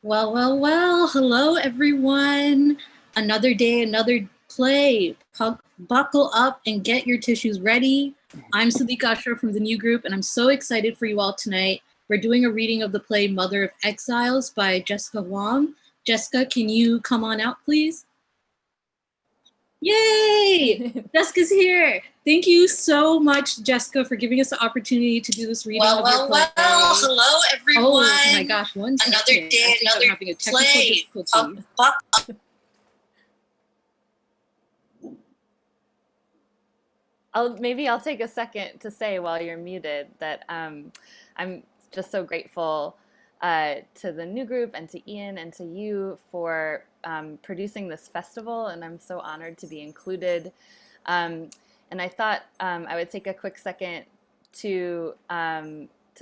Well. Hello, everyone. Another day, another play. Buckle up and get your tissues ready. I'm Sadiq Ashra from the New Group, and I'm so excited for you all tonight. We're doing a reading of the play Mother of Exiles by Jessica Huang. Jessica, can you come on out, please? Yay! Jessica's here. Thank you so much, Jessica, for giving us the opportunity to do this reading. Well. Hello, everyone. Oh my gosh, one second. Another day, another having a technical play. difficulty. Maybe I'll take a second to say while you're muted that I'm just so grateful to the New Group and to Ian and to you for producing this festival, and I'm so honored to be included. And I thought I would take a quick second to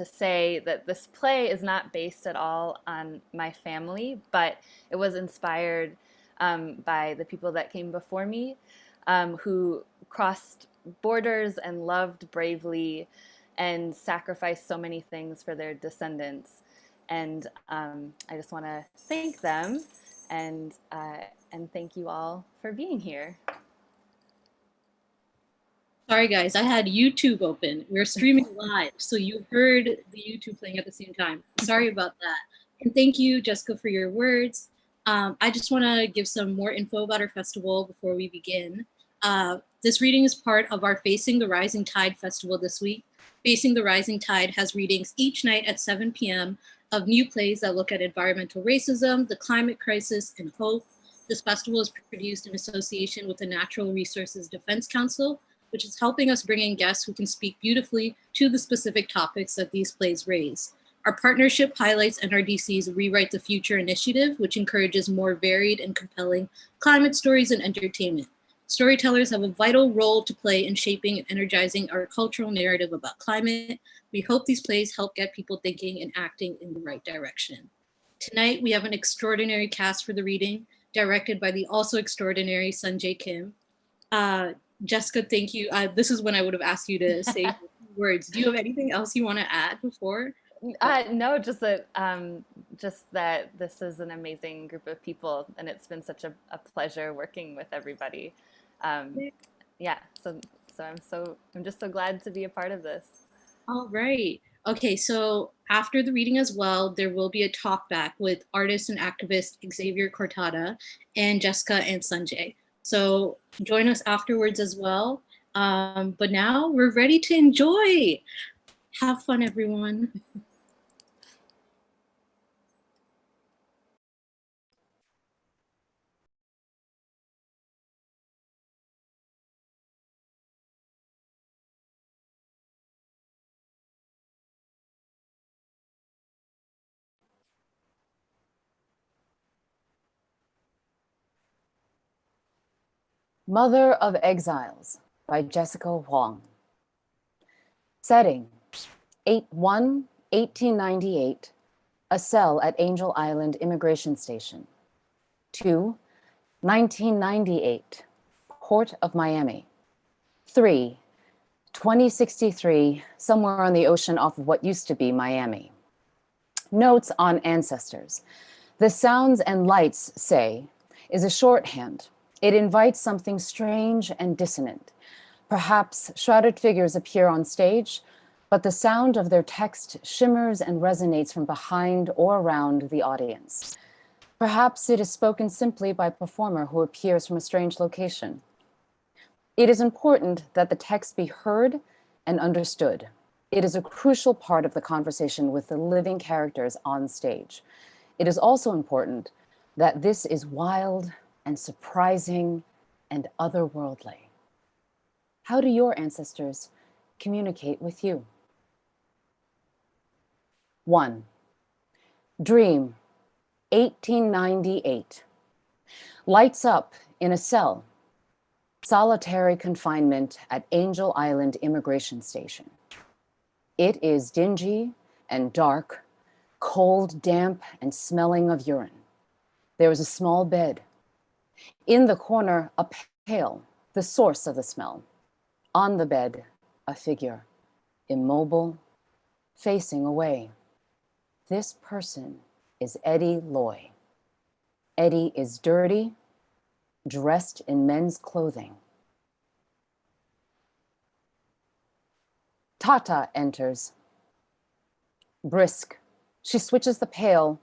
say that this play is not based at all on my family, but it was inspired by the people that came before me, who crossed borders and loved bravely and sacrificed so many things for their descendants. And I just want to thank them and thank you all for being here. Sorry guys, I had YouTube open. We're streaming live, so you heard the YouTube playing at the same time. Sorry about that. And thank you, Jessica, for your words. I just want to give some more info about our festival before we begin. This reading is part of our Facing the Rising Tide festival this week. Facing the Rising Tide has readings each night at 7 p.m. of new plays that look at environmental racism, the climate crisis, and hope. This festival is produced in association with the Natural Resources Defense Council, which is helping us bring in guests who can speak beautifully to the specific topics that these plays raise. Our partnership highlights NRDC's Rewrite the Future initiative, which encourages more varied and compelling climate stories and entertainment. Storytellers have a vital role to play in shaping and energizing our cultural narrative about climate. We hope these plays help get people thinking and acting in the right direction. Tonight, we have an extraordinary cast for the reading, directed by the also extraordinary Seonjae Kim. Jessica, thank you. This is when I would have asked you to say words. Do you have anything else you want to add before? No, just that this is an amazing group of people, and it's been such a pleasure working with everybody. Yeah, so I'm just so glad to be a part of this. All right. Okay, so after the reading as well, there will be a talkback with artist and activist Xavier Cortada and Jessica and Seonjae. So join us afterwards as well. But now we're ready to enjoy. Have fun, everyone. Mother of Exiles by Jessica Huang. Setting, 8/1/1898, a cell at Angel Island Immigration Station. 2/1998, Port of Miami. 3/2063, somewhere on the ocean off of what used to be Miami. Notes on ancestors. The sounds and lights, say, is a shorthand. It invites something strange and dissonant. Perhaps shrouded figures appear on stage, but the sound of their text shimmers and resonates from behind or around the audience. Perhaps it is spoken simply by a performer who appears from a strange location. It is important that the text be heard and understood. It is a crucial part of the conversation with the living characters on stage. It is also important that this is wild and surprising and otherworldly. How do your ancestors communicate with you? 1. Dream, 1898. Lights up in a cell. Solitary confinement at Angel Island Immigration Station. It is dingy and dark, cold, damp, and smelling of urine. There is a small bed. In the corner, a pail, the source of the smell. On the bed, a figure, immobile, facing away. This person is Eddie Loi. Eddie is dirty, dressed in men's clothing. Tata enters. Brisk, she switches the pail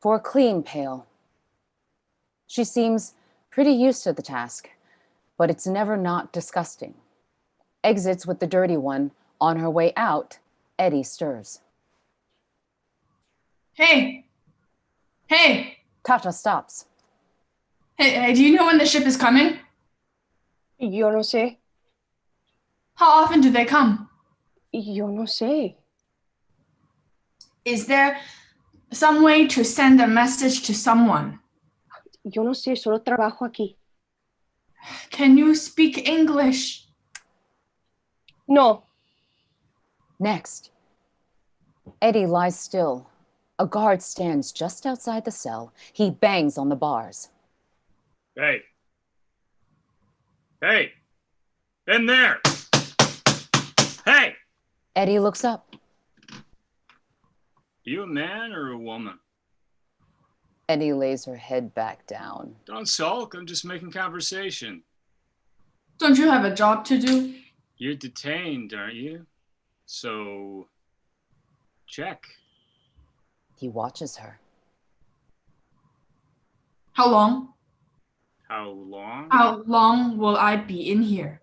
for a clean pail. She seems pretty used to the task, but it's never not disgusting. Exits with the dirty one. On her way out, Eddie stirs. Hey! Hey! Tata stops. Hey, do you know when the ship is coming? Yo no sé. How often do they come? Yo no sé. Is there some way to send a message to someone? Yo no sé, solo trabajo aquí. Can you speak English? No. Next, Eddie lies still. A guard stands just outside the cell. He bangs on the bars. Hey. Hey. In there. Hey. Eddie looks up. You a man or a woman? Eddie lays her head back down. Don't sulk. I'm just making conversation. Don't you have a job to do? You're detained, aren't you? So, check. He watches her. How long? How long? How long will I be in here?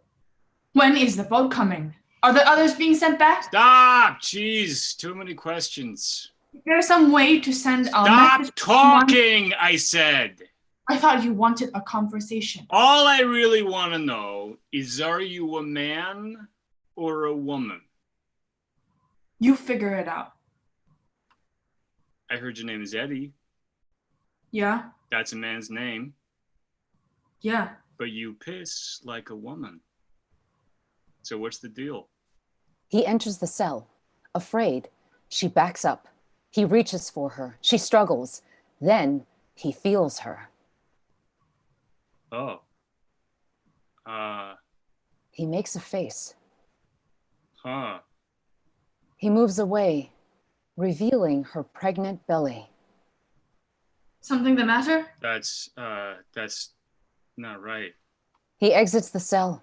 When is the boat coming? Are the others being sent back? Stop! Jeez, too many questions. Is there some way to send a Stop message to talking, I said. I thought you wanted a conversation. All I really want to know is, are you a man or a woman? You figure it out. I heard your name is Eddie. Yeah? That's a man's name. Yeah. But you piss like a woman. So what's the deal? He enters the cell. Afraid, she backs up. He reaches for her. She struggles. Then he feels her. Oh. He makes a face. Huh. He moves away, revealing her pregnant belly. Something the matter? That's not right. He exits the cell.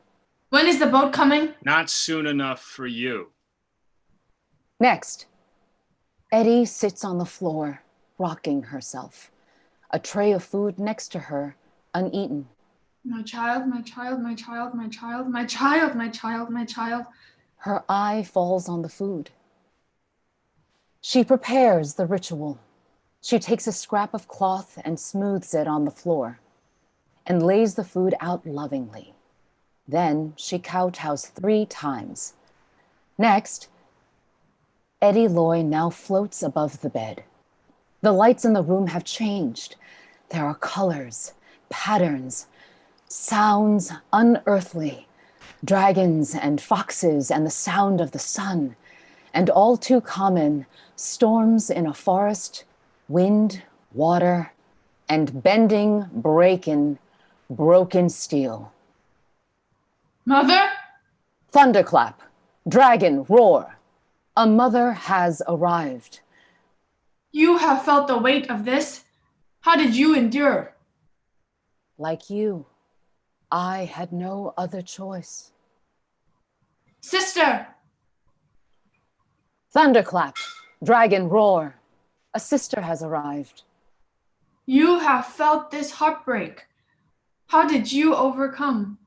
When is the boat coming? Not soon enough for you. Next, Eddie sits on the floor, rocking herself. A tray of food next to her, uneaten. My child, my child, my child, my child, my child, my child, my child. Her eye falls on the food. She prepares the ritual. She takes a scrap of cloth and smooths it on the floor and lays the food out lovingly. Then she kowtows 3 times. Next, Eddie Loi now floats above the bed. The lights in the room have changed. There are colors, patterns, sounds unearthly, dragons and foxes and the sound of the sun, and all too common, storms in a forest, wind, water, and bending, breaking, broken steel. Mother? Thunderclap, dragon, roar. A mother has arrived. You have felt the weight of this. How did you endure? Like you, I had no other choice. Sister! Thunderclap, dragon, roar. A sister has arrived. You have felt this heartbreak. How did you overcome?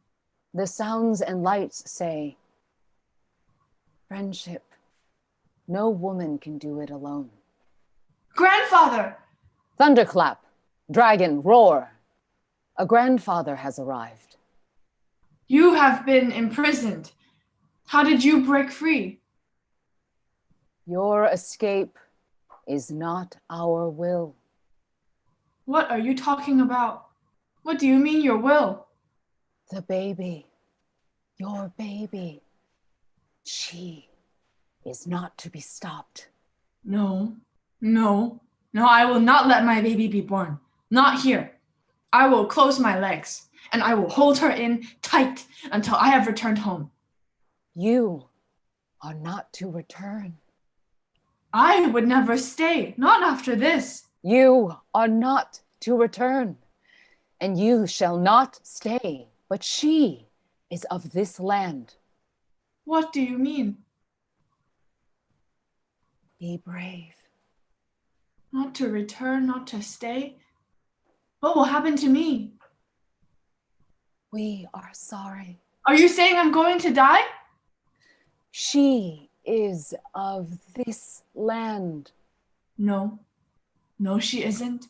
The sounds and lights say, friendship. No woman can do it alone. Grandfather! Thunderclap, dragon, roar. A grandfather has arrived. You have been imprisoned. How did you break free? Your escape is not our will. What are you talking about? What do you mean your will? The baby, your baby, she is not to be stopped. No, I will not let my baby be born. Not here. I will close my legs and I will hold her in tight until I have returned home. You are not to return. I would never stay, not after this. You are not to return, and you shall not stay, but she is of this land. What do you mean? Be brave. Not to return, not to stay? What will happen to me? We are sorry. Are you saying I'm going to die? She is of this land. No. No, she isn't.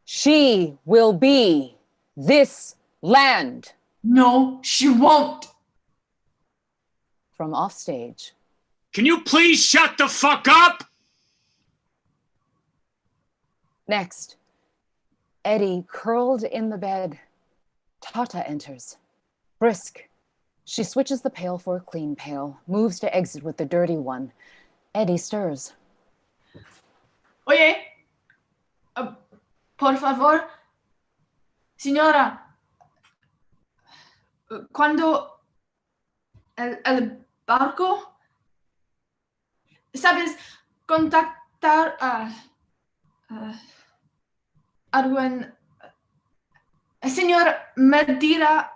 She will be this land. No, she won't. From offstage. Can you please shut the fuck up? Next, Eddie curled in the bed. Tata enters. Brisk. She switches the pail for a clean pail, moves to exit with the dirty one. Eddie stirs. Oye. Por favor. Señora. Cuando el barco, ¿sabes contactar a alguien? Señor, me dirá,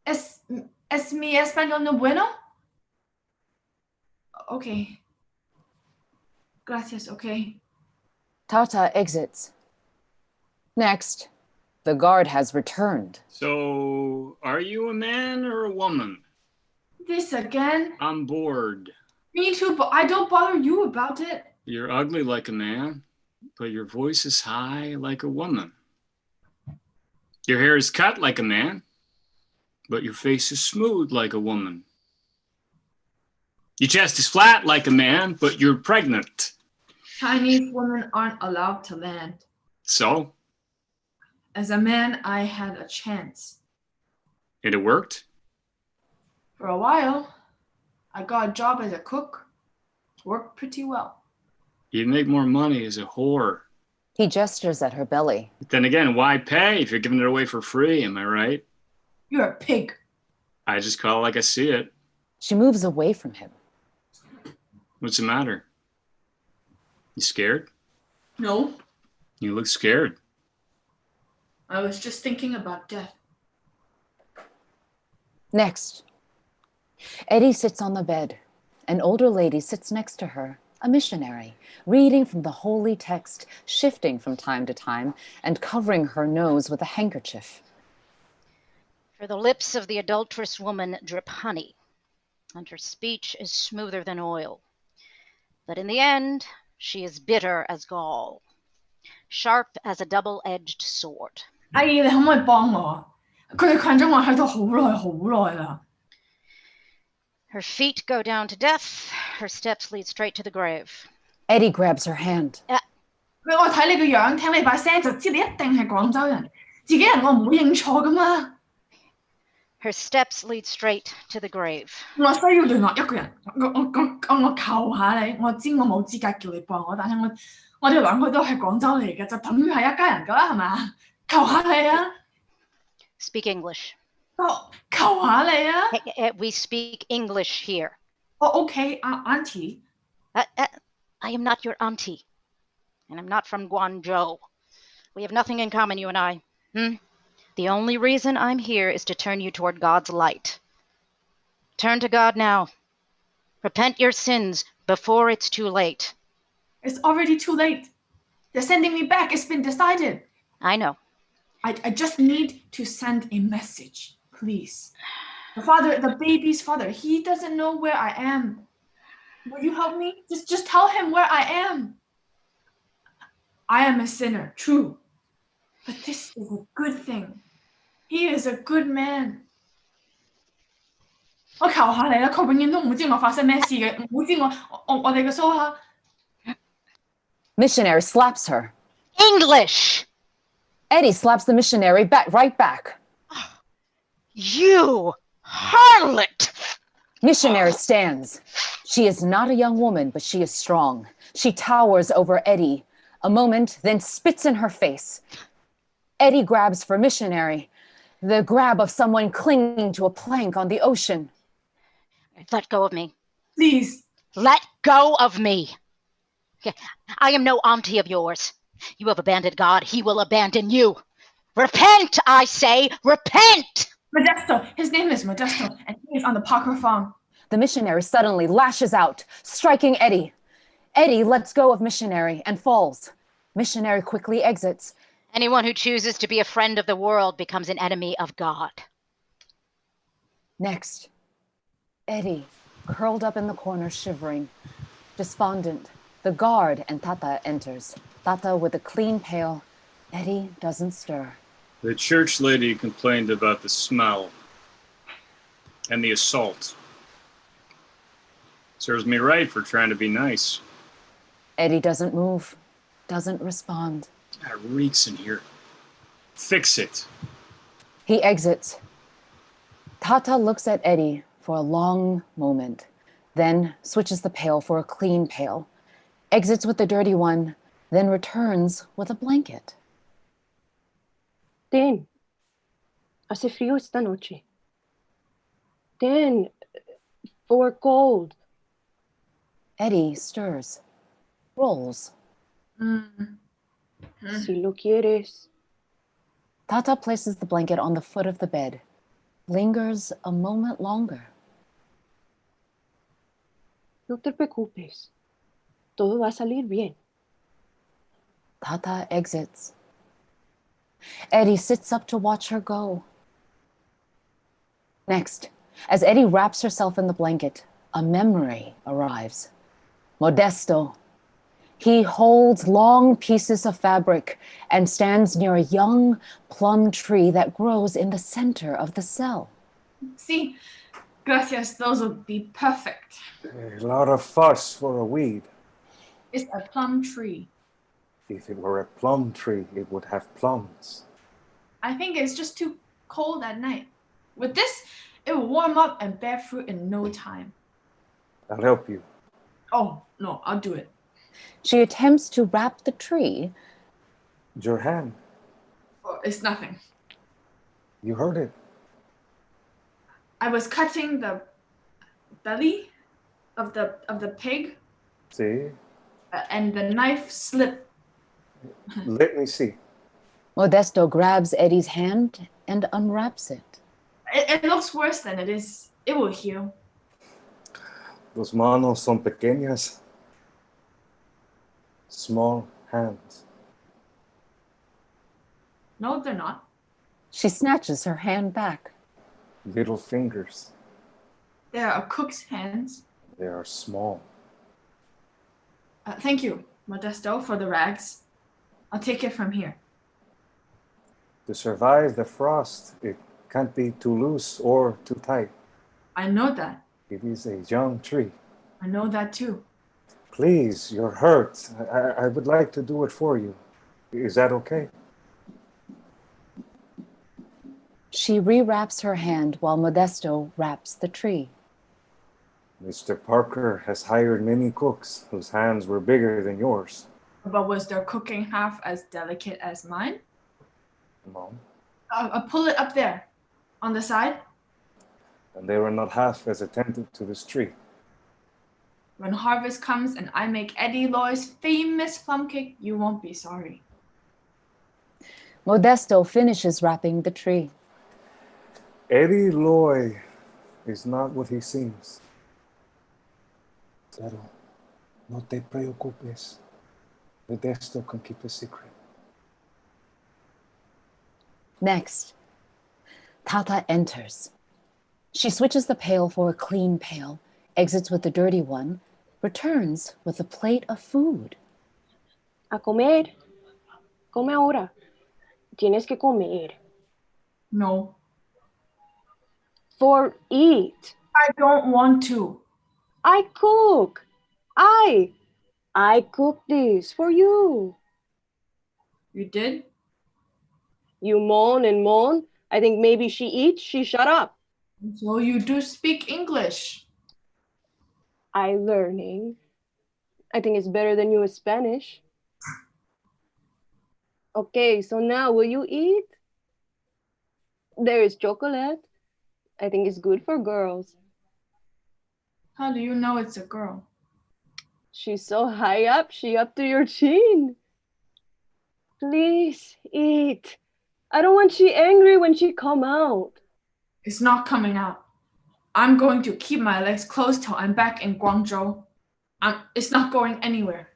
¿es mi español no bueno? Okay. Gracias, okay. Tata exits. Next, the guard has returned. So, are you a man or a woman? This again? I'm bored. Me too, but I don't bother you about it. You're ugly like a man, but your voice is high like a woman. Your hair is cut like a man, but your face is smooth like a woman. Your chest is flat like a man, but you're pregnant. Chinese women aren't allowed to land. So? As a man, I had a chance. And it worked? For a while, I got a job as a cook. Worked pretty well. You'd make more money as a whore. He gestures at her belly. But then again, why pay if you're giving it away for free, am I right? You're a pig. I just call it like I see it. She moves away from him. What's the matter? You scared? No, You look scared. I was just thinking about death. Next, Eddie sits on the bed. An older lady sits next to her, a missionary, reading from the holy text, shifting from time to time, and covering her nose with a handkerchief. For the lips of the adulterous woman drip honey, and her speech is smoother than oil. But in the end, she is bitter as gall, sharp as a double-edged sword. 阿姨，你可唔可以幫我？佢哋困咗我喺度好耐啦。 Her feet go down to death, her steps lead straight to the grave. Eddie grabs her hand. 我睇你個樣，聽你把聲就知你一定係廣州人。自己人我唔會認錯噶嘛。 Her steps lead straight to the grave. 我需要聯絡一個人，我求下你，我知我冇資格叫你幫我，但係我哋兩個都係廣州嚟嘅，就等於係一家人噶啦，係咪？求下你啊！ Speak English. 求下你啊！ We speak English here. OK, Auntie. I am not your auntie, and I'm not from Guangzhou. We have nothing in common, you and I. The only reason I'm here is to turn you toward God's light. Turn to God now. Repent your sins before it's too late. It's already too late. They're sending me back. It's been decided. I know. I just need to send a message, please. The baby's father, he doesn't know where I am. Will you help me? Just tell him where I am. I am a sinner, true. But this is a good thing. He is a good man. 我求下你啦，佢永遠都唔會知我發生咩事嘅，唔會知我哋嘅蘇蝦。 Missionary slaps her. English! Eddie slaps the missionary right back. You harlot! Missionary stands. She is not a young woman, but she is strong. She towers over Eddie. A moment, then spits in her face. Eddie grabs for missionary, the grab of someone clinging to a plank on the Let go of me. Please. Let go of me. I am no auntie of yours. You have abandoned God. He will abandon you. Repent, I say, repent! Modesto. His name is Modesto, and he is on the Huang. The missionary suddenly lashes out, striking Eddie. Eddie lets go of missionary and falls. Missionary quickly exits. Anyone who chooses to be a friend of the world becomes an enemy of God. Next, Eddie, curled up in the corner, shivering, despondent. The guard and Tata enters. Tata with a clean pail. Eddie doesn't stir. The church lady complained about the smell and the assault. Serves me right for trying to be nice. Eddie doesn't move, doesn't respond. It reeks in here. Fix it. He exits. Tata looks at Eddie for a long moment, then switches the pail for a clean pail, exits with the dirty one, then returns with a blanket. Ten, hace frío esta noche. Ten, for cold. Eddie stirs, rolls. Si lo quieres. Tata places the blanket on the foot of the bed, lingers a moment longer. No te preocupes. Todo va a salir bien. Tata exits. Eddie sits up to watch her go. Next, as Eddie wraps herself in the blanket, a memory arrives. Modesto. He holds long pieces of fabric and stands near a young plum tree that grows in the center of the cell. See, gracias, those would be perfect. A lot of fuss for a weed. It's a plum tree. If it were a plum tree, it would have plums. I think it's just too cold at night. With this, it will warm up and bear fruit in no time. I'll help you. Oh, no, I'll do it. She attempts to wrap the tree. Your hand. Oh, it's nothing. You heard it. I was cutting the belly of the pig, See? and the knife slipped. Let me see. Modesto grabs Eddie's hand and unwraps it. It looks worse than it is. It will heal. Los manos son pequeñas. Small hands. No, they're not. She snatches her hand back. Little fingers. They are a cook's hands. They are small. Thank you, Modesto, for the rags. I'll take it from here. To survive the frost, it can't be too loose or too tight. I know that. It is a young tree. I know that too. Please, you're hurt. I would like to do it for you. Is that okay? She rewraps her hand while Modesto wraps the tree. Mr. Parker has hired many cooks whose hands were bigger than yours. But was their cooking half as delicate as mine? No. I'll pull it up there, on the side. And they were not half as attentive to this tree. When harvest comes and I make Eddie Loi's famous plum cake, you won't be sorry. Modesto finishes wrapping the tree. Eddie Loi is not what he seems. Pero no te preocupes. Modesto can keep a secret. Next, Tata enters. She switches the pail for a clean pail, exits with the dirty one, returns with a plate of food. A comer. Come ahora. Tienes que comer. No, For eat. I don't want to. I cook. I cook this for you. You did? You moan and moan. I think maybe she eats, she shut up. So you do speak English. I learning. I think it's better than you Spanish. Okay, so now will you eat? There is chocolate. I think it's good for girls. How do you know it's a girl? She's so high up, she up to your chin. Please eat. I don't want she angry when she come out. It's not coming out. I'm going to keep my legs closed till I'm back in Guangzhou. It's not going anywhere.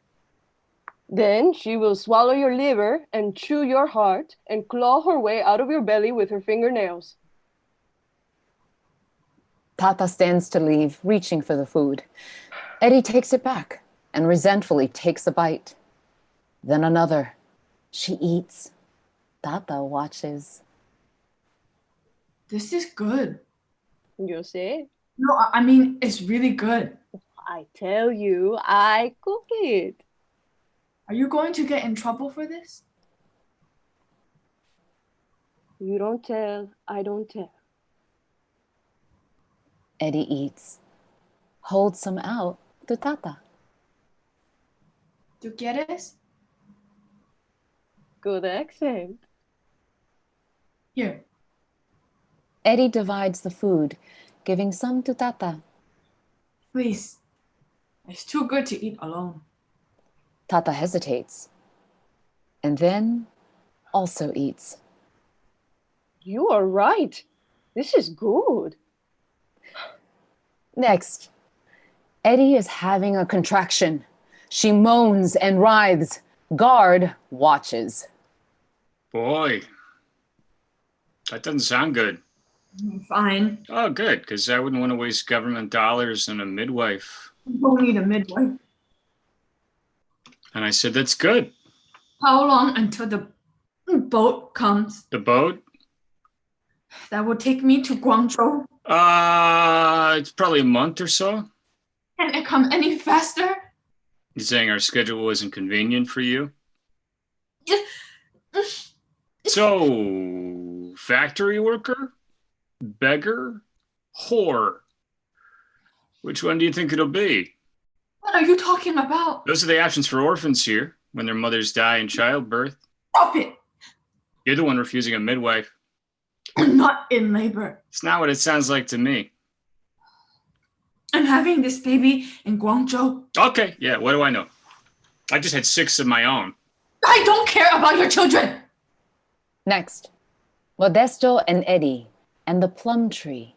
Then she will swallow your liver and chew your heart and claw her way out of your belly with her fingernails. Tata stands to leave, reaching for the food. Eddie takes it back and resentfully takes a bite. Then another. She eats. Tata watches. This is good. You see? No, I mean, it's really good. I tell you, I cook it. Are you going to get in trouble for this? You don't tell, I don't tell. Eddie eats. Holds some out to Tata. ¿Tú quieres? Good accent. Here. Eddie divides the food, giving some to Tata. Please. It's too good to eat alone. Tata hesitates. And then also eats. You are right. This is good. Next, Eddie is having a contraction. She moans and writhes. Guard watches. Boy, that doesn't sound good. Fine. Oh, good, because I wouldn't want to waste government dollars on a midwife. You don't need a midwife. And I said, that's good. How long until the boat comes? The boat? That will take me to Guangzhou. It's probably a month or so. Can it come any faster? You saying our schedule wasn't convenient for you? So, factory worker, beggar, whore. Which one do you think it'll be? What are you talking about? Those are the options for orphans here when their mothers die in childbirth. Stop it! You're the one refusing a midwife. I'm not in labor. It's not what it sounds like to me. I'm having this baby in Guangzhou. Okay, yeah, what do I know? I just had 6 of my own. I don't care about your children. Next, Modesto and Eddie and the plum tree.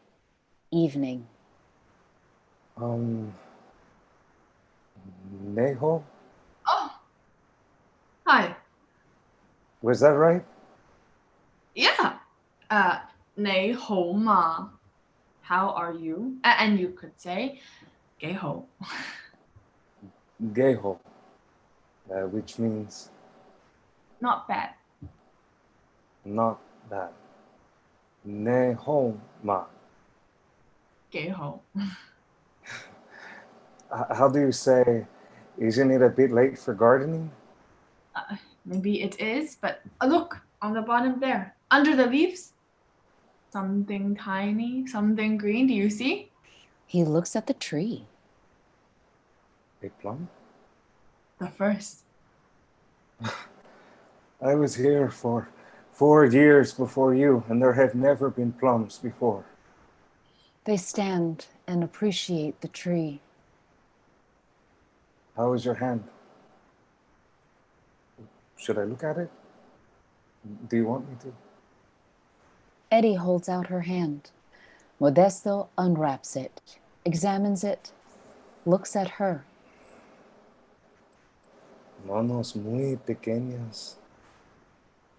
Evening. Neho? Oh. Hi. Was that right? Yeah. Nei ho ma. How are you? And you could say, Gei ho. Geho. Which means Not bad. not bad. Neho ma. Gei ho. How do you say, isn't it a bit late for gardening? Maybe it is, but look on the bottom there. Under the leaves. Something tiny, something green. Do you see? He looks at the tree. A plum? The first. I was here for 4 years before you, and there have never been plums before. They stand and appreciate the tree. How is your hand? Should I look at it? Do you want me to? Eddie holds out her hand. Modesto unwraps it, examines it, looks at her. Manos muy pequeñas.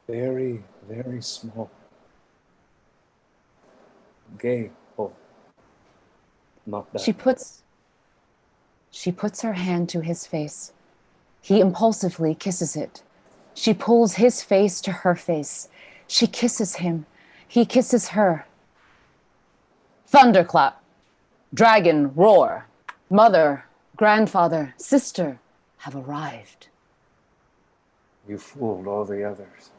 Very, very small. Gay. Oh. Not bad. She puts her hand to his face. He impulsively kisses it. She pulls his face to her face. She kisses him. He kisses her. Thunderclap. Dragon roar. Mother, grandfather, sister have arrived. You fooled all the others,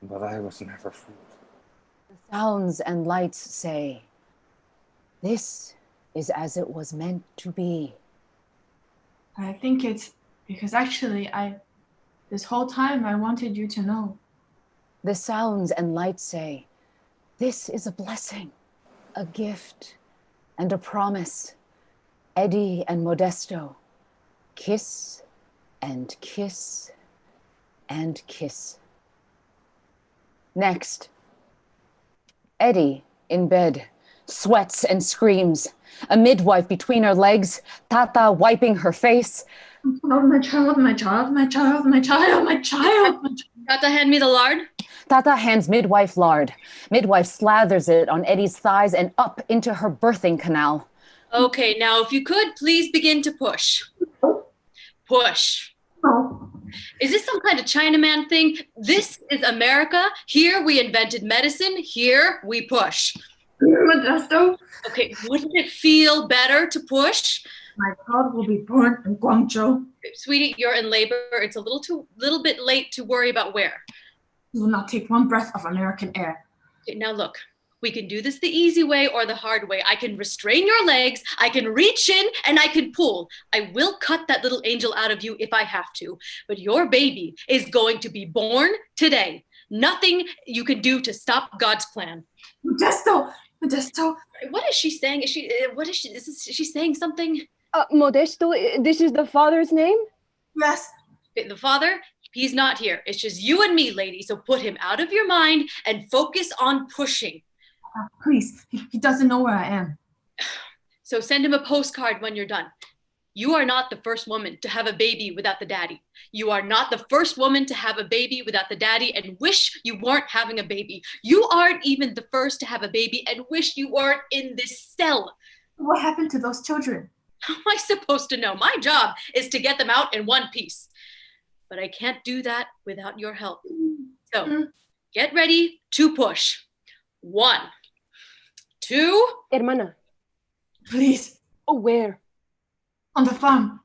but I was never fooled. The sounds and lights say, this is as it was meant to be. I think it's because actually this whole time I wanted you to know. The sounds and lights say, this is a blessing, a gift, and a promise. Eddie and Modesto, Kiss and kiss and kiss. Next, Eddie in bed, sweats and screams. A midwife between her legs, Tata wiping her face. Oh, my child, my child, my child, my child, my child, my child. Tata, hand me the lard. Tata hands midwife lard. Midwife slathers it on Eddie's thighs and up into her birthing canal. Okay, now if you could, please begin to push. Push. No. Is this some kind of Chinaman thing? This is America. Here we invented medicine. Here we push. Modesto, Okay, wouldn't it feel better to push? my child will be born in Guangzhou. Sweetie, you're in labor. It's a little bit late to worry about where. You will not take one breath of American air. Okay, now look, we can do this the easy way or the hard way. I can restrain your legs, I can reach in, and I can pull. I will cut that little angel out of you if I have to, but your baby is going to be born today. Nothing you can do to stop God's plan. Modesto, Modesto. What is she saying? Is she saying something? Modesto, this is the father's name? Yes. The father, he's not here. It's just you and me, lady. So put him out of your mind and focus on pushing. Please, he doesn't know where I am. So send him a postcard when you're done. You are not the first woman to have a baby without the daddy. You are not the first woman to have a baby without the daddy and wish you weren't having a baby. You aren't even the first to have a baby and wish you weren't in this cell. What happened to those children? How am I supposed to know? My job is to get them out in one piece. But I can't do that without your help. So get ready to push. 1, 2. Hermana. Please. Oh, where? On the farm.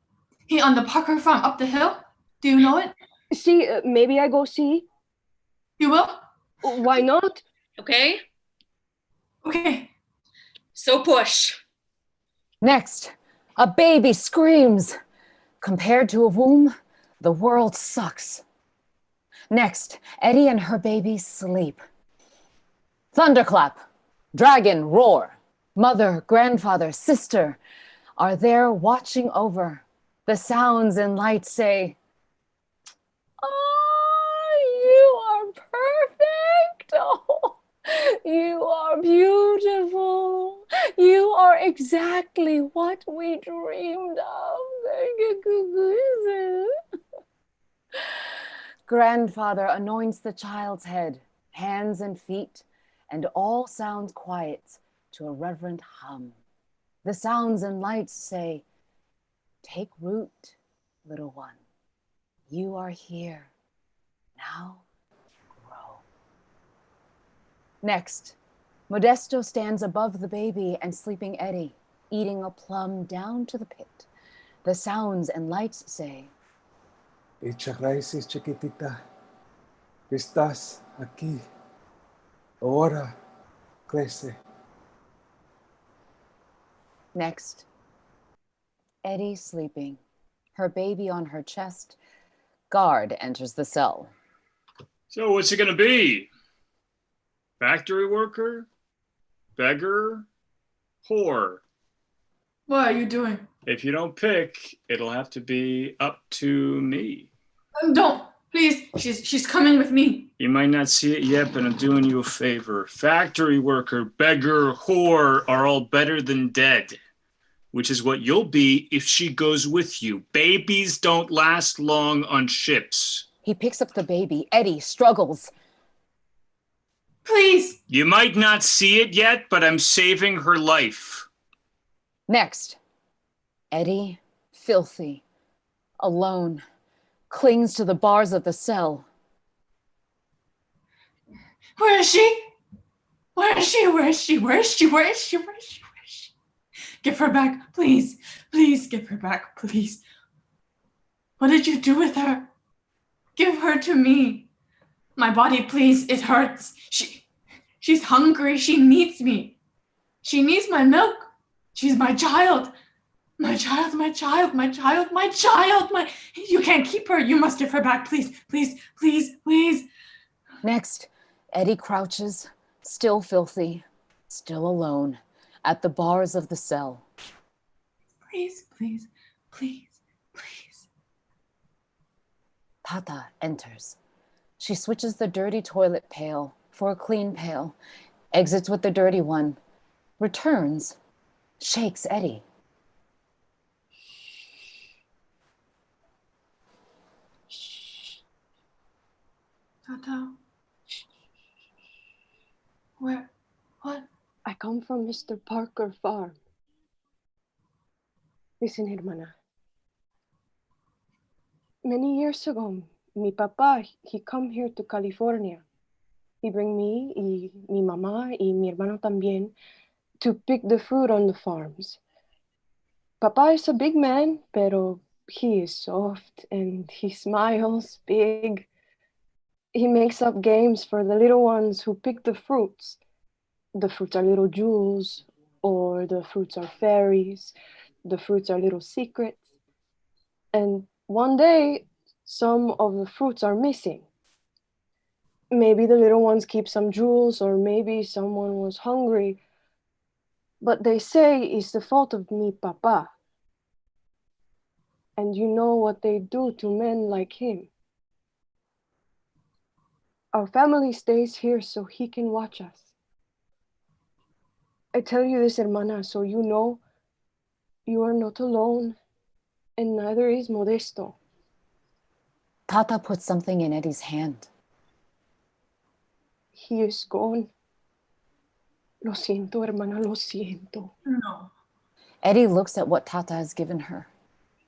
On the Parker farm up the hill. Do you know it? See, maybe I go see. You will? Why not? Okay? Okay. So push. Next, a baby screams. Compared to a womb, the world sucks. Next, Eddie and her baby sleep. Thunderclap, dragon roar. Mother, grandfather, sister are there watching over. The sounds and lights say, "Oh, you are perfect. Oh, you are beautiful. You are exactly what we dreamed of." Grandfather anoints the child's head, hands and feet, and all sounds quiet to a reverent hum. The sounds and lights say, "Take root, little one. You are here. Now grow." Next, Modesto stands above the baby and sleeping Eddie, eating a plum down to the pit. The sounds and lights say, Echa raíces, chiquitita. Estás aquí. Ahora crece. Next, Eddie sleeping, her baby on her chest. Guard enters the cell. So what's it gonna be? Factory worker? Beggar? Whore? What are you doing? If you don't pick, it'll have to be up to me. Don't. Please. She's coming with me. You might not see it yet, but I'm doing you a favor. Factory worker, beggar, whore are all better than dead, which is what you'll be if she goes with you. Babies don't last long on ships. He picks up the baby. Eddie struggles. Please. You might not see it yet, but I'm saving her life. Next, Eddie, filthy, alone, clings to the bars of the cell. Where is she? Where is she? Where is she? Where is she? Where is she? Where is she? Where is she? Give her back, please. Please give her back, please. What did you do with her? Give her to me. My body, please. It hurts. She's hungry. She needs me. She needs my milk. She's my child. My child, my child, my child, my child. You can't keep her. You must give her back, please, please, please, please. Next, Eddie crouches, still filthy, still alone, at the bars of the cell. Please, please, please, Please. Tata enters. She switches the dirty toilet pail for a clean pail, exits with the dirty one, returns, shakes Eddie. Tata. Where? What? I come from Mr. Parker Farm. Listen, hermana. Many years ago, mi papá, he come here to California. He bring me y mi mamá y mi hermano también to pick the fruit on the farms. Papa is a big man, pero he is soft and he smiles big. He makes up games for the little ones who pick the fruits. The fruits are little jewels, or the fruits are fairies. The fruits are little secrets. And one day, some of the fruits are missing. Maybe the little ones keep some jewels, or maybe someone was hungry. But they say it's the fault of mi papa. And you know what they do to men like him. Our family stays here so he can watch us. I tell you this, hermana, so you know you are not alone, and neither is Modesto. Tata puts something in Eddie's hand. He is gone. Lo siento, hermana, lo siento. No. Eddie looks at what Tata has given her.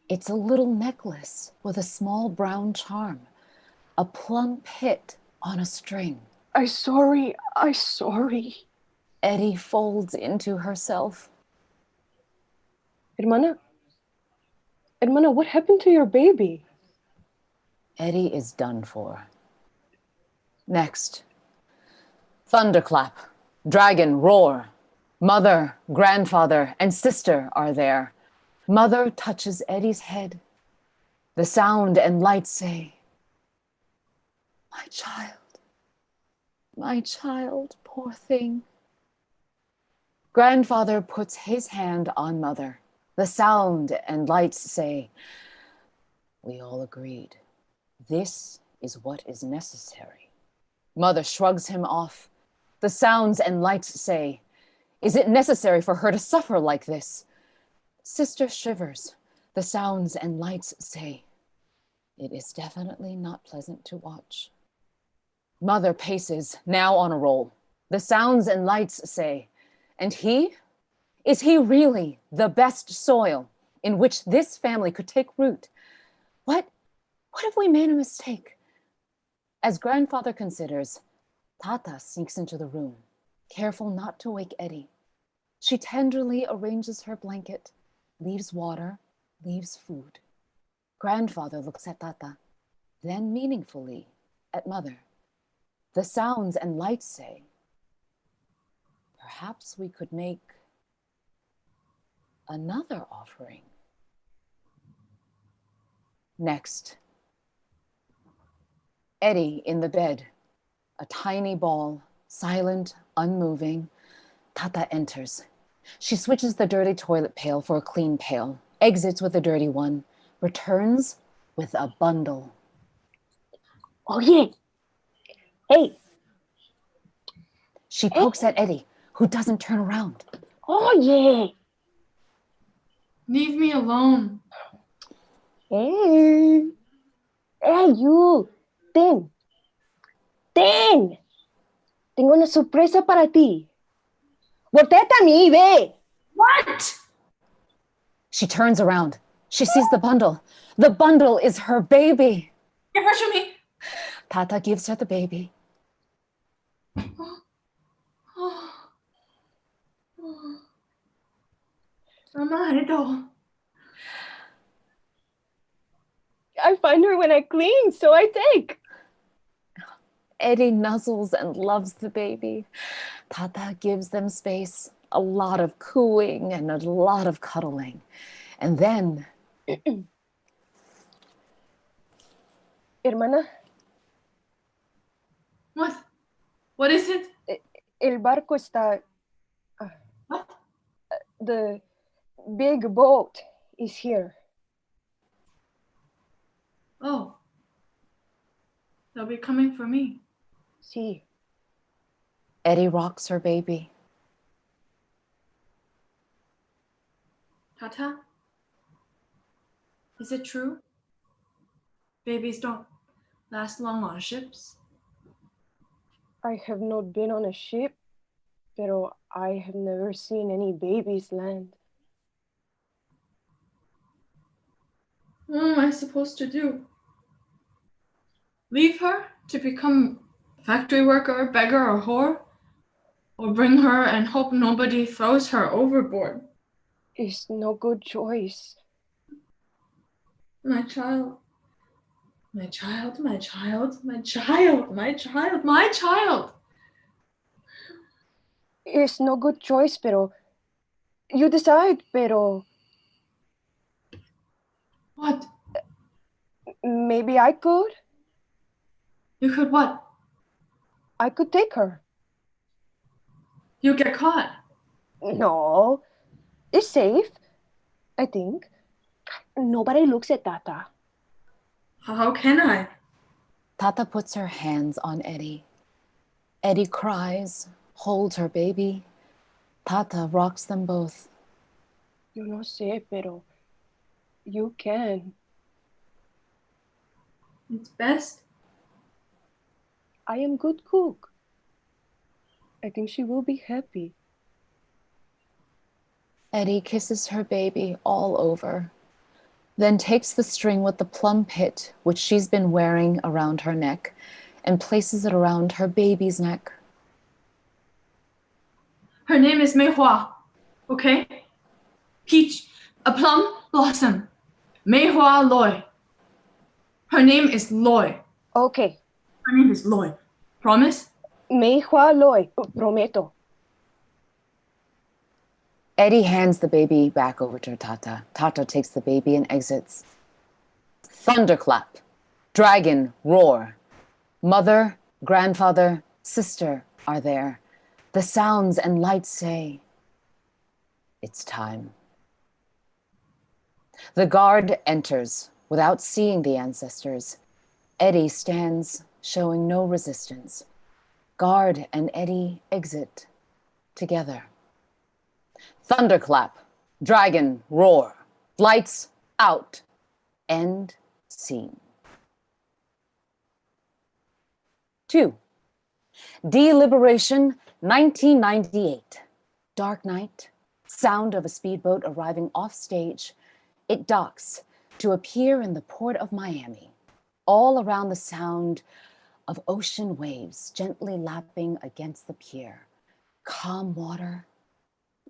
It's a little necklace with a small brown charm, a plum pit on a string. I sorry. Eddie folds into herself. Hermana, what happened to your baby? Eddie is done for. Next. Thunderclap, dragon roar. Mother, grandfather, and sister are there. Mother touches Eddie's head. The sound and light say, my child, poor thing. Grandfather puts his hand on mother. The sound and lights say, we all agreed. This is what is necessary. Mother shrugs him off. The sounds and lights say, is it necessary for her to suffer like this? Sister shivers. The sounds and lights say, it is definitely not pleasant to watch. Mother paces, now on a roll. The sounds and lights say, and he? Is he really the best soil in which this family could take root? What if we made a mistake? As grandfather considers, Tata sneaks into the room, careful not to wake Eddie. She tenderly arranges her blanket, leaves water, leaves food. Grandfather looks at Tata, then meaningfully at mother. The sounds and lights say, perhaps we could make another offering. Next, Eddie in the bed, a tiny ball, silent, unmoving. Tata enters. She switches the dirty toilet pail for a clean pail, exits with the dirty one, returns with a bundle. Oh, yeah. Hey. She pokes at Eddie, who doesn't turn around. Oh, yeah. Leave me alone. Hey, you. Ten. Tengo una sorpresa para ti. Volteate a mí, ve. What? She turns around. She sees the bundle. The bundle is her baby. Give her to me. Tata gives her the baby. Amado. I find her when I clean, so I take. Eddie nuzzles and loves the baby. Tata gives them space, a lot of cooing and a lot of cuddling. And then... Hermana. What? What is it? El barco está... What? The big boat is here. Oh. They'll be coming for me. Sí. Eddie rocks her baby. Tata? Is it true? Babies don't last long on ships? I have not been on a ship, pero I have never seen any babies land. What am I supposed to do? Leave her to become a factory worker, beggar, or whore? Or bring her and hope nobody throws her overboard? It's no good choice. My child. My child, my child, my child, my child, my child. It's no good choice, pero you decide, pero What? maybe I could. You could what? I could take her. You get caught. No, it's safe, I think. Nobody looks at Tata. How can I? Tata puts her hands on Eddie. Eddie cries, holds her baby. Tata rocks them both. Yo no sé, pero you can. It's best. I am good cook. I think she will be happy. Eddie kisses her baby all over, then takes the string with the plum pit, which she's been wearing around her neck, and places it around her baby's neck. Her name is Mei Hua, okay? Peach, a plum blossom. Mei Hua Loi. Her name is Loi. Okay. Her name is Loi. Promise? Mei Hua Loi, prometo. Eddie hands the baby back over to Tata. Tata takes the baby and exits. Thunderclap, dragon, roar. Mother, grandfather, sister are there. The sounds and lights say, it's time. The guard enters without seeing the ancestors. Eddie stands, showing no resistance. Guard and Eddie exit together. Thunderclap, dragon, roar. Lights out. End scene. 2. Deliberation, 1998. Dark night, sound of a speedboat arriving off stage. It docks to appear in the port of Miami. All around the sound of ocean waves gently lapping against the pier. Calm water,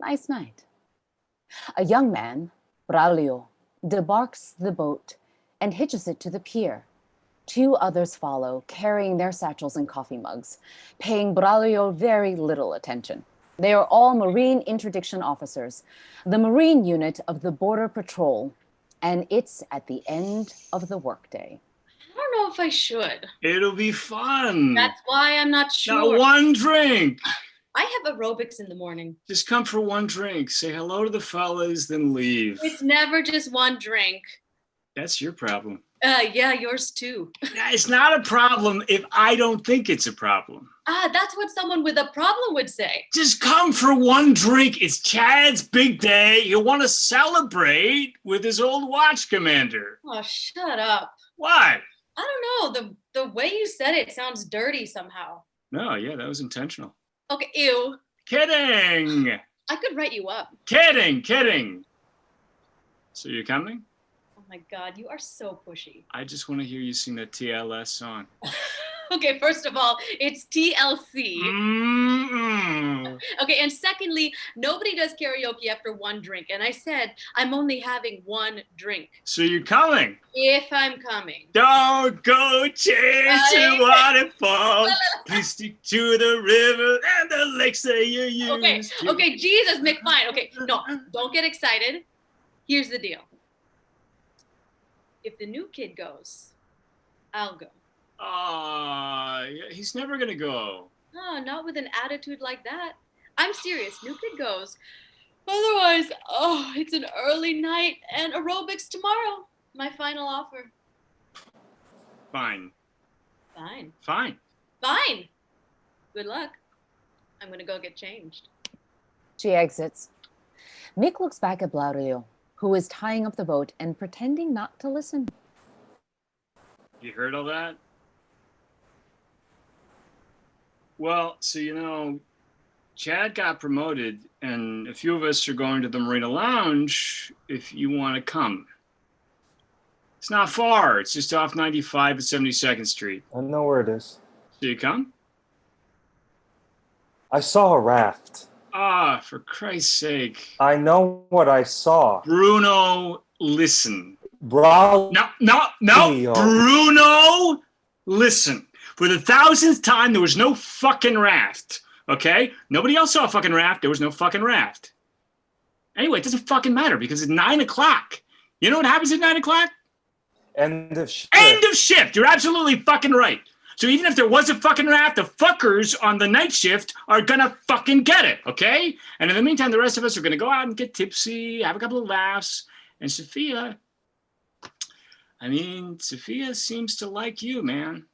nice night. A young man, Braulio, debarks the boat and hitches it to the pier. 2 others follow, carrying their satchels and coffee mugs, paying Braulio very little attention. They are all Marine Interdiction officers, the Marine unit of the Border Patrol, and it's at the end of the workday. I don't know if I should. It'll be fun. That's why I'm not sure. Now, one drink. I have aerobics in the morning. Just come for one drink. Say hello to the fellas, then leave. It's never just one drink. That's your problem. Yeah, yours too. It's not a problem if I don't think it's a problem. That's what someone with a problem would say. Just come for one drink. It's Chad's big day. He'll want to celebrate with his old watch commander. Oh, shut up. What? I don't know. The way you said it sounds dirty somehow. No, yeah, that was intentional. Okay, ew. Kidding. I could write you up. Kidding. So you're coming? Oh my God, you are so pushy. I just want to hear you sing that TLS song. Okay, first of all, it's TLC. Mm-mm. Okay, and secondly, nobody does karaoke after one drink. And I said, I'm only having one drink. So you're coming? If I'm coming. Don't go chasing waterfalls. Please stick to the river and the lakes that you use. Okay, Jesus, Mick, fine. Okay, no, don't get excited. Here's the deal. If the new kid goes, I'll go. He's never gonna go. Oh, not with an attitude like that. I'm serious. New kid goes. Otherwise, it's an early night and aerobics tomorrow. My final offer. Fine. Fine. Fine. Fine. Good luck. I'm gonna go get changed. She exits. Mick looks back at Braulio, who is tying up the boat and pretending not to listen. You heard all that? Well, so you know, Chad got promoted, and a few of us are going to the Marina Lounge if you want to come. It's not far. It's just off 95 and 72nd Street. I know where it is. So you come? I saw a raft. Ah, for Christ's sake. I know what I saw. Bruno, listen. Braulio. No. Bruno, listen. For the 1000th time, there was no fucking raft. Okay? Nobody else saw a fucking raft. There was no fucking raft. Anyway, it doesn't fucking matter because it's 9 o'clock. You know what happens at 9 o'clock? End of shift. End of shift. You're absolutely fucking right. So even if there was a fucking raft, the fuckers on the night shift are gonna fucking get it, okay? And in the meantime, the rest of us are gonna go out and get tipsy, have a couple of laughs. And Sophia seems to like you, man.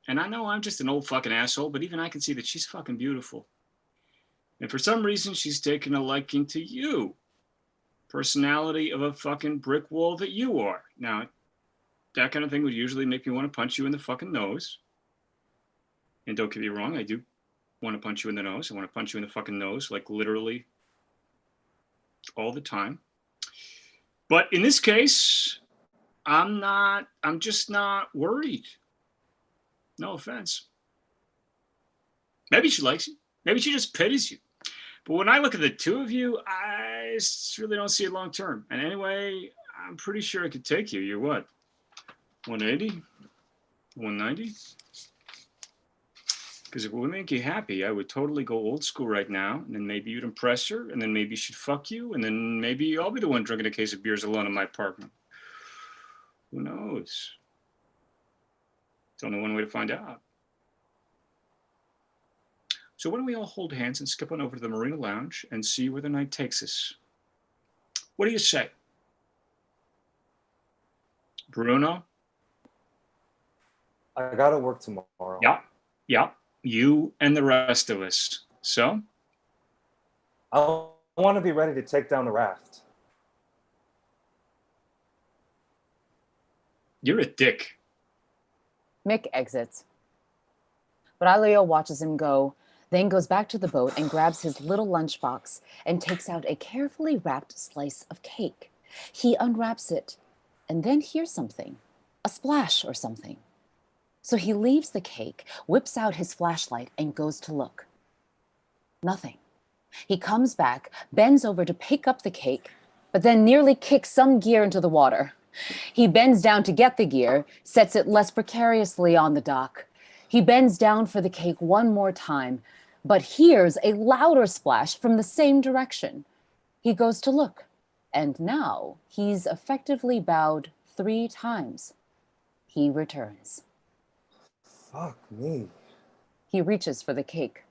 And I know I'm just an old fucking asshole, but even I can see that she's fucking beautiful. And for some reason, she's taken a liking to you. Personality of a fucking brick wall that you are. Now, that kind of thing would usually make me want to punch you in the fucking nose. And don't get me wrong, I do want to punch you in the nose. I want to punch you in the fucking nose, like literally all the time. But in this case, I'm just not worried. No offense. Maybe she likes you. Maybe she just pities you. But when I look at the two of you, I really don't see it long term. And anyway, I'm pretty sure I could take you. You're what? 180? 190? Because if it would make you happy, I would totally go old school right now. And then maybe you'd impress her. And then maybe she'd fuck you. And then maybe I'll be the one drinking a case of beers alone in my apartment. Who knows? It's only one way to find out. So why don't we all hold hands and skip on over to the Marina Lounge and see where the night takes us? What do you say? Bruno? I gotta work tomorrow. Yeah. You and the rest of us. So? I want to be ready to take down the raft. You're a dick. Mick exits. Braulio watches him go, then goes back to the boat and grabs his little lunchbox and takes out a carefully wrapped slice of cake. He unwraps it and then hears something, a splash or something. So he leaves the cake, whips out his flashlight, and goes to look. Nothing. He comes back, bends over to pick up the cake, but then nearly kicks some gear into the water. He bends down to get the gear, sets it less precariously on the dock. He bends down for the cake one more time, but hears a louder splash from the same direction. He goes to look, and now he's effectively bowed 3 times. He returns. Fuck me. He reaches for the cake.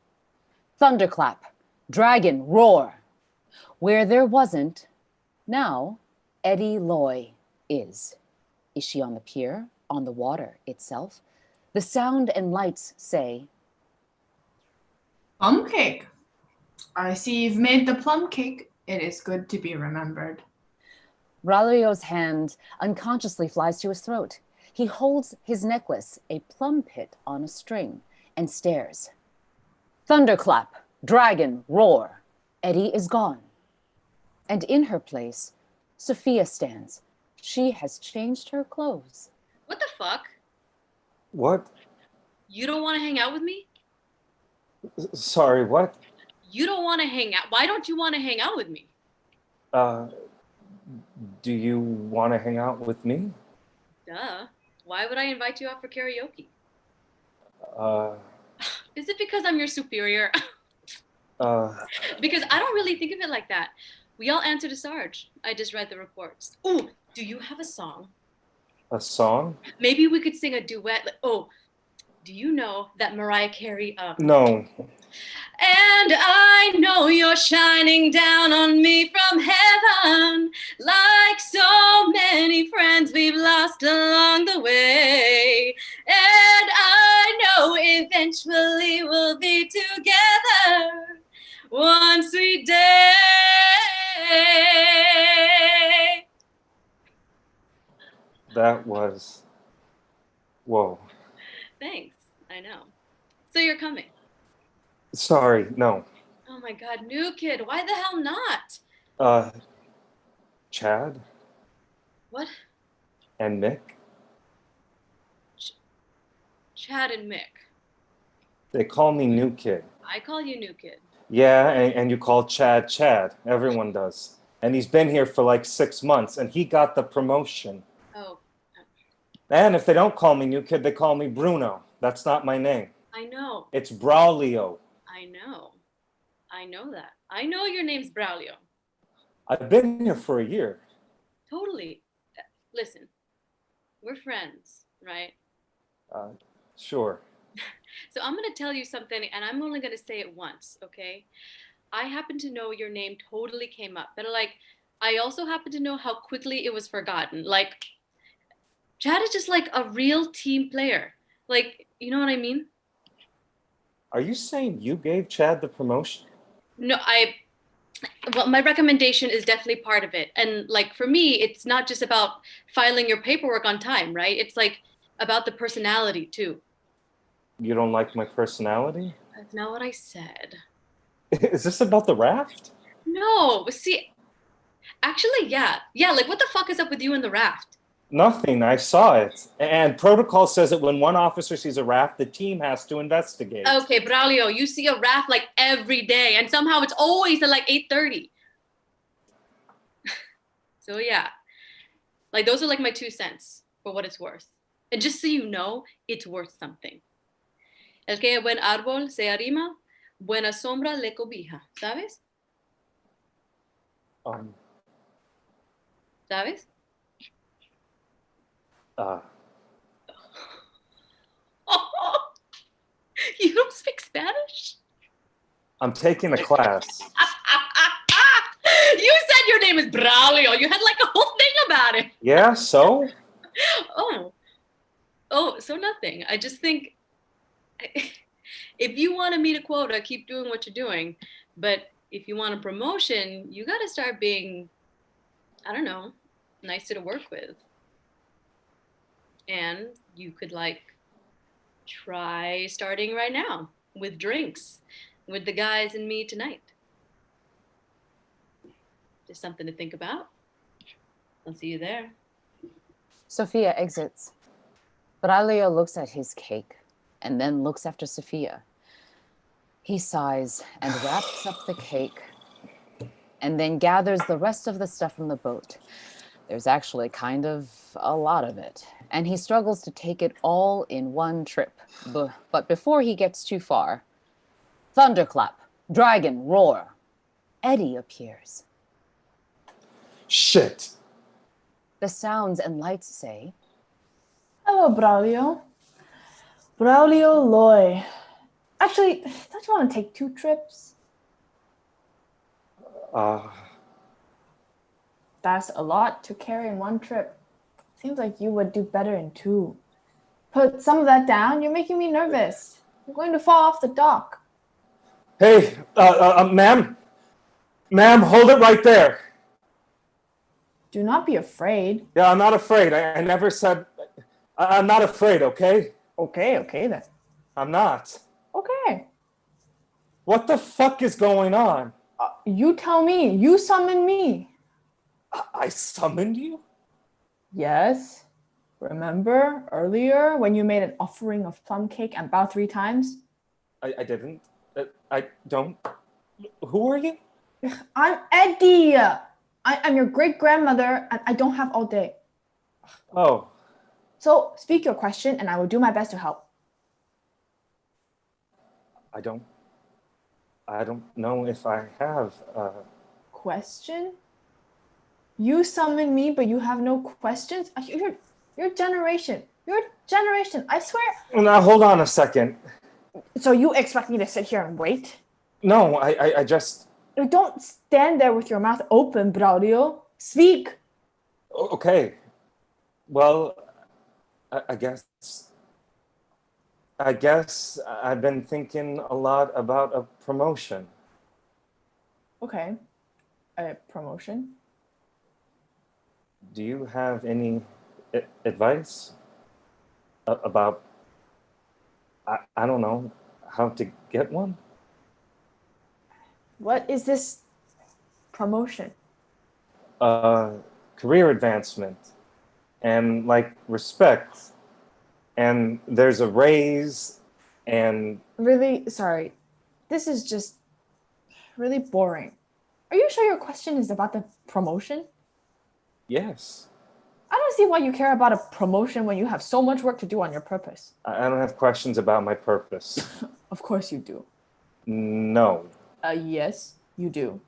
Thunderclap, dragon, roar. Where there wasn't, now Eddie Loi is. Is she on the pier, on the water itself? The sound and lights say, Plum cake. I see you've made the plum cake. It is good to be remembered. Braulio's hand unconsciously flies to his throat. He holds his necklace, a plum pit on a string, and stares. Thunderclap, dragon, roar. Eddie is gone. And in her place, Sophia stands. She has changed her clothes. What the fuck? What? You don't want to hang out with me? Sorry, what? You don't want to hang out. Why don't you want to hang out with me? Do you want to hang out with me? Duh. Why would I invite you out for karaoke? Is it because I'm your superior? Because I don't really think of it like that. We all answer to Sarge. I just read the reports. Ooh, do you have a song? A song? Maybe we could sing a duet. Oh, Do you know that Mariah Carey? No. And I know you're shining down on me from heaven, like so many friends we've lost along the way. And I know eventually we'll be together one sweet day. That was... Whoa. Thanks, I know. So you're coming. Sorry, no. Oh my God, new kid, why the hell not? Chad What? and Nick, Chad and Mick. they call me New Kid. I call you new kid. Yeah, and you call Chad Chad. Everyone does. And he's been here for like 6 months, and he got the promotion. Oh, And if they don't call me New Kid, they call me Bruno. That's not my name. I know. It's Braulio. I know. I know that. I know your name's Braulio. I've been here for a year. Totally. Listen, we're friends, right? Sure. So I'm going to tell you something, and I'm only going to say it once, okay? I happen to know your name totally came up, but like, I also happen to know how quickly it was forgotten. Like, Chad is just like a real team player. Like, you know what I mean? Are you saying you gave Chad the promotion? No, well, my recommendation is definitely part of it. And like, for me, it's not just about filing your paperwork on time, right? It's like about the personality too. You don't like my personality? That's not what I said. Is this about the raft? No, see, actually, yeah. Yeah, like what the fuck is up with you and the raft? Nothing. I saw it. And protocol says that when one officer sees a raft, the team has to investigate. Okay, Braulio, you see a raft like every day, and somehow it's always at like 8:30. So yeah, like those are like my 2 cents for what it's worth. And just so you know, it's worth something. El que a buen árbol se arrima, buena sombra le cobija. ¿Sabes? ¿Sabes? You don't speak Spanish? I'm taking a class. You said your name is Braulio. You had like a whole thing about it. Yeah, so? Oh, so nothing. I just think if you want to meet a quota, keep doing what you're doing. But if you want a promotion, you got to start being, I don't know, nicer to work with. And you could like try starting right now with drinks with the guys and me tonight. Just something to think about. I'll see you there. Sophia exits. Braulio looks at his cake and then looks after Sophia. He sighs and wraps up the cake and then gathers the rest of the stuff from the boat. There's actually kind of a lot of it, and he struggles to take it all in one trip. But before he gets too far, thunderclap, dragon, roar. Eddie appears. Shit. The sounds and lights say, Hello, Braulio. Braulio Loi. Actually, don't you want to take 2 trips? That's a lot to carry in 1 trip. Seems like you would do better in 2. Put some of that down. You're making me nervous. You're going to fall off the dock. Hey, ma'am. Ma'am, hold it right there. Do not be afraid. Yeah, I'm not afraid. I never said... I'm not afraid, okay? Okay then. I'm not. Okay. What the fuck is going on? You tell me. You summon me. I summoned you? Yes. Remember earlier when you made an offering of plum cake and bowed 3 times? I didn't. I don't. Who are you? I'm Eddie. I'm your great-grandmother, and I don't have all day. Oh. So speak your question, and I will do my best to help. I don't know if I have a... Question? You summon me, but you have no questions? Your generation. Your generation, I swear. Now, hold on a second. So you expect me to sit here and wait? No, I just... Don't stand there with your mouth open, Braulio. Speak. Okay. Well, I guess I've been thinking a lot about a promotion. Okay. A promotion? Do you have any advice about, I don't know, how to get one? What is this promotion? Career advancement and like respect. And there's a raise and... Really, sorry. This is just really boring. Are you sure your question is about the promotion? Yes. I don't see why you care about a promotion when you have so much work to do on your purpose. I don't have questions about my purpose. Of course you do. No. Yes, you do.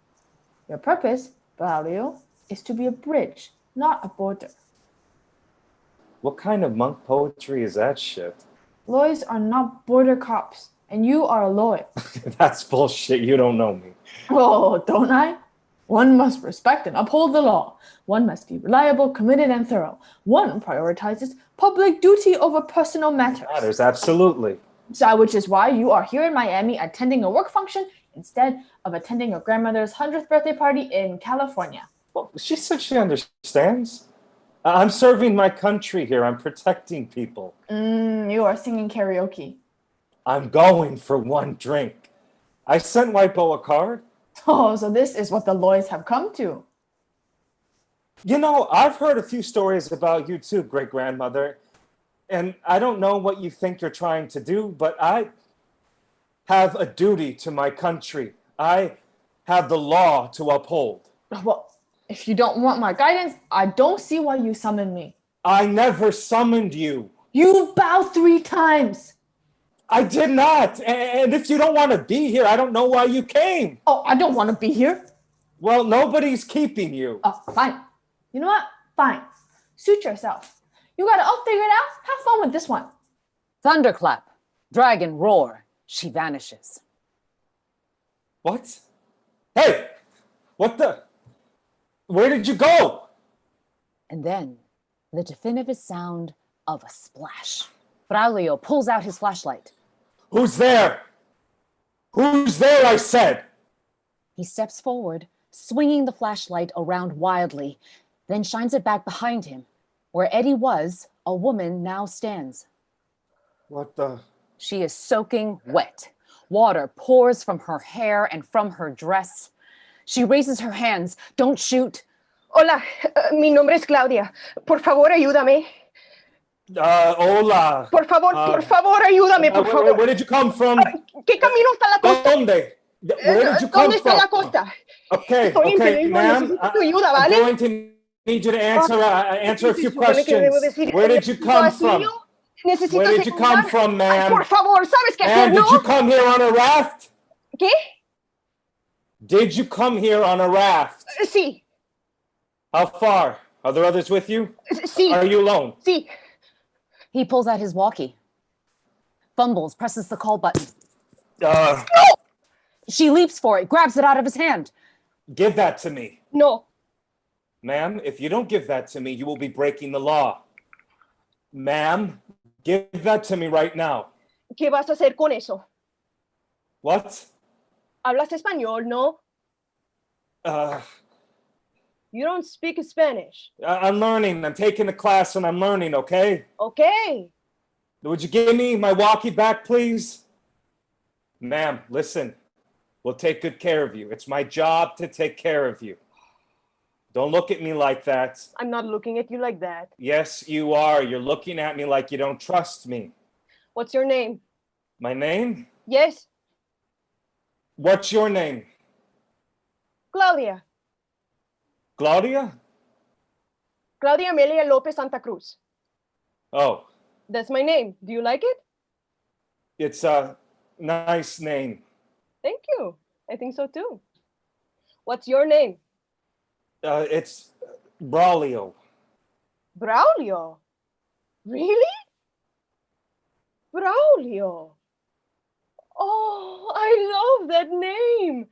Your purpose, Braulio, is to be a bridge, not a border. What kind of monk poetry is that shit? Lois are not border cops, and you are a Loi. That's bullshit. You don't know me. Oh, don't I? One must respect and uphold the law. One must be reliable, committed, and thorough. One prioritizes public duty over personal matters. Absolutely. So, which is why you are here in Miami attending a work function instead of attending your grandmother's 100th birthday party in California. Well, she said she understands. I'm serving my country here. I'm protecting people. You are singing karaoke. I'm going for one drink. I sent Wipo a card. Oh, so this is what the Lois have come to. You know, I've heard a few stories about you too, great-grandmother. And I don't know what you think you're trying to do, but I have a duty to my country. I have the law to uphold. Well, if you don't want my guidance, I don't see why you summoned me. I never summoned you. You bowed 3 times. I did not. And if you don't want to be here, I don't know why you came. Oh, I don't want to be here. Well, nobody's keeping you. Oh, fine. You know what? Fine. Suit yourself. You got it all figured out? Have fun with this one. Thunderclap. Dragon roar. She vanishes. What? Hey! What the? Where did you go? And then the definitive sound of a splash. Braulio pulls out his flashlight. Who's there? Who's there, I said? He steps forward, swinging the flashlight around wildly, then shines it back behind him. Where Eddie was, a woman now stands. What the? She is soaking wet. Water pours from her hair and from her dress. She raises her hands. Don't shoot. Hola, mi nombre es Claudia. Por favor, ayúdame. Hola. Por favor, ayúdame, por favor. Where did you come from? ¿Qué camino está la costa? ¿Dónde? Where did you come ¿Dónde from? está la costa? Okay, Estoy en okay, peligro, ma'am. necesito tu ayuda, I'm ¿vale? going to need you to answer a few Se supone que le debo questions. decir, Where did you come ¿necesito from? asilo? ¿Necesito Where did you come seguridad? from, ma'am? Por favor, ¿sabes qué Ma'am, hacer, no? did you come here on a raft? ¿Qué? Did you come here on a raft? Sí, How far? Are there others with you? sí, Are you alone? sí. He pulls out his walkie. Fumbles, presses the call button. She leaps for it, grabs it out of his hand. Give that to me. No. Ma'am, if you don't give that to me, you will be breaking the law. Ma'am, give that to me right now. ¿Qué vas a hacer con eso? What? ¿Hablas español, no? You don't speak Spanish. I'm learning. I'm taking a class and I'm learning, okay? Okay. Would you give me my walkie back, please? Ma'am, listen. We'll take good care of you. It's my job to take care of you. Don't look at me like that. I'm not looking at you like that. Yes, you are. You're looking at me like you don't trust me. What's your name? My name? Yes, What's your name? Claudia. Claudia? Claudia Amelia Lopez Santa Cruz. Oh, That's my name. Do you like it? it's a nice name. Thank you. I think so too. What's your name? It's Braulio. Braulio. Really? Braulio. Oh, I love that name.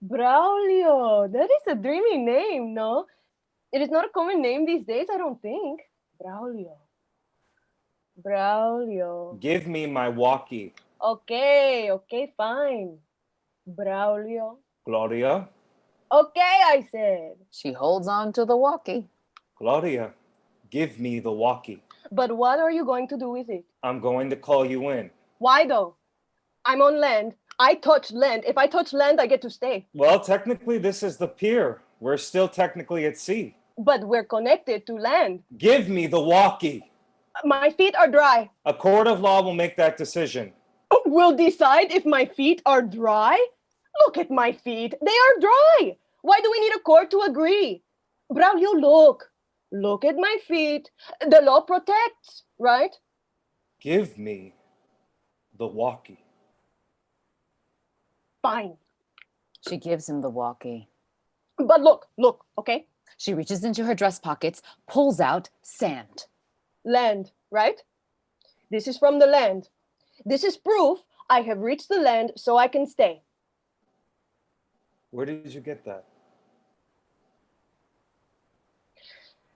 Braulio. That is a dreamy name, no? It is not a common name these days, I don't think. Braulio. Braulio. Give me my walkie. Okay, fine. Braulio. Gloria. Okay, I said. She holds on to the walkie. Gloria, give me the walkie. But what are you going to do with it? I'm going to call you in. Why though? I'm on land. I touch land. If I touch land, I get to stay. Well, technically, this is the pier. We're still technically at sea. But we're connected to land. Give me the walkie. My feet are dry. A court of law will make that decision. Will decide if my feet are dry? Look at my feet. They are dry. Why do we need a court to agree? Braulio, look. Look at my feet. The law protects, right? Give me the walkie. Fine. She gives him the walkie. But look, okay? She reaches into her dress pockets, pulls out sand. Land, right? This is from the land. This is proof I have reached the land so I can stay. Where did you get that?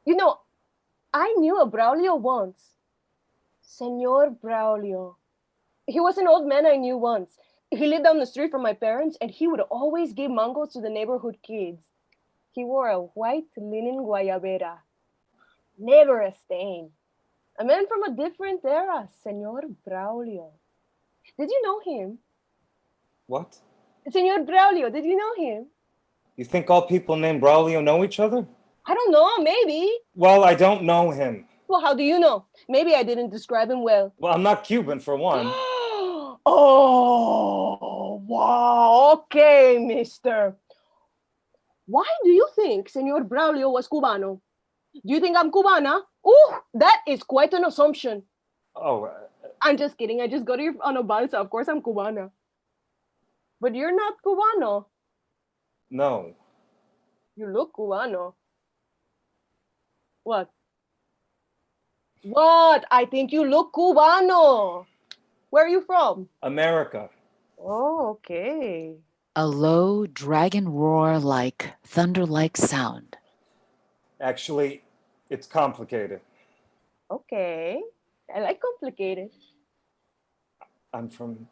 You know, I knew a Braulio once. Senor Braulio. He was an old man I knew once. He lived down the street from my parents, and he would always give mangoes to the neighborhood kids. He wore a white linen guayabera. Never a stain. A man from a different era, Senor Braulio. Did you know him? What? Senor Braulio, did you know him? You think all people named Braulio know each other? I don't know, maybe. Well, I don't know him. Well, how do you know? Maybe I didn't describe him well. Well, I'm not Cuban, for one. Oh, wow. Okay, mister. Why do you think Senor Braulio was Cubano? Do you think I'm Cubana? Ooh, that is quite an assumption. Oh, I'm just kidding. I just got here on a balsa. Of course I'm Cubana. But you're not Cubano. no. You look Cubano. What? What? I think you look Cubano. Where are you from? America. Oh, okay. A low dragon roar like thunder-like sound. Actually, it's complicated. Okay. I like complicated. I'm from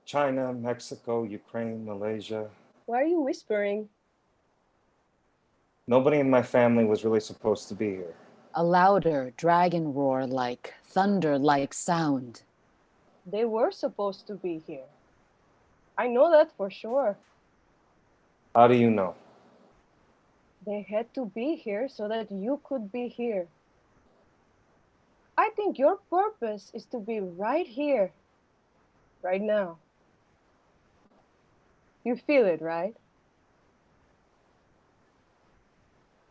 China, Mexico, Ukraine, Malaysia. Why are you whispering? Nobody in my family was really supposed to be here. A louder dragon roar like thunder-like sound. They were supposed to be here. I know that for sure. How do you know? They had to be here so that you could be here. I think your purpose is to be right here, right now. You feel it, right?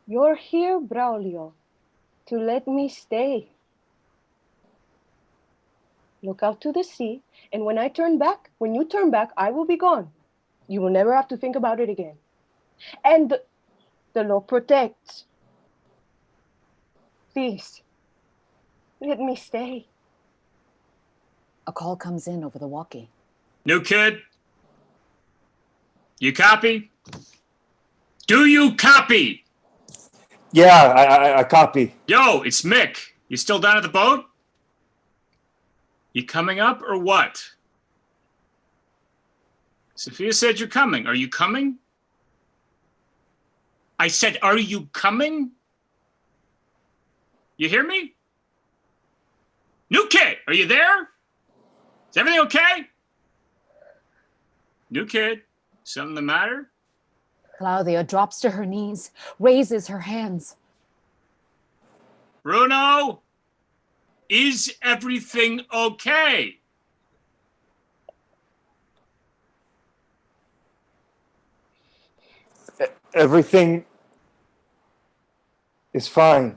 You're here, Braulio, to let me stay. Look out to the sea, and when you turn back, I will be gone. You will never have to think about it again. And the law protects. Please, let me stay. A call comes in over the walkie. New kid? You copy? Do you copy? Yeah, I copy. Yo, it's Mick. You still down at the boat? You coming up or what? Sophia said you're coming. Are you coming? I said, are you coming? You hear me? New kid, are you there? Is everything okay? New kid, something the matter? Claudia drops to her knees, raises her hands. Bruno, is everything okay? Everything is fine.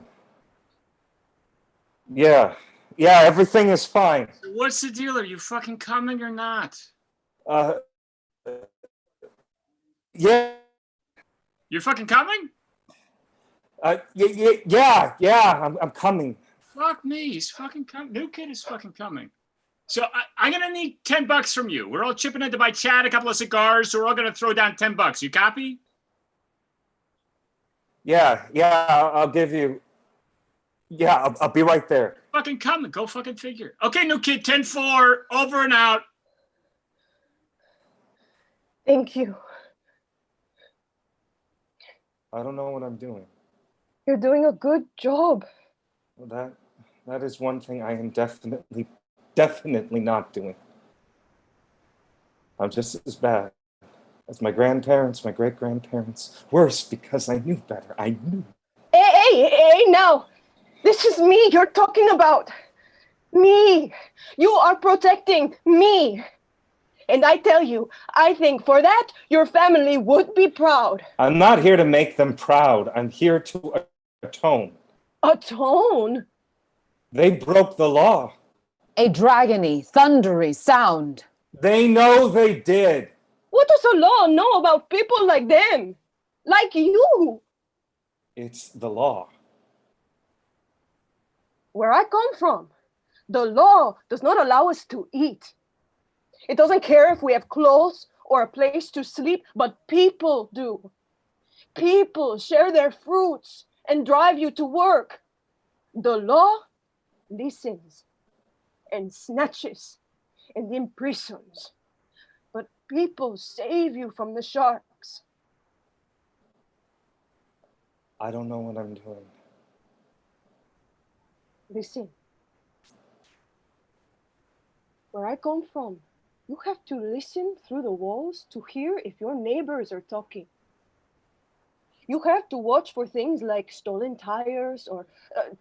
Yeah, everything is fine. So what's the deal? Are you fucking coming or not? Yeah. You're fucking coming? Yeah, I'm coming. Fuck me, he's fucking coming. New kid is fucking coming. So I'm going to need $10 from you. We're all chipping in to buy Chad a couple of cigars, so we're all going to throw down $10. You copy? Yeah, I'll give you. Yeah, I'll be right there. Fucking come. Go fucking figure. Okay, new kid, 10-4, over and out. Thank you. I don't know what I'm doing. You're doing a good job. Well, that is one thing I am definitely not doing. I'm just as bad as my grandparents, my great-grandparents. Worse, because I knew better. I knew. Hey, now. This is me you're talking about. Me. You are protecting me. And I tell you, I think for that, your family would be proud. I'm not here to make them proud. I'm here to atone. Atone? They broke the law. A dragony, thundery sound. They know they did. What does the law know about people like them? Like you? It's the law. Where I come from, the law does not allow us to eat. It doesn't care if we have clothes or a place to sleep, but people do. People share their fruits and drive you to work. The law listens and snatches and imprisons. But people save you from the sharks. I don't know what I'm doing. Listen. Where I come from, you have to listen through the walls to hear if your neighbors are talking. You have to watch for things like stolen tires or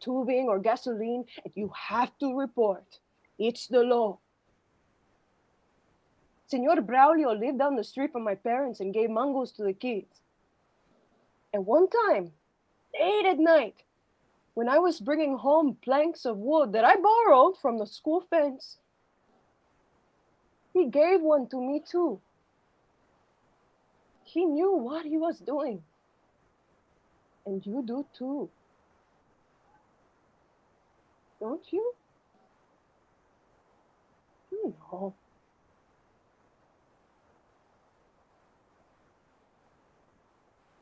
tubing or gasoline, and you have to report. It's the law. Senor Braulio lived down the street from my parents and gave mangoes to the kids. And one time, late at night, when I was bringing home planks of wood that I borrowed from the school fence, he gave one to me too. He knew what he was doing. And you do too. Don't you? You know.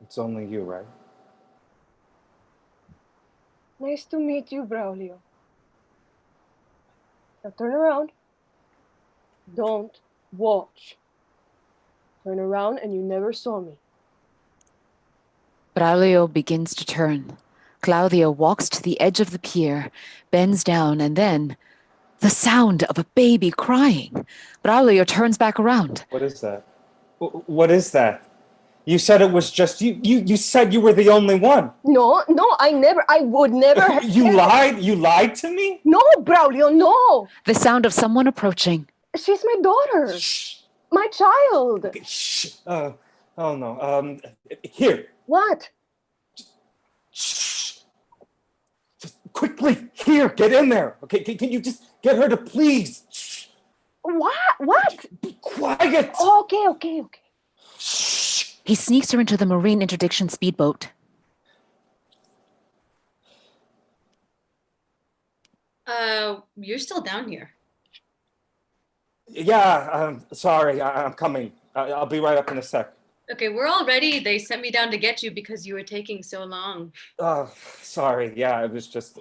It's only you, right? Nice to meet you, Braulio. Now turn around. Don't watch. Turn around and you never saw me. Braulio begins to turn. Claudia walks to the edge of the pier, bends down, and then the sound of a baby crying. Braulio turns back around. What is that? What is that? You said it was just you. You said you were the only one. No, I would never have. You lied? You lied to me? No, Braulio, no. The sound of someone approaching. She's my daughter. Shh. My child. Okay, shh. Oh no. Here. What? Shh. Just quickly. Here. Get in there. Okay. Can you just get her to please? Shh. What? Be quiet. Okay. Shh. He sneaks her into the marine interdiction speedboat. You're still down here. Yeah. Sorry. I'm coming. I'll be right up in a sec. Okay, we're all ready. They sent me down to get you because you were taking so long. Sorry. Yeah, it was just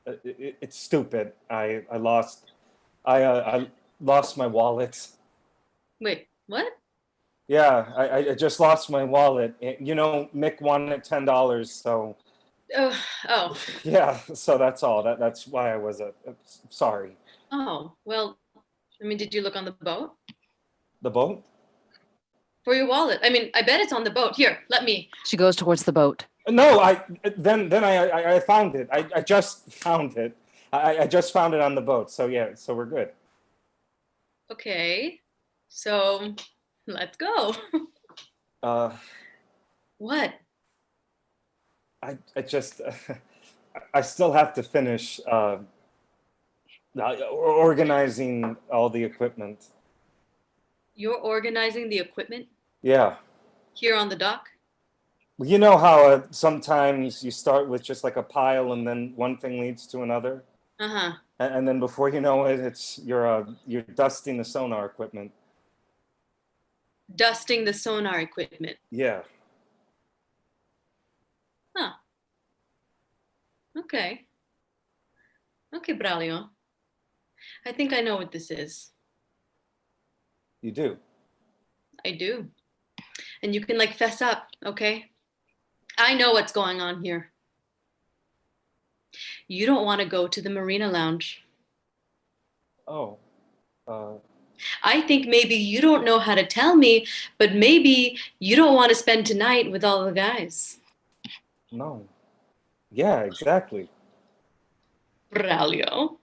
it's stupid. I lost my wallet. Wait, what? Yeah, I just lost my wallet. You know, Mick wanted $10, so. Oh. Yeah, so that's all. That's why I was sorry. Oh, well, I mean, did you look on the boat? The boat? For your wallet. I mean, I bet it's on the boat. Here, let me. She goes towards the boat. No, I found it. I just found it. I just found it on the boat. So yeah, so we're good. Okay, so let's go. What? I just I still have to finish organizing all the equipment. You're organizing the equipment Yeah. here on the dock? You know how sometimes you start with just like a pile and then one thing leads to another? Uh-huh. And then before you know it, you're dusting the sonar equipment. Dusting the sonar equipment. Yeah. Huh. Okay. Okay, Braulio. I think I know what this is. You do. I do. And you can like fess up, okay? I know what's going on here. You don't want to go to the Marina Lounge. Oh. I think maybe you don't know how to tell me, but maybe you don't want to spend tonight with all the guys. No. Yeah, exactly. Braulio.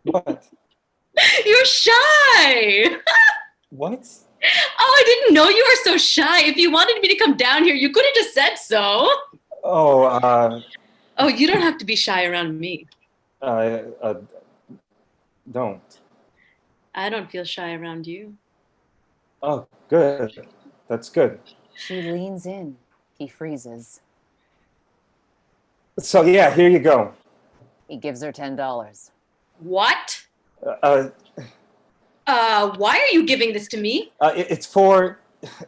What? You're shy. What? Oh, I didn't know you were so shy. If you wanted me to come down here, you could have just said so. Oh, Oh, you don't have to be shy around me. Don't. I don't feel shy around you. Oh, good. That's good. She leans in. He freezes. So yeah, here you go. He gives her $10. What? Uh, Why are you giving this to me? It's for,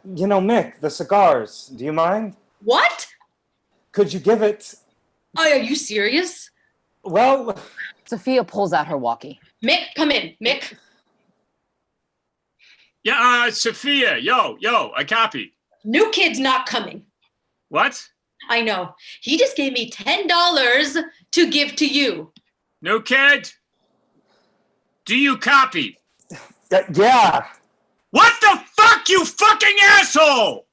Mick, the cigars. Do you mind? What? Could you give it? Oh, are you serious? Well, Sophia pulls out her walkie. Mick, come in. Mick. Yeah, Sophia, yo, I copy. New kid's not coming. What? I know. He just gave me $10 to give to you. No kid? Do you copy? yeah. What the fuck, you fucking asshole?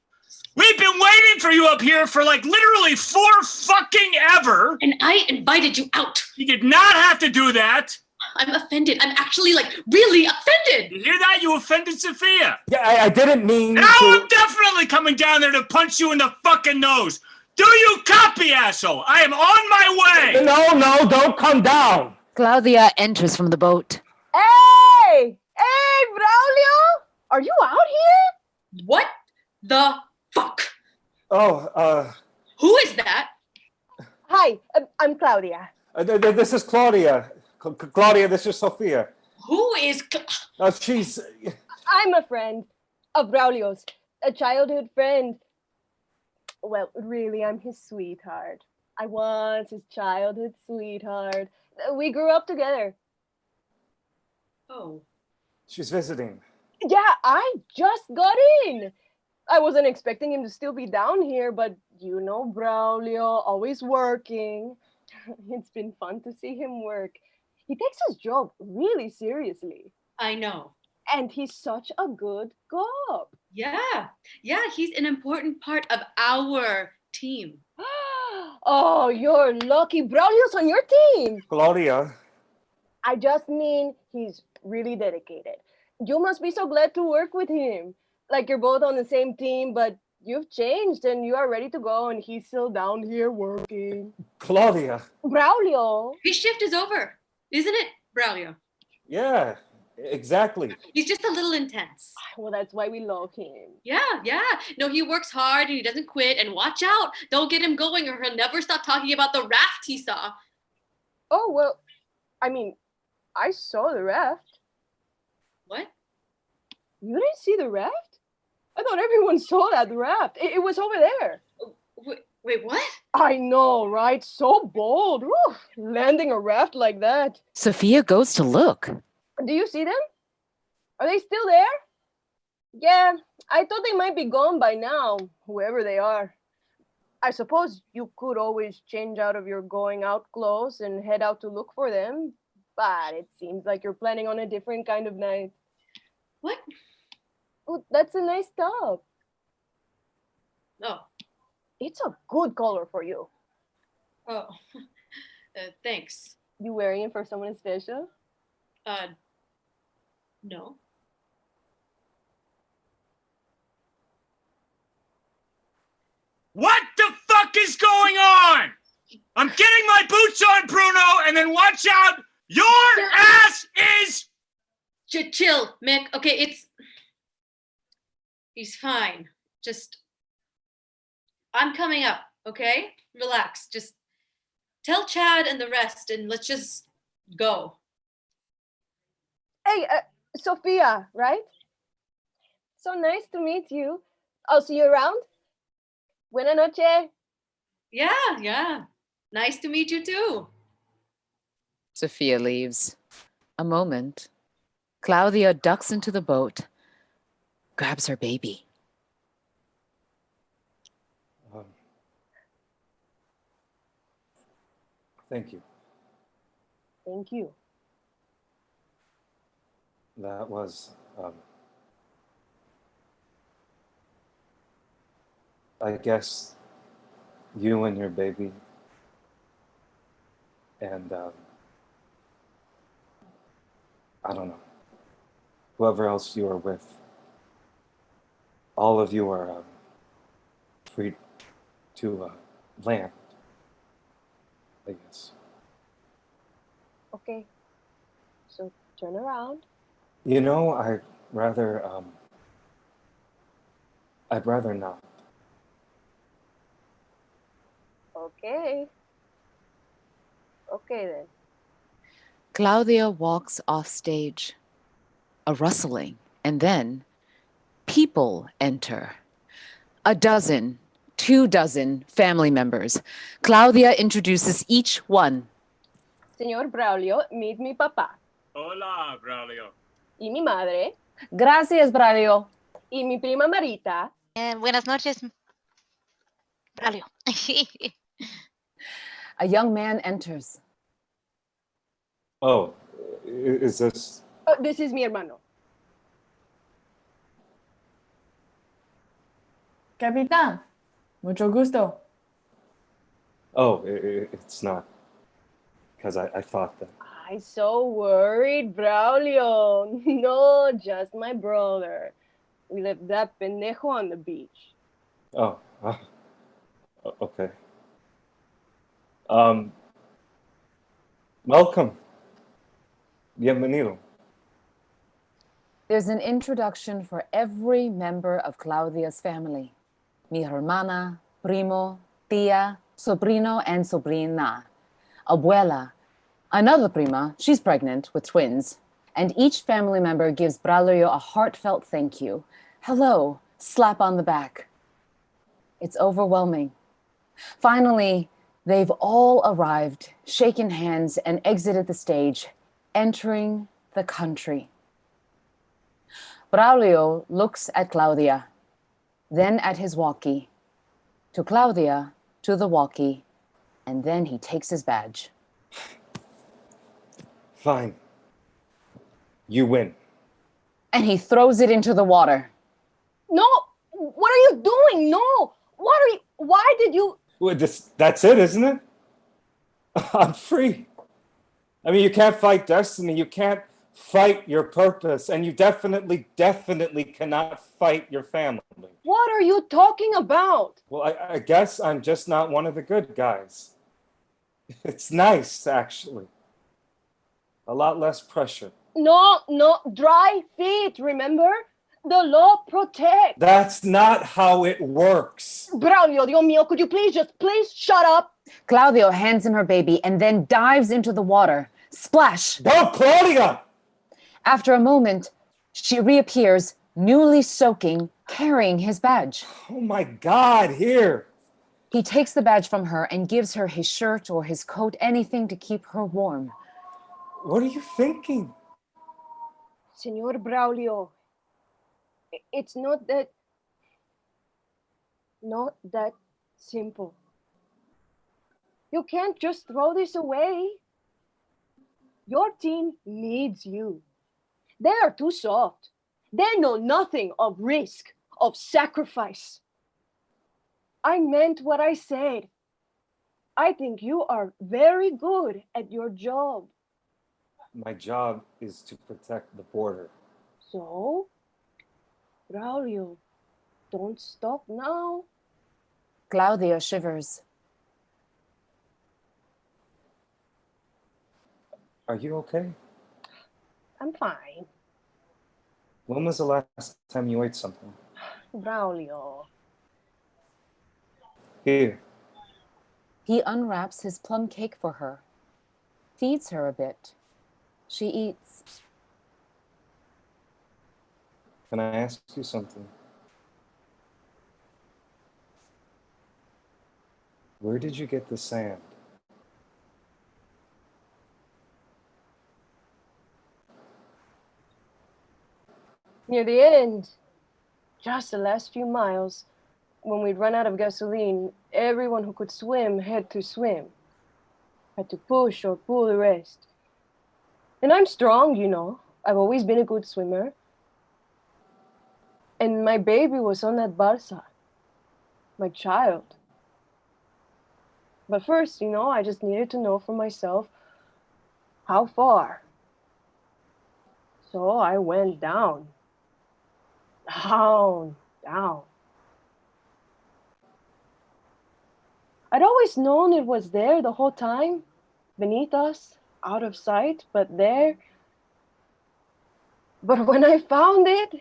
We've been waiting for you up here for like literally 4 fucking ever. And I invited you out. You did not have to do that. I'm offended. I'm actually like really offended. You hear that? You offended Sophia. Yeah, I didn't mean Now I'm definitely coming down there to punch you in the fucking nose. Do you copy, asshole? I am on my way. No, don't come down. Claudia enters from the boat. Hey, Braulio, are you out here? What the fuck? Oh, Who is that? Hi, I'm Claudia. This is Claudia. Claudia, this is Sophia. Who is... She's... I'm a friend of Braulio's, a childhood friend. Well, really, I'm his sweetheart. I was his childhood sweetheart. We grew up together. Oh. She's visiting. Yeah, I just got in. I wasn't expecting him to still be down here, but you know Braulio, always working. It's been fun to see him work. He takes his job really seriously. I know. And he's such a good cop. Yeah, he's an important part of our team. Oh, you're lucky. Braulio's on your team. Claudia. I just mean he's really dedicated. You must be so glad to work with him. Like you're both on the same team, but you've changed and you are ready to go and he's still down here working. Claudia. Braulio. His shift is over, isn't it, Braulio? Yeah, exactly. He's just a little intense. Well, that's why we love him. Yeah. No, he works hard and he doesn't quit. And watch out, don't get him going or he'll never stop talking about the raft he saw. Oh, well, I mean, I saw the raft. What? You didn't see the raft? I thought everyone saw that raft. It was over there. Wait, what? I know, right? So bold. Woo, landing a raft like that. Sophia goes to look. Do you see them? Are they still there? Yeah, I thought they might be gone by now, whoever they are. I suppose you could always change out of your going out clothes and head out to look for them, but it seems like you're planning on a different kind of night. What? Oh, that's a nice top. Oh. It's a good color for you. Oh. Thanks. You wearing it for someone special? No. What the fuck is going on? I'm getting my boots on, Bruno, and then watch out. Your ass is... Chill, Mick. Okay, he's fine. Just, I'm coming up, okay? Relax. Just tell Chad and the rest and let's just Go. Hey, Sophia, right? So nice to meet you. I'll see you around. Buena noche. Yeah. Nice to meet you too. Sophia leaves. A moment. Claudia ducks into the boat, grabs her baby. Thank you. Thank you. That was, I guess, you and your baby, and I don't know, whoever else you are with. All of you are free to land, I guess. Okay. So turn around. You know, I'd rather not. Okay. Okay then. Claudia walks off stage. A rustling, and then people enter. 12, 24 family members. Claudia introduces each one. Señor Braulio, meet mi papá. Hola, Braulio. Y mi madre. Gracias, Braulio. Y mi prima Marita. Buenas noches, Braulio. A young man enters. Oh, is this? Oh, this is mi hermano. Capitán, mucho gusto. Oh, it's not. Because I thought that. I'm so worried, Braulio. No, just my brother. We left that pendejo on the beach. Oh, okay. Welcome. Bienvenido. There's an introduction for every member of Claudia's family. Mi hermana, primo, tía, sobrino, and sobrina. Abuela, another prima, she's pregnant with twins. And each family member gives Braulio a heartfelt thank you. Hello, slap on the back. It's overwhelming. Finally, they've all arrived, shaken hands, and exited the stage, entering the country. Braulio looks at Claudia, then at his walkie, to Claudia, to the walkie, and then he takes his badge. Fine. You win. And he throws it into the water. No! What are you doing? No! Why did you? Well, that's it, isn't it? I'm free. I mean, you can't fight destiny. You can't fight your purpose. And you definitely cannot fight your family. What are you talking about? Well, I guess I'm just not one of the good guys. It's nice, actually. A lot less pressure. No, dry feet, remember? The law protects. That's not how it works. Braulio, Dios mío, could you please shut up? Claudio hands him her baby and then dives into the water. Splash! Don't, Claudia! After a moment, she reappears, newly soaking, carrying his badge. Oh my God, here. He takes the badge from her and gives her his shirt or his coat, anything to keep her warm. What are you thinking? Señor Braulio, it's not that simple. You can't just throw this away. Your team needs you. They are too soft. They know nothing of risk, of sacrifice. I meant what I said. I think you are very good at your job. My job is to protect the border. So, Braulio, don't stop now. Claudia shivers. Are you okay? I'm fine. When was the last time you ate something? Braulio. Here. He unwraps his plum cake for her, feeds her a bit, She eats. Can I ask you something? Where did you get the sand? Near the end, just the last few miles, when we'd run out of gasoline, everyone who could swim had to swim. Had to push or pull the rest. And I'm strong, you know. I've always been a good swimmer. And my baby was on that balsa. My child. But first, you know, I just needed to know for myself how far. So I went down. Down, down. I'd always known it was there the whole time, beneath us, out of sight, but there. But when I found it,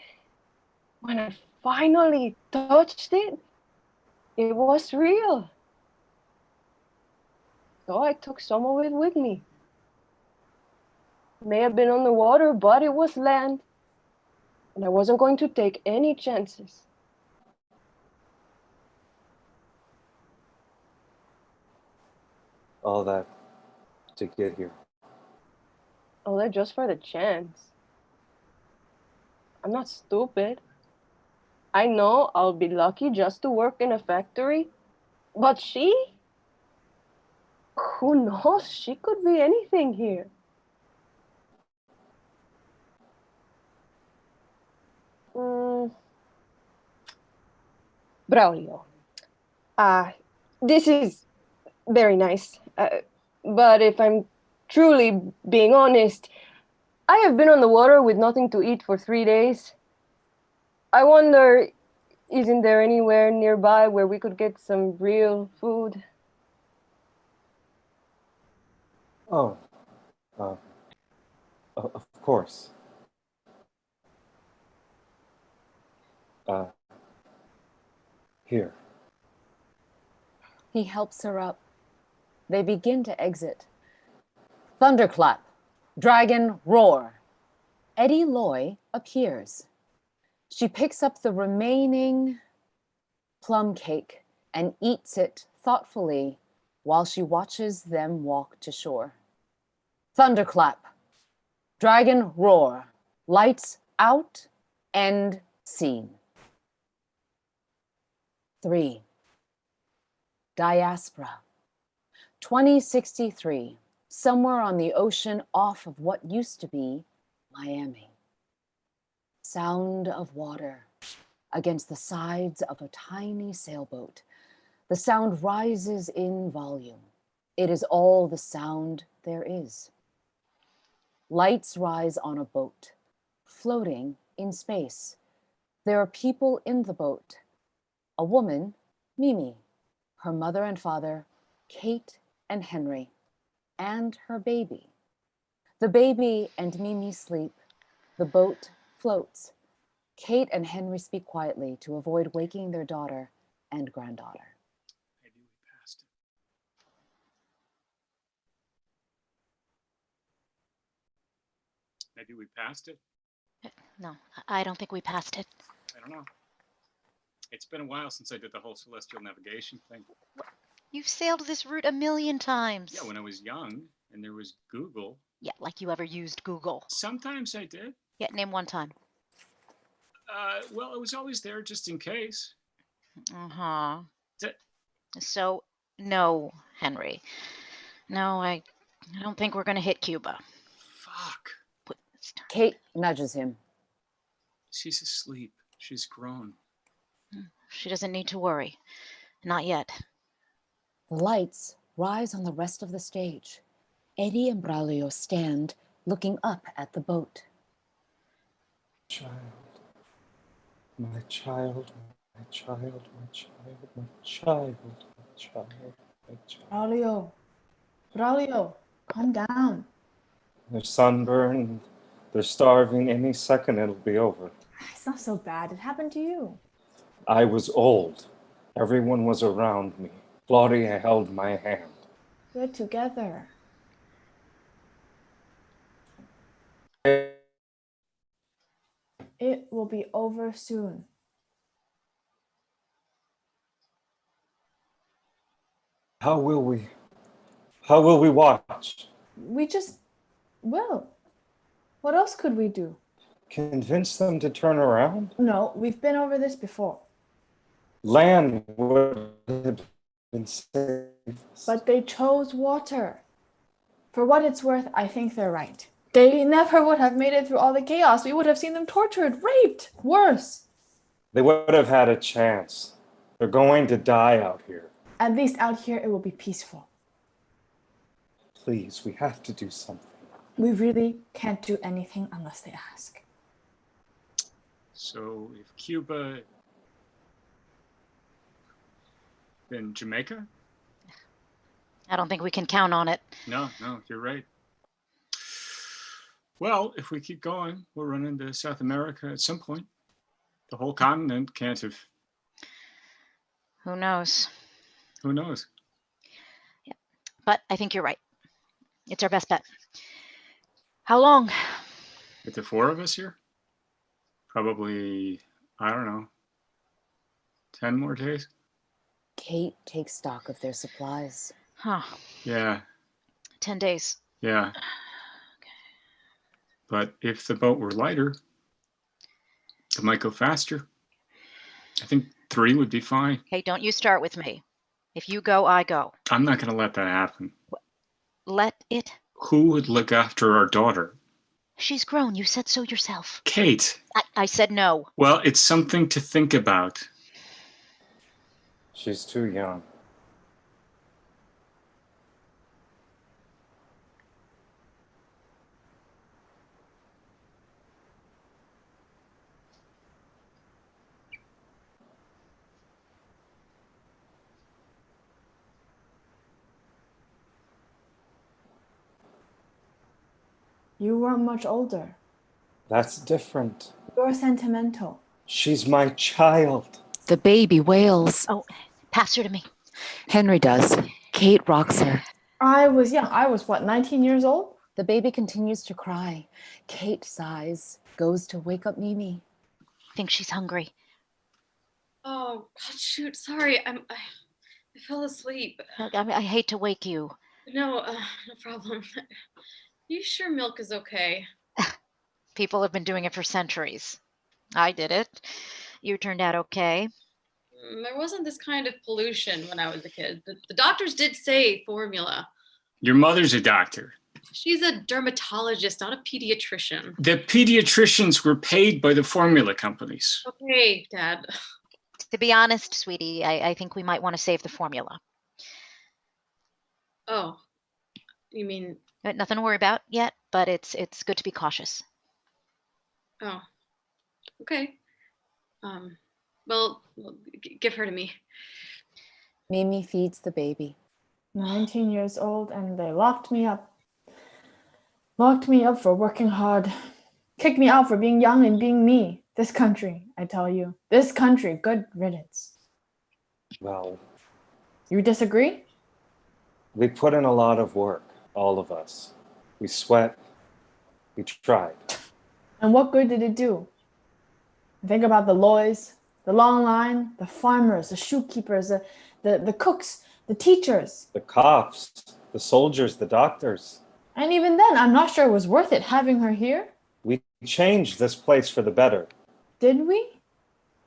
when I finally touched it, it was real. So I took some of it with me. It may have been underwater, but it was land. And I wasn't going to take any chances. All that to get here. Oh, they're just for the chance. I'm not stupid. I know I'll be lucky just to work in a factory. But she? Who knows? She could be anything here. Braulio. This is very nice. But if I'm truly being honest, I have been on the water with nothing to eat for 3 days. I wonder, isn't there anywhere nearby where we could get some real food? Oh, of course. Here. He helps her up. They begin to exit. Thunderclap. Dragon roar. Eddie Loi appears. She picks up the remaining plum cake and eats it thoughtfully while she watches them walk to shore. Thunderclap. Dragon roar. Lights out. End scene. 3. Diaspora. 2063. Somewhere on the ocean off of what used to be Miami. Sound of water against the sides of a tiny sailboat. The sound rises in volume. It is all the sound there is. Lights rise on a boat, floating in space. There are people in the boat. A woman, Mimi, her mother and father, Kate and Henry, and her baby. The baby and Mimi sleep. The boat floats. Kate and Henry speak quietly to avoid waking their daughter and granddaughter. Maybe we passed it. Maybe we passed it? No, I don't think we passed it. I don't know. It's been a while since I did the whole celestial navigation thing. You've sailed this route a million times. Yeah, when I was young and there was Google. Yeah, like you ever used Google. Sometimes I did. Yeah, name one time. Well, it was always there just in case. Uh-huh. So, no, Henry. No, I don't think we're going to hit Cuba. Fuck. Kate nudges him. She's asleep. She's grown. She doesn't need to worry. Not yet. The lights rise on the rest of the stage. Eddie and Braulio stand looking up at the boat. Child. My child, my child, my child, my child, my child, my child. Braulio, calm down. They're sunburned. They're starving. Any second it'll be over. It's not so bad. It happened to you. I was old. Everyone was around me. Claudia held my hand. We're together. It will be over soon. How will we watch? We just will. What else could we do? Convince them to turn around? No, we've been over this before. Land would have been safe. But they chose water. For what it's worth, I think they're right. They never would have made it through all the chaos. We would have seen them tortured, raped, worse. They would have had a chance. They're going to die out here. At least out here it will be peaceful. Please, we have to do something. We really can't do anything unless they ask. So if Cuba, then Jamaica? I don't think we can count on it. No, you're right. Well, if we keep going, we'll run into South America at some point. The whole continent can't have. Who knows? Who knows? Yeah. But I think you're right. It's our best bet. How long? With the four of us here? Probably, I don't know, 10 more days? Kate takes stock of their supplies. Huh. Yeah. 10 days. Yeah. Okay. But if the boat were lighter, it might go faster. I think 3 would be fine. Hey, don't you start with me. If you go, I go. I'm not going to let that happen. Let it? Who would look after our daughter? She's grown. You said so yourself. Kate. I said no. Well, it's something to think about. She's too young. You weren't much older. That's different. You're sentimental. She's my child. The baby wails. Oh, pass her to me. Henry does. Kate rocks her. I was young. I was, what, 19 years old? The baby continues to cry. Kate sighs, goes to wake up Mimi. Think she's hungry. Oh, shoot. Sorry. I fell asleep. I hate to wake you. No, no problem. You sure milk is okay? People have been doing it for centuries. I did it. You turned out okay. There wasn't this kind of pollution when I was a kid. The doctors did say formula. Your mother's a doctor. She's a dermatologist, not a pediatrician. The pediatricians were paid by the formula companies. Okay, Dad. To be honest, sweetie, I think we might want to save the formula. Oh, you mean... Nothing to worry about yet, but it's good to be cautious. Oh, okay. Well, give her to me. Mimi feeds the baby. 19 years old, and they locked me up. Locked me up for working hard. Kicked me out for being young and being me. This country, I tell you. This country, good riddance. Well, You disagree? we put in a lot of work, all of us. We sweat. We tried. And what good did it do? Think about the Lois, the long line, the farmers, the shoekeepers, the cooks, the teachers. The cops, the soldiers, the doctors. And even then, I'm not sure it was worth it having her here. We changed this place for the better. Did we?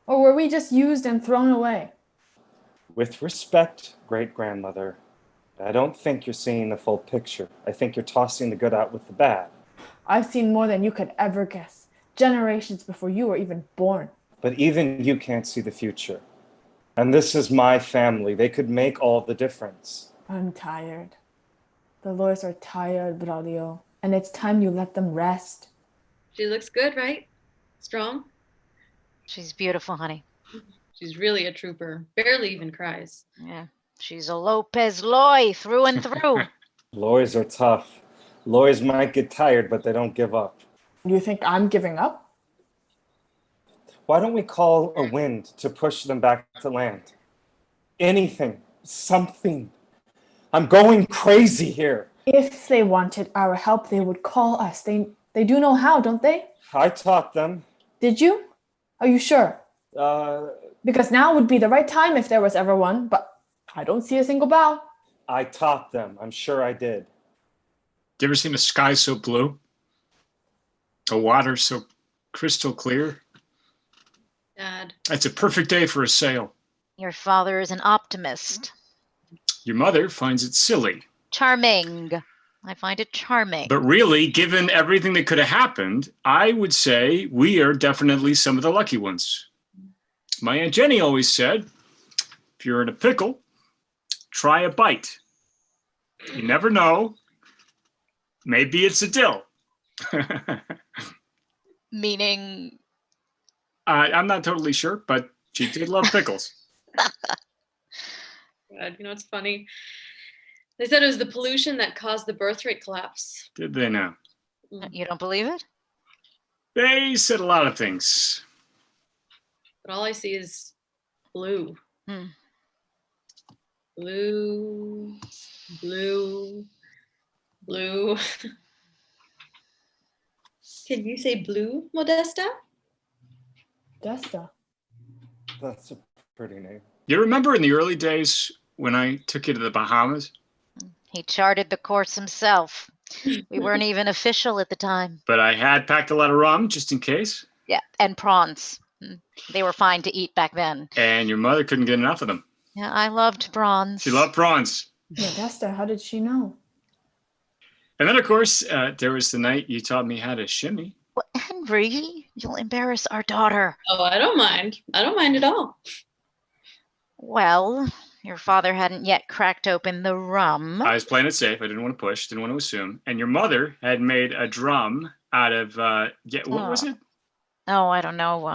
Or were we just used and thrown away? With respect, great-grandmother, I don't think you're seeing the full picture. I think you're tossing the good out with the bad. I've seen more than you could ever guess. Generations before you were even born. But even you can't see the future. And this is my family. They could make all the difference. I'm tired. The lawyers are tired, Braulio. And it's time you let them rest. She looks good, right? Strong? She's beautiful, honey. She's really a trooper. Barely even cries. Yeah, she's a Lopez Loi through and through. Lawyers are tough. Lawyers might get tired, but they don't give up. You think I'm giving up? Why don't we call a wind to push them back to land? Anything, something. I'm going crazy here. If they wanted our help, they would call us. They They do know how, don't they? I taught them. Did you? Are you sure? Uh, Because now would be the right time if there was ever one, but I don't see a single bow. I taught them. I'm sure I did. You ever seen a sky so blue? A water so crystal clear? Dad. It's a perfect day for a sail. Your father is an optimist. Your mother finds it silly. Charming. I find it charming. But really, given everything that could have happened, I would say we are definitely some of the lucky ones. My Aunt Jenny always said, if you're in a pickle, try a bite. You never know. Maybe it's a dill. Meaning? I'm not totally sure, but she did love pickles. God, you know what's funny? They said it was the pollution that caused the birth rate collapse. Did they now? You don't believe it? They said a lot of things. But all I see is blue. Hmm. Blue, blue, blue. Can you say blue, Modesta? Desta. That's a pretty name. You remember in the early days when I took you to the Bahamas? He charted the course himself. We weren't even official at the time. But I had packed a lot of rum just in case. Yeah, and prawns. They were fine to eat back then. And your mother couldn't get enough of them. Yeah, I loved prawns. She loved prawns. Modesta, how did she know? And then, of course, there was the night you taught me how to shimmy. Well, Henry, you'll embarrass our daughter. Oh, I don't mind. I don't mind at all. Well, your father hadn't yet cracked open the rum. I was playing it safe. I didn't want to push, didn't want to assume. And your mother had made a drum out of, what was it? Oh, I don't know.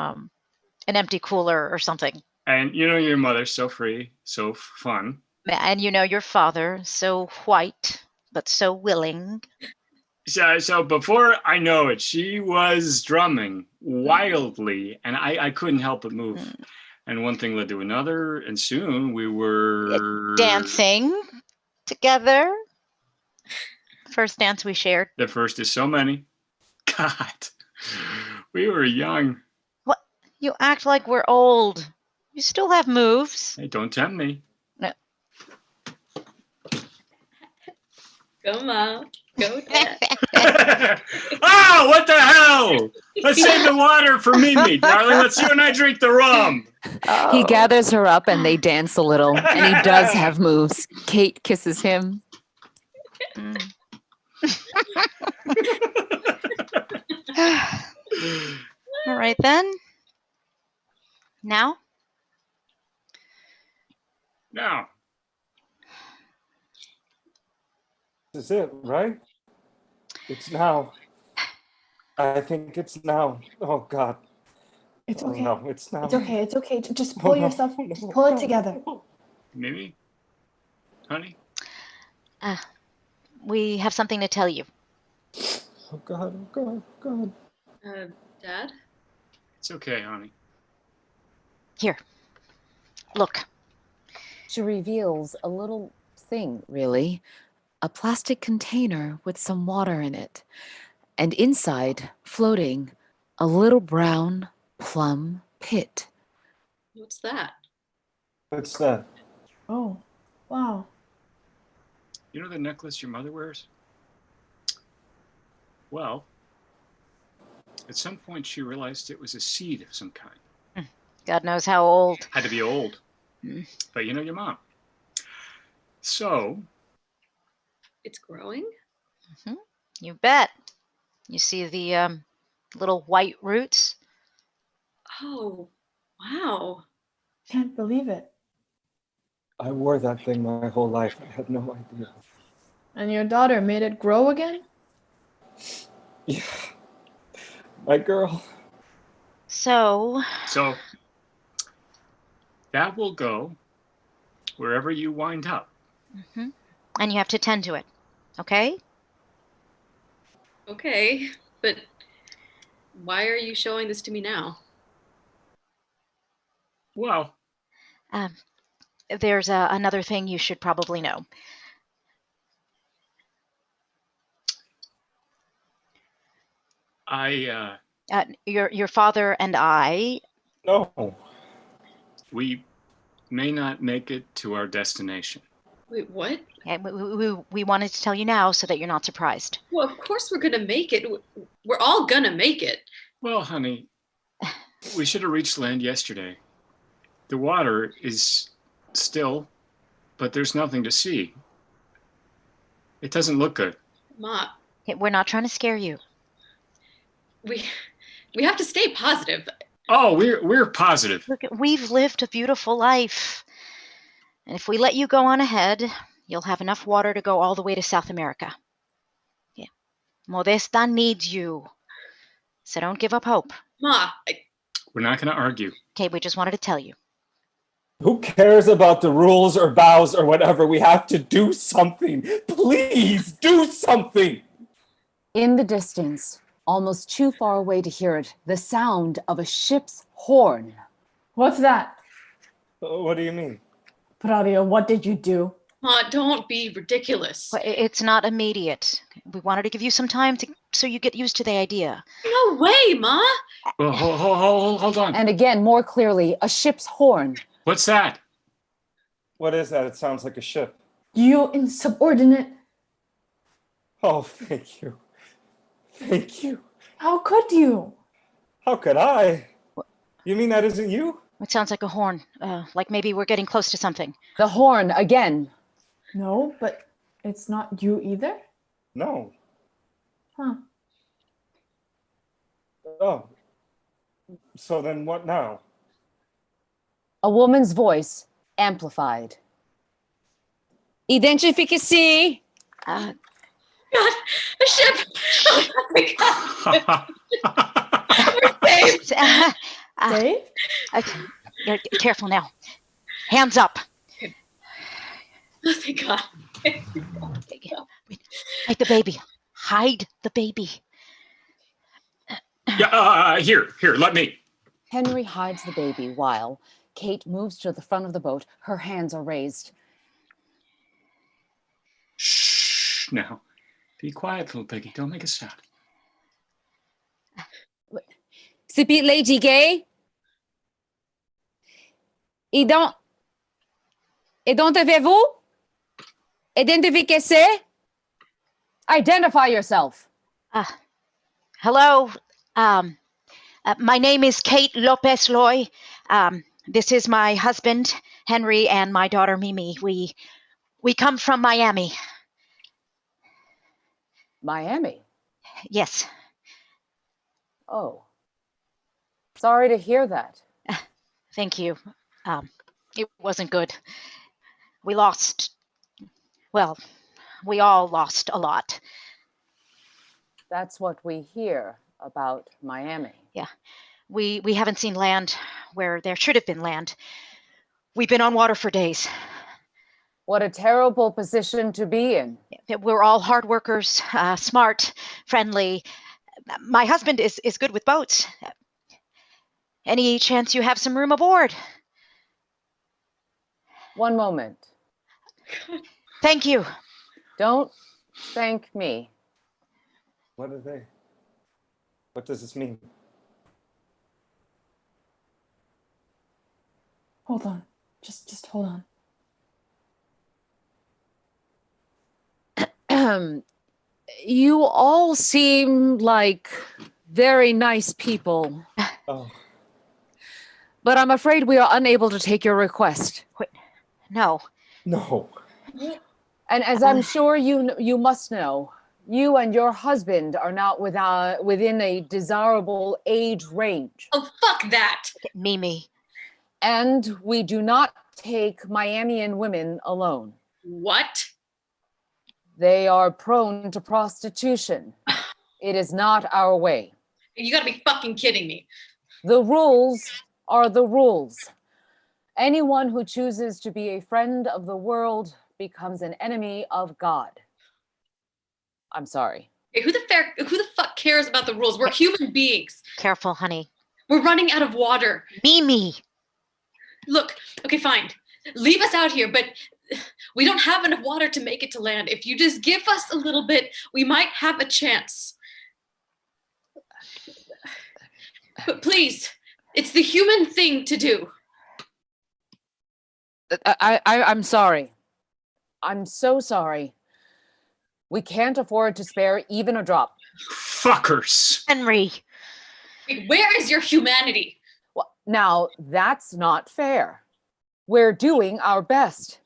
An empty cooler or something. And you know your mother, so free, so fun. And you know your father, so white, but so willing. So before I know it, she was drumming wildly, and I couldn't help but move. And one thing led to another, and soon we were... dancing together. First dance we shared. The first is so many. God, we were young. What? You act like we're old. You still have moves. Hey, don't tempt me. No. Come on. Go, Dad. Oh, what the hell? Let's save the water for Mimi, darling. Let's you and I drink the rum. Oh. He gathers her up and they dance a little, and he does have moves. Kate kisses him. All right, then. Now? Now. This is it, right? It's now. I think it's now. Oh, God. It's Oh, okay. no, it's now. It's okay. It's okay. Just pull Oh, no. yourself. Just pull it together. Mimi? Honey? We have something to tell you. Oh, God. Oh, God. Oh, God. Dad? It's okay, honey. Here. Look. She reveals a little thing, really. A plastic container with some water in it. And inside, floating, a little brown plum pit. What's that? What's that? Oh, wow. You know the necklace your mother wears? Well, at some point she realized it was a seed of some kind. God knows how old. Had to be old. But you know your mom. So... It's growing? You bet. You see the little white roots? Oh, wow. Can't believe it. I wore that thing my whole life. I had no idea. And your daughter made it grow again? Yeah. My girl. So, that will go wherever you wind up. and you have to tend to it, okay? Okay, but why are you showing this to me now? Well, There's another thing you should probably know. Your father and I. No. We may not make it to our destination. Wait, what? Yeah, we wanted to tell you now so that you're not surprised. Well, of course we're gonna make it. We're all gonna make it. Well, honey, we should have reached land yesterday. The water is still, but there's nothing to see. It doesn't look good. Ma, We're not trying to scare you. we have to stay positive. Oh, we're positive. Look, we've lived a beautiful life. And if we let you go on ahead, you'll have enough water to go all the way to South America. Yeah. Modesta needs you. So don't give up hope. Ma, We're not going to argue. Okay, we just wanted to tell you. Who cares about the rules or vows or whatever? We have to do something. Please do something. In the distance, almost too far away to hear it, the sound of a ship's horn. What's that? What do you mean? Braulio, what did you do? Ma, don't be ridiculous. But it's not immediate. We wanted to give you some time so you get used to the idea. No way, Ma. Well, hold on. And again, more clearly, a ship's horn. What's that? What is that? It sounds like a ship. You insubordinate. Oh, thank you. Thank you. How could you? How could I? You mean that isn't you? It sounds like a horn. Like maybe we're getting close to something. The horn again. No, but it's not you either? No. Huh. Oh. So then what now? A woman's voice, amplified. Identifique-se. God, a ship. Oh my God. We're safe. Dave? Careful now. Hands up. Oh, thank God. Hide the baby. Hide the baby. Yeah, here, let me. Henry hides the baby while Kate moves to the front of the boat. Her hands are raised. Shh, now. Be quiet, little piggy. Don't make a sound. Speak, Lady Gay. Identifiez-vous? Identifiez-se? Identify yourself. Hello. My name is Kate Lopez Loi. This is my husband, Henry, and my daughter, Mimi. We come from Miami. Miami? Yes. Oh. Sorry to hear that. Thank you. It wasn't good. We all lost a lot. That's what we hear about Miami. Yeah. We haven't seen land where there should have been land. We've been on water for days. What a terrible position to be in. We're all hard workers, smart, friendly. My husband is good with boats. Any chance you have some room aboard? One moment. Thank you. Don't thank me. What does this mean? Hold on. Just hold on. You all seem like very nice people. Oh. But I'm afraid we are unable to take your request. Wait, no. No. And as I'm sure you must know, you and your husband are not within a desirable age range. Oh, fuck that. Mimi. And we do not take Miamian women alone. What? They are prone to prostitution. It is not our way. You gotta be fucking kidding me. The rules are the rules. Anyone who chooses to be a friend of the world becomes an enemy of God. I'm sorry. Hey, who the fuck cares about the rules? We're human beings. Careful, honey. We're running out of water. Mimi. Look, okay, fine. Leave us out here, but we don't have enough water to make it to land. If you just give us a little bit, we might have a chance. But please, it's the human thing to do. I'm sorry. I'm so sorry. We can't afford to spare even a drop. Fuckers. Henry. Wait, where is your humanity? Well, now, that's not fair. We're doing our best.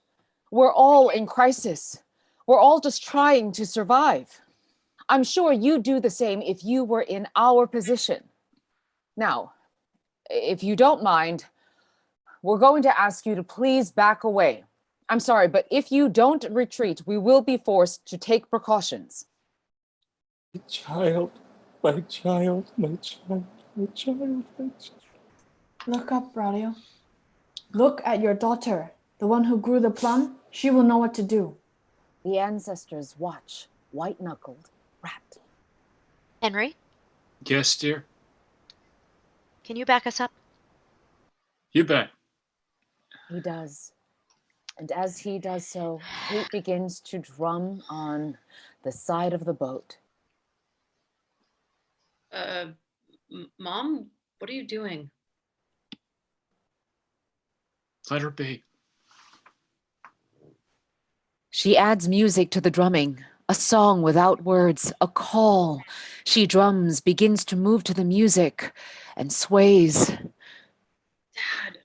We're all in crisis. We're all just trying to survive. I'm sure you'd do the same if you were in our position. Now, if you don't mind, we're going to ask you to please back away. I'm sorry, but if you don't retreat, we will be forced to take precautions. My child, my child, my child, my child, my child. Look up, Braulio. Look at your daughter, the one who grew the plum. She will know what to do. The ancestors watch, white-knuckled, wrapped. Henry, Yes, dear. can you back us up? You bet. He does. And as he does so, Kate begins to drum on the side of the boat. Mom, what are you doing? Let her be. She adds music to the drumming, a song without words, a call. She drums, begins to move to the music, and sways. Dad,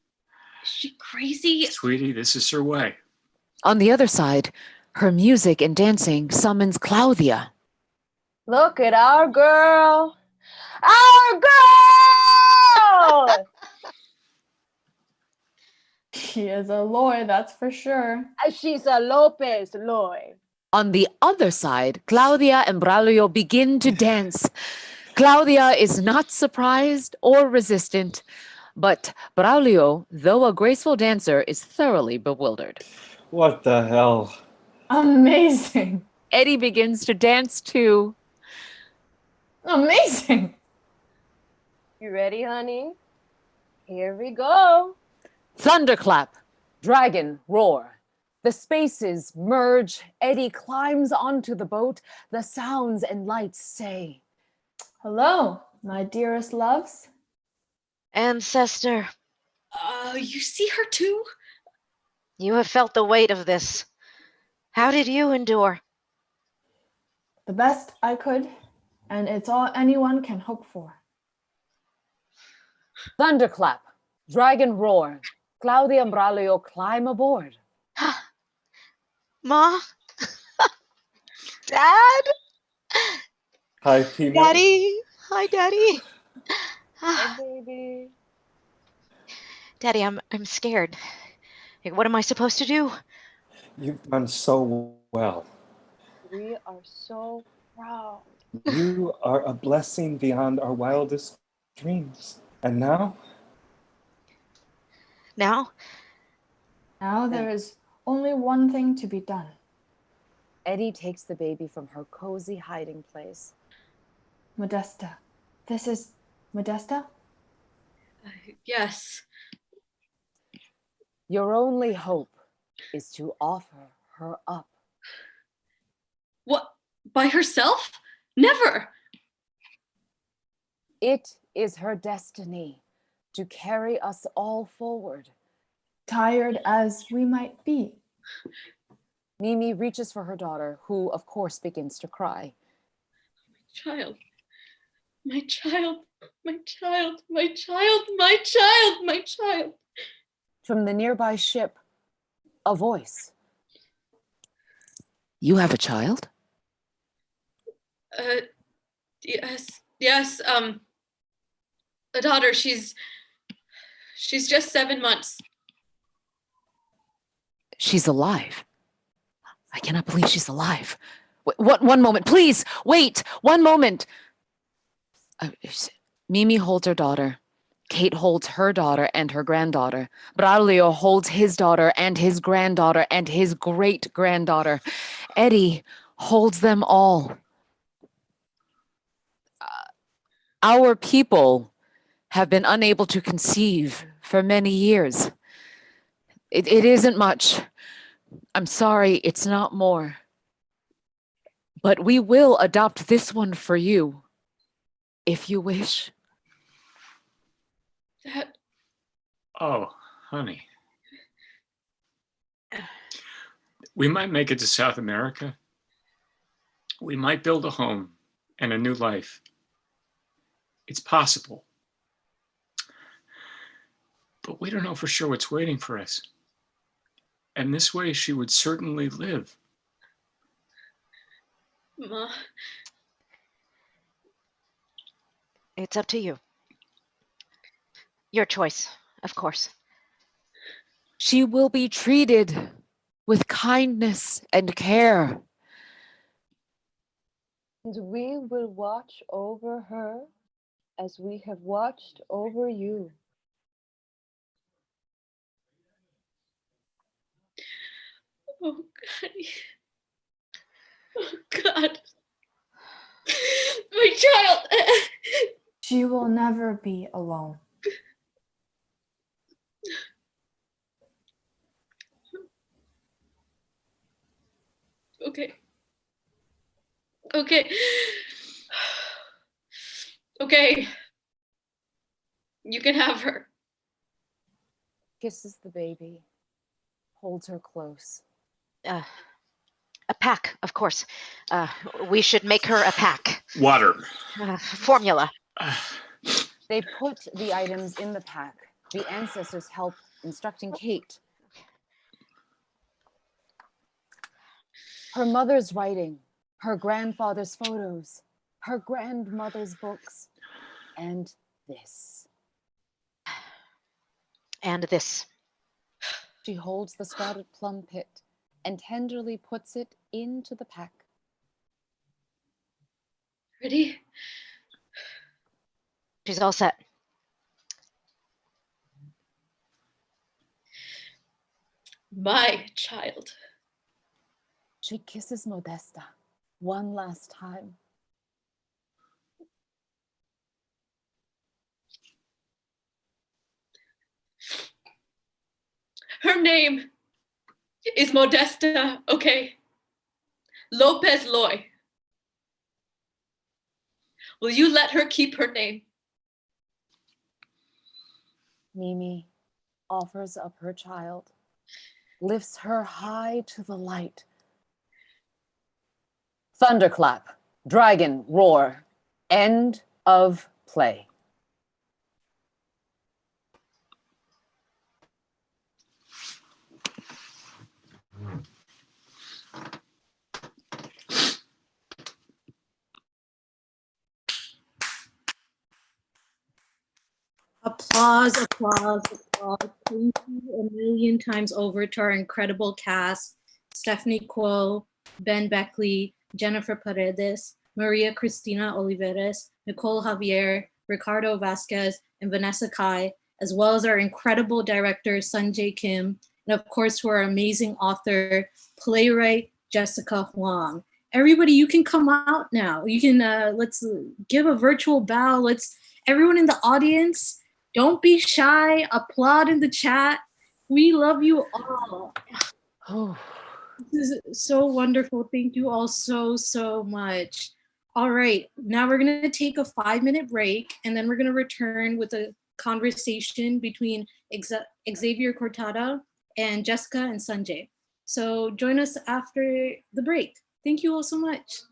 is she crazy? Sweetie, this is her way. On the other side, her music and dancing summons Claudia. Look at our girl. Our girl! She is a Loi, that's for sure. She's a Lopez Loi. On the other side, Claudia and Braulio begin to dance. Claudia is not surprised or resistant, but Braulio, though a graceful dancer, is thoroughly bewildered. What the hell? Amazing. Eddie begins to dance too. Amazing. You ready, honey? Here we go. Thunderclap, dragon roar. The spaces merge. Eddie climbs onto the boat. The sounds and lights say, Hello, my dearest loves. Ancestor, You see her too? you have felt the weight of this. How did you endure? The best I could, and it's all anyone can hope for. Thunderclap, dragon roar. Claudia and Braulio climb aboard. Ma? Dad? Hi, Peanut. Daddy? Hi, Daddy. Hey, baby. Daddy, I'm scared. Like, what am I supposed to do? You've done so well. We are so proud. You are a blessing beyond our wildest dreams. And now? Now? Now there is only one thing to be done. Eddie takes the baby from her cozy hiding place. Modesta. This is Modesta? Yes. Your only hope is to offer her up. What? By herself? Never. It is her destiny to carry us all forward. Tired as we might be. Mimi reaches for her daughter, who, of course, begins to cry. Child. My child. My child. My child. My child. My child. From the nearby ship, a voice. You have a child? Yes, a daughter. She's just 7 months. She's alive. I cannot believe she's alive. One moment, please, wait, one moment. Mimi holds her daughter. Kate holds her daughter and her granddaughter. Braulio holds his daughter and his granddaughter and his great-granddaughter. Eddie holds them all. Our people have been unable to conceive for many years. It isn't much. I'm sorry, it's not more. But we will adopt this one for you, if you wish. That. Oh, honey. We might make it to South America. We might build a home and a new life. It's possible. But we don't know for sure what's waiting for us. And this way she would certainly live. Ma. It's up to you. Your choice, of course. She will be treated with kindness and care. And we will watch over her as we have watched over you. Oh, God. Oh, God. My child. She will never be alone. Okay. Okay. Okay. You can have her. Kisses the baby, holds her close. A pack, of course. We should make her a pack. Water. Formula. They put the items in the pack. The ancestors help instructing Kate. Her mother's writing, her grandfather's photos, her grandmother's books, and this. And this. She holds the sprouted plum pit and tenderly puts it into the pack. Ready? She's all set. My child. She kisses Modesta one last time. Her name is Modesta, okay? Lopez Loi. Will you let her keep her name? Mimi offers up her child, lifts her high to the light. Thunderclap, dragon roar, end of play. Applause, applause, applause. Thank you a million times over to our incredible cast. Stephanie Kuo, Ben Beckley, Jennifer Paredes, Maria Cristina Oliveres, Nicole Javier, Ricardo Vasquez, and Vanessa Kai, as well as our incredible director, Seonjae Kim, and of course to our amazing author, playwright, Jessica Huang. Everybody, you can come out now. You can, let's give a virtual bow. Everyone in the audience, don't be shy. Applaud in the chat. We love you all. Oh. This is so wonderful. Thank you all so, so much. All right, now we're going to take a 5-minute break, and then we're going to return with a conversation between Xavier Cortada and Jessica and Seonjae. So join us after the break. Thank you all so much.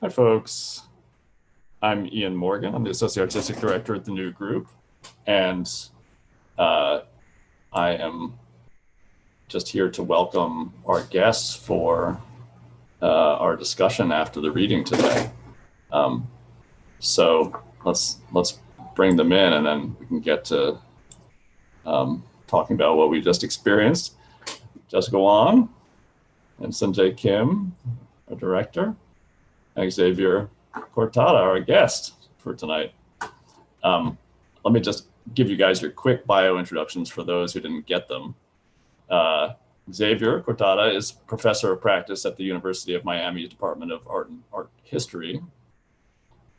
Hi, folks. I'm Ian Morgan. I'm the Associate Artistic Director at the New Group. And I am just here to welcome our guests for our discussion after the reading today. So let's bring them in, and then we can get to talking about what we just experienced. Jessica Huang and Seonjae Kim, our director, and Xavier Cortada, our guest for tonight. Let me just give you guys your quick bio introductions for those who didn't get them. Xavier Cortada is professor of practice at the University of Miami's Department of Art and Art History.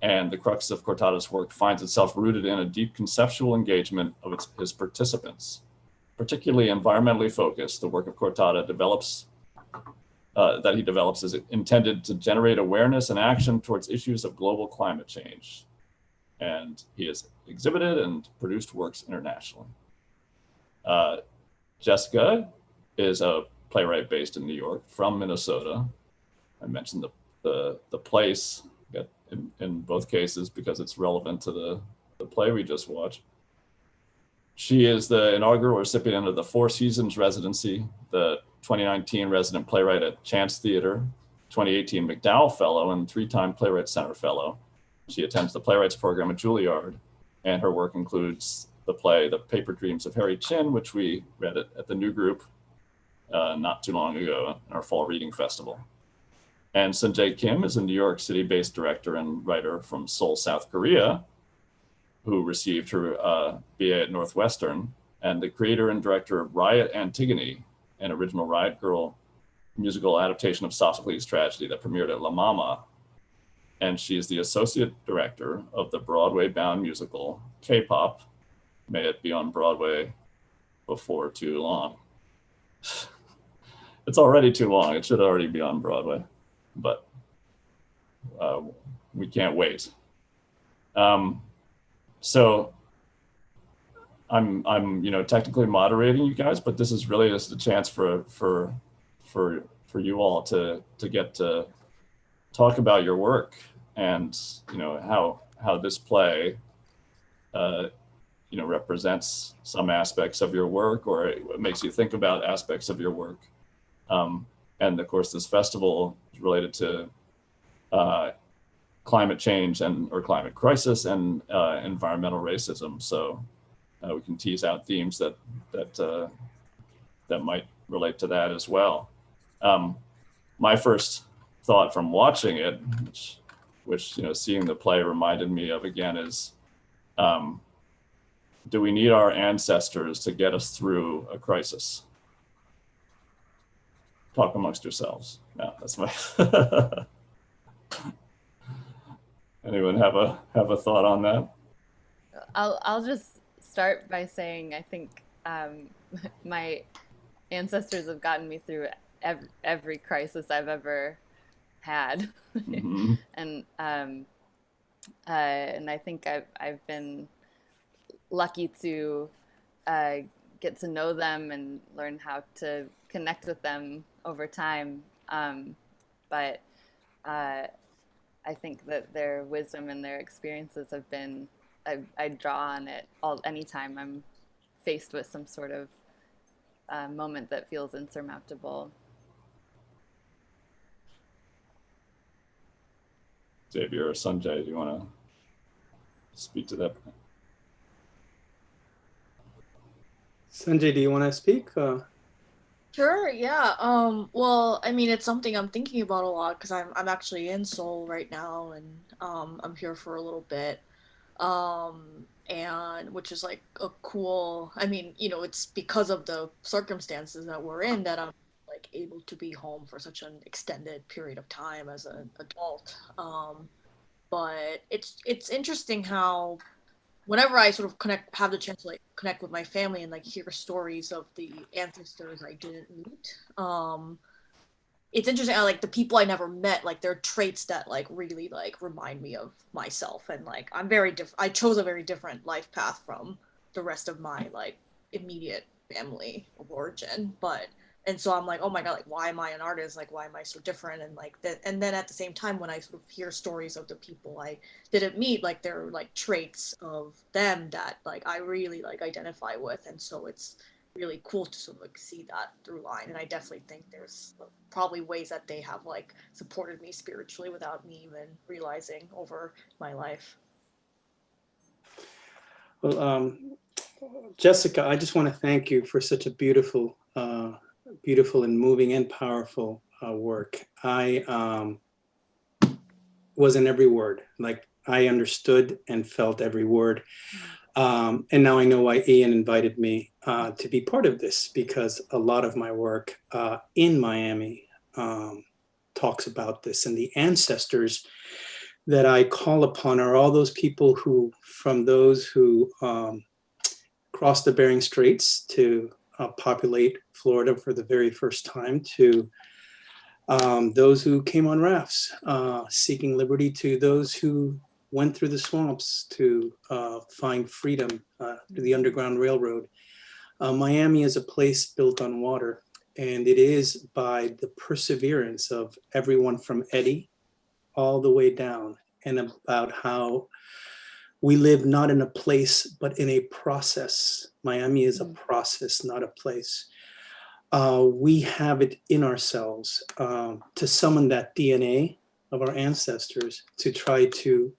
And the crux of Cortada's work finds itself rooted in a deep conceptual engagement of his participants. Particularly environmentally focused, the work of Cortada develops is intended to generate awareness and action towards issues of global climate change. And he has exhibited and produced works internationally. Jessica is a playwright based in New York from Minnesota. I mentioned the place in both cases because it's relevant to the play we just watched. She is the inaugural recipient of the Four Seasons residency, the 2019 resident playwright at Chance Theater, 2018 McDowell Fellow, and 3-time Playwright Center Fellow. She attends the Playwrights program at Juilliard, and her work includes the play The Paper Dreams of Harry Chin, which we read at the New Group not too long ago in our fall reading festival. And Seonjae Kim is a New York City-based director and writer from Seoul, South Korea, who received her BA at Northwestern, and the creator and director of Riot Antigone, an original Riot Girl musical adaptation of Sophocles' tragedy that premiered at La Mama. And she is the associate director of the Broadway-bound musical K-Pop, May It Be on Broadway Before Too Long. It's already too long. It should already be on Broadway, but we can't wait. So I'm technically moderating you guys, but this is really just a chance for you all to get to talk about your work and how this play represents some aspects of your work, or it makes you think about aspects of your work. And of course, this festival is related to climate change or climate crisis and environmental racism. So we can tease out themes that might relate to that as well. My first thought from watching it, which seeing the play reminded me of again, is do we need our ancestors to get us through a crisis? Talk amongst yourselves. No, that's my. Anyone have a thought on that? I'll just start by saying I think my ancestors have gotten me through every crisis I've ever had, mm-hmm. and I think I've been lucky to get to know them and learn how to connect with them over time. But I think that their wisdom and their experiences have been, I draw on it anytime I'm faced with some sort of moment that feels insurmountable. Xavier or Seonjae, do you want to speak to that? Seonjae, do you want to speak? Sure, yeah. Well, I mean, it's something I'm thinking about a lot because I'm actually in Seoul right now, and I'm here for a little bit, and which is like a cool. I mean, it's because of the circumstances that we're in that I'm like able to be home for such an extended period of time as an adult. But it's interesting how whenever I sort of have the chance to like connect with my family and like hear stories of the ancestors I didn't meet, it's interesting how like the people I never met, like their traits that like really like remind me of myself, and like I'm very different. I chose a very different life path from the rest of my like immediate family of origin, but And so I'm like, oh my God, like, why am I an artist? Like, why am I so different? And like that, and then at the same time, when I sort of hear stories of the people I didn't meet, like there are like traits of them that like I really like identify with. And so it's really cool to sort of like see that through line. And I definitely think there's probably ways that they have like supported me spiritually without me even realizing over my life. Well, Jessica, I just want to thank you for such a beautiful, beautiful and moving and powerful work. I was in every word, like I understood and felt every word. And now I know why Ian invited me to be part of this, because a lot of my work in Miami talks about this, and the ancestors that I call upon are all those people who, from those who crossed the Bering Straits to populate Florida for the very first time, to those who came on rafts seeking liberty, to those who went through the swamps to find freedom through the Underground Railroad. Miami is a place built on water, and it is by the perseverance of everyone from Eddie all the way down, and about how we live not in a place, but in a process. Miami is a process, not a place. We have it in ourselves to summon that DNA of our ancestors to try to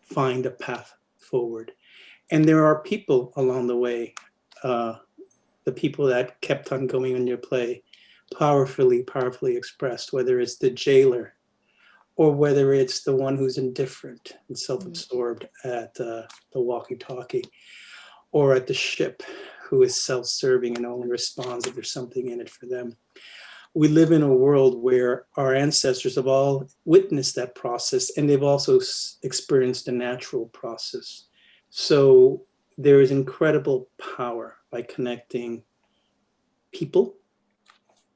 find a path forward. And there are people along the way, the people that kept on going on your play, powerfully expressed, whether it's the jailer, or whether it's the one who's indifferent and self-absorbed at the walkie-talkie, or at the ship, who is self-serving and only responds if there's something in it for them. We live in a world where our ancestors have all witnessed that process, and they've also experienced a natural process. So there is incredible power by connecting people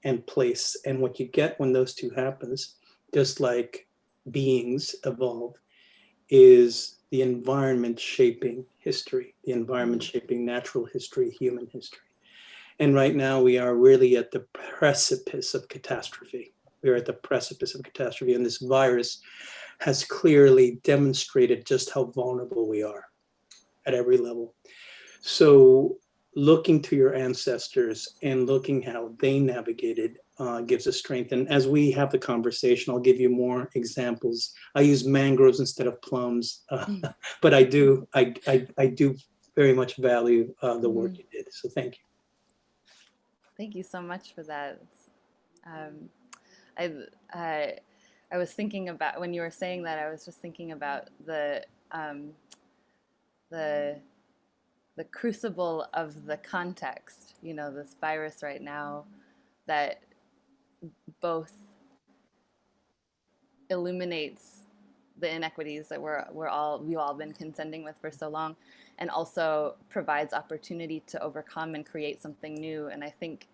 and place. And what you get when those two happens, just like beings evolve, is the environment shaping history, the environment shaping natural history, human history. And right now we are really at the precipice of catastrophe. We are at the precipice of catastrophe, and this virus has clearly demonstrated just how vulnerable we are at every level. So looking to your ancestors and looking how they navigated gives us strength. And as we have the conversation, I'll give you more examples. I use mangroves instead of plums, but I do very much value the work you did. So thank you. Thank you so much for that. I was thinking about, when you were saying that, I was just thinking about the crucible of the context, you know, this virus right now that both illuminates the inequities that we've all been contending with for so long, and also provides opportunity to overcome and create something new. And I think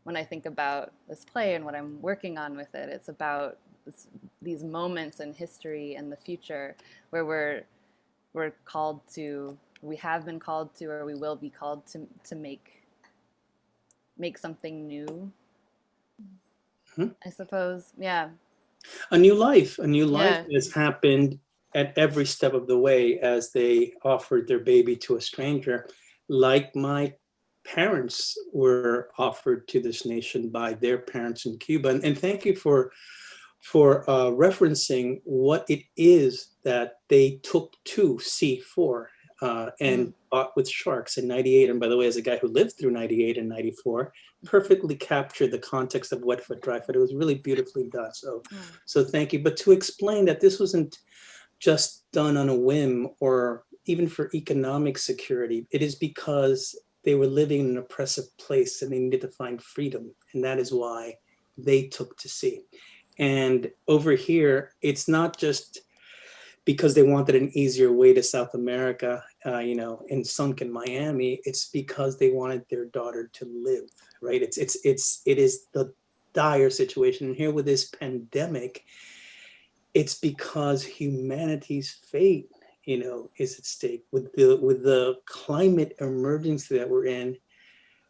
when I think about this play and what I'm working on with it, it's about these moments in history and the future where we're called to, we have been called to, or we will be called to make something new. I suppose, yeah. A new life has happened at every step of the way as they offered their baby to a stranger, like my parents were offered to this nation by their parents in Cuba. And thank you for referencing what it is that they took to sea for and fought with sharks in '98. And by the way, as a guy who lived through '98 and '94, perfectly captured the context of wet foot, dry foot. It was really beautifully done. So thank you. But to explain that this wasn't just done on a whim or even for economic security, it is because they were living in an oppressive place and they needed to find freedom. And that is why they took to sea. And over here, it's not just because they wanted an easier way to South America, in sunken Miami. It's because they wanted their daughter to live, right? It is the dire situation. And here with this pandemic, it's because humanity's fate, is at stake with the climate emergency that we're in.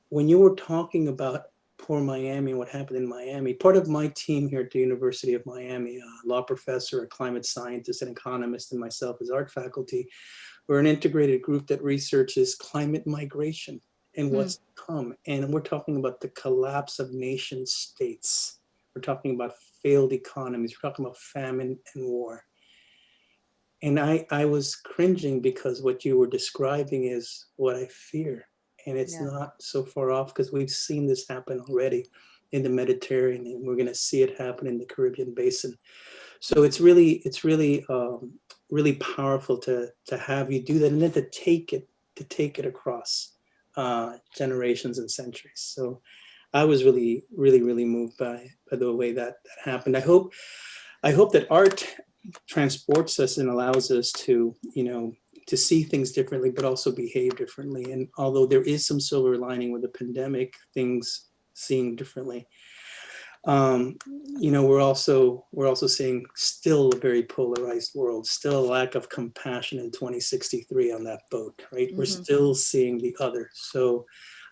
When you were talking about before Miami, what happened in Miami. Part of my team here at the University of Miami, a law professor, a climate scientist, an economist, and myself as art faculty, we're an integrated group that researches climate migration and what's to come. And we're talking about the collapse of nation states. We're talking about failed economies. We're talking about famine and war. And I was cringing because what you were describing is what I fear. And it's not so far off because we've seen this happen already in the Mediterranean, and we're going to see it happen in the Caribbean basin. So it's really really powerful to have you do that, and then to take it across generations and centuries. So I was really moved by the way that happened. I hope that art transports us and allows us to, to see things differently, but also behave differently. And although there is some silver lining with the pandemic, things seeing differently, we're also seeing still a very polarized world, still a lack of compassion in 2063 on that boat, right? We're still seeing the other. So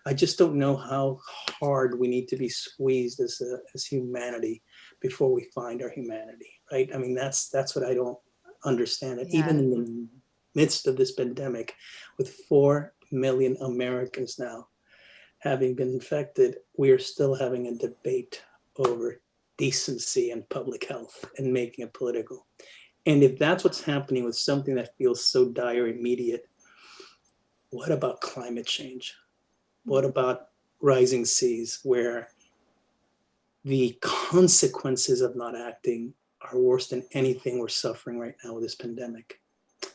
I just don't know how hard we need to be squeezed as humanity before we find our humanity, right? I mean, that's what I don't understand. And even in the midst of this pandemic, with 4 million Americans now having been infected, we are still having a debate over decency and public health and making it political. And if that's what's happening with something that feels so dire immediate, what about climate change? What about rising seas, where the consequences of not acting are worse than anything we're suffering right now with this pandemic,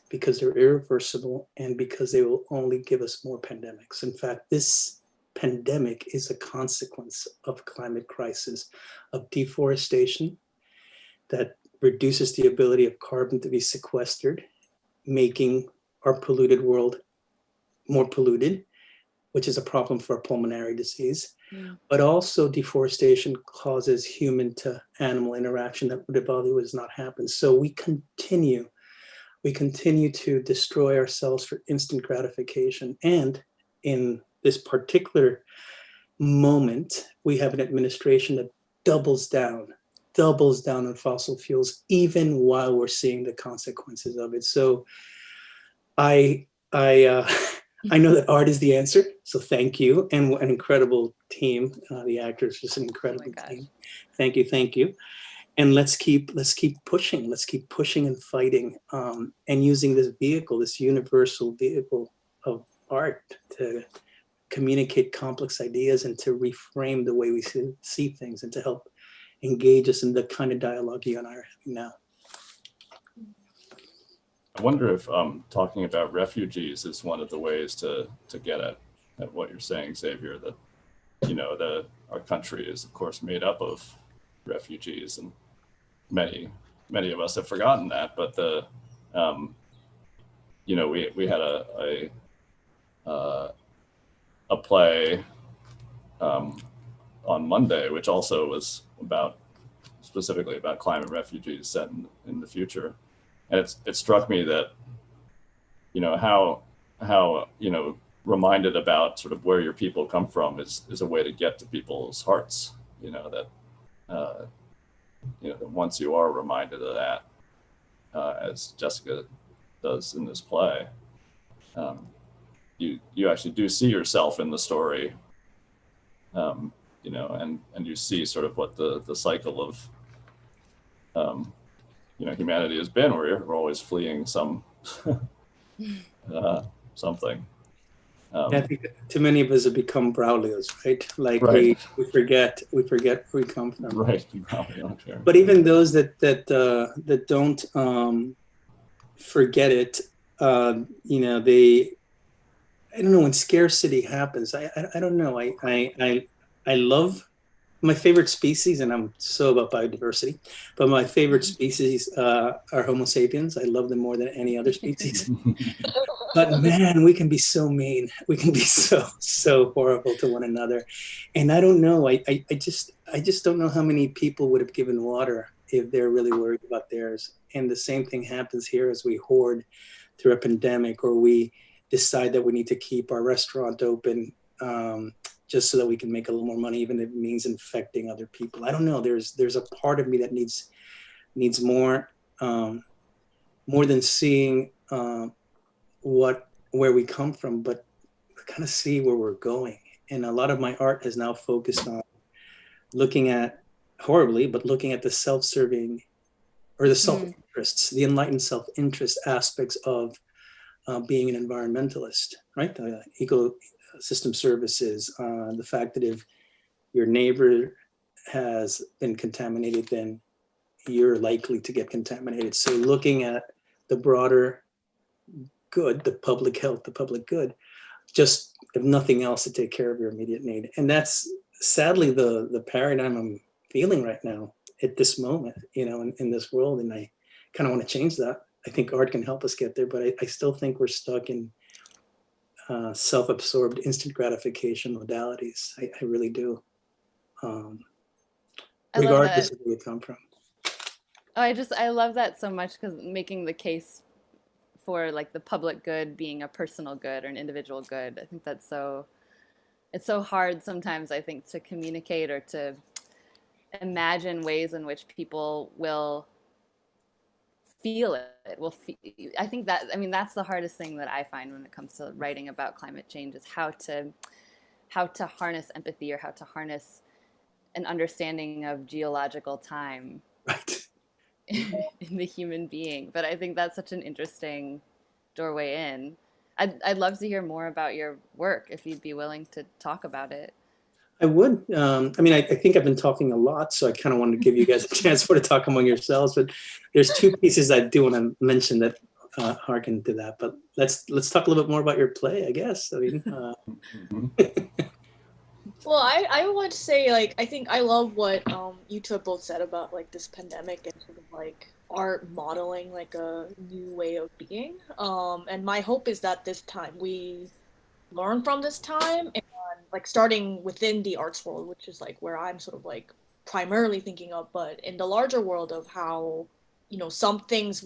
because they're irreversible and because they will only give us more pandemics. In fact, this pandemic is a consequence of climate crisis, of deforestation that reduces the ability of carbon to be sequestered, making our polluted world more polluted, which is a problem for pulmonary disease. But also deforestation causes human to animal interaction that would otherwise not happen. So we continue to destroy ourselves for instant gratification. And in this particular moment, we have an administration that doubles down on fossil fuels, even while we're seeing the consequences of it. So I know that art is the answer, so thank you, and an incredible team. The actors, just an incredible team. Thank you, and let's keep pushing. Let's keep pushing and fighting, and using this vehicle, this universal vehicle of art, to communicate complex ideas and to reframe the way we see things, and to help engage us in the kind of dialogue you and I are having now. I wonder if talking about refugees is one of the ways to get at what you're saying, Xavier, that our country is of course made up of refugees, and many of us have forgotten that, but we had a play on Monday, which also was specifically about climate refugees set in the future. And it struck me that, how reminded about sort of where your people come from is a way to get to people's hearts, that once you are reminded of that, as Jessica does in this play, you actually do see yourself in the story, and you see sort of what the cycle of humanity has been, where we're always fleeing something. I think too many of us have become Braulios, right? Like right. we forget where we come from. Right. But even those that don't forget it, I don't know, when scarcity happens, I don't know. I love my favorite species, and I'm so about biodiversity, but my favorite species are Homo sapiens. I love them more than any other species. But man, we can be so mean. We can be so horrible to one another. And I don't know, I just don't know how many people would have given water if they're really worried about theirs. And the same thing happens here as we hoard through a pandemic, or we decide that we need to keep our restaurant open just so that we can make a little more money, even if it means infecting other people. I don't know. There's a part of me that needs more, more than seeing where we come from, but kind of see where we're going. And a lot of my art has now focused on looking at, horribly, but looking at the self-serving or the self-interests, the enlightened self-interest aspects of being an environmentalist, right? The ecosystem services, the fact that if your neighbor has been contaminated, then you're likely to get contaminated. So looking at the broader good, the public health, the public good, just if nothing else, to take care of your immediate need. And that's sadly the paradigm I'm feeling right now at this moment, you know, in this world. And I kind of want to change that. I think art can help us get there, but I still think we're stuck in self-absorbed instant gratification modalities. I really do. Regardless of where we come from. Oh, I love that so much, because making the case for like the public good being a personal good or an individual good, I think it's so hard sometimes, I think, to communicate or to imagine ways in which people will feel it. I think that, I mean, that's the hardest thing that I find when it comes to writing about climate change, is how to harness empathy, or how to harness an understanding of geological time. Right. In the human being. But I think that's such an interesting doorway in. I'd love to hear more about your work, if you'd be willing to talk about it. I would. I mean, I think I've been talking a lot, so I kind of wanted to give you guys a chance to talk among yourselves. But there's two pieces I do want to mention that harken to that. But let's talk a little bit more about your play, I guess. I mean, Well, I would say, like, I think I love what you two have both said about, like, this pandemic and sort of, like, art modeling, like, a new way of being. And my hope is that this time we learn from this time, and, like, starting within the arts world, which is, like, where I'm sort of, like, primarily thinking of, but in the larger world of how, you know, some things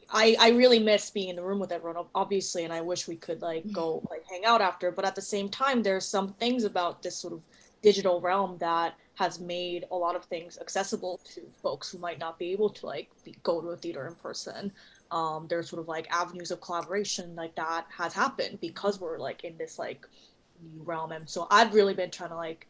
I really miss being in the room with everyone, obviously, and I wish we could like go like hang out after. But at the same time, there's some things about this sort of digital realm that has made a lot of things accessible to folks who might not be able to like go to a theater in person. There's sort of like avenues of collaboration like that has happened because we're like in this like new realm. And so I've really been trying to like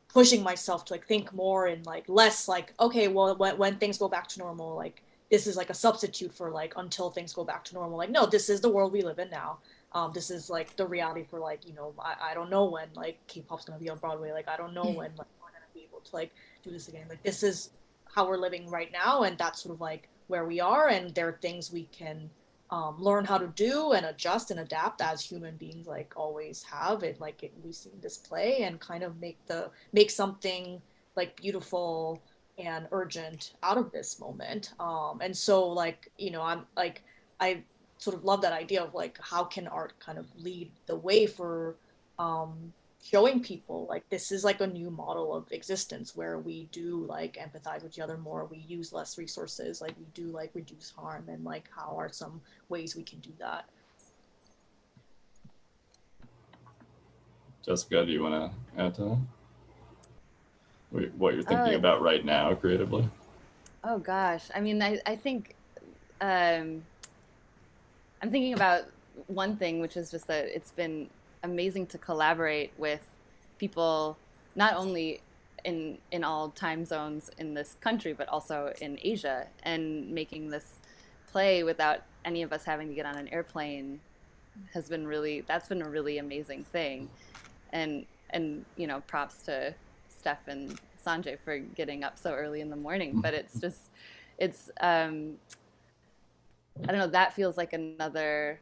pushing myself to like think more and like less like, okay, well, when things go back to normal, like this is like a substitute for like until things go back to normal. Like, no, this is the world we live in now. This is like the reality for like, you know, I don't know when like K-pop's gonna be on Broadway. Like, I don't know when like we're gonna be able to like do this again. Like, this is how we're living right now, and that's sort of like where we are. And there are things we can learn how to do and adjust and adapt as human beings like always have. It like we see this play and kind of make something like beautiful and urgent out of this moment. And so like, you know, I sort of love that idea of like, how can art kind of lead the way for showing people like this is like a new model of existence where we do like empathize with each other more, we use less resources, like we do like reduce harm, and like how are some ways we can do that. Jessica, do you want to add to that? What you're thinking about right now creatively? Oh gosh, I mean, I think I'm thinking about one thing, which is just that it's been amazing to collaborate with people, not only in all time zones in this country, but also in Asia, and making this play without any of us having to get on an airplane that's been a really amazing thing. And you know, props to Steph and Seonjae for getting up so early in the morning, but it's I don't know, that feels like another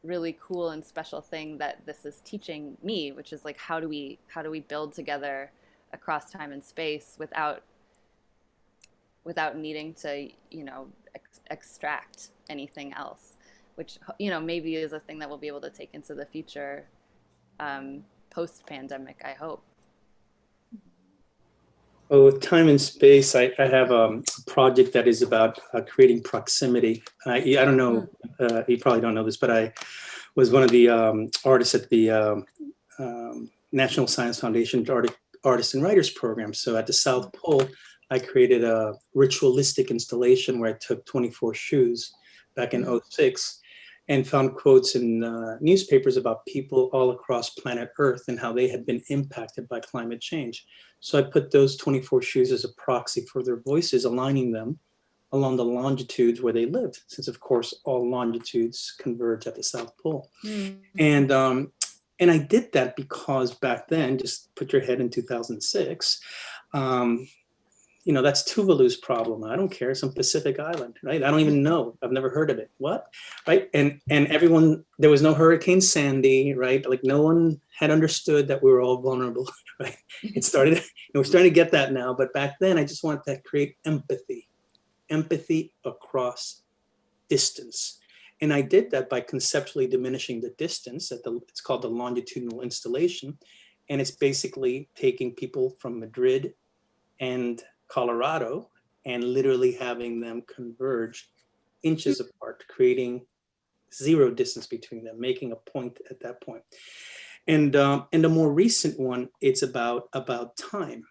really cool and special thing that this is teaching me, which is like, how do we build together across time and space without needing to, you know, extract anything else, which, you know, maybe is a thing that we'll be able to take into the future post-pandemic, I hope. Well, with time and space, I have a project that is about creating proximity. I don't know, you probably don't know this, but I was one of the artists at the National Science Foundation Artists and Writers program. So at the South Pole, I created a ritualistic installation where I took 24 shoes back in '06 and found quotes in newspapers about people all across planet Earth and how they had been impacted by climate change. So I put those 24 shoes as a proxy for their voices, aligning them along the longitudes where they lived, since of course all longitudes converge at the South Pole. And I did that because back then, just put your head in 2006, that's Tuvalu's problem. I don't care, some Pacific island, right? I don't even know. I've never heard of it. What, right? And everyone, there was no Hurricane Sandy, right? Like no one had understood that we were all vulnerable, right? It started, we're starting to get that now, but back then I just wanted to create empathy across distance. And I did that by conceptually diminishing the distance it's called the longitudinal installation. And it's basically taking people from Madrid and Colorado and literally having them converge inches apart, creating zero distance between them, making a point at that point. And the more recent one, it's about time.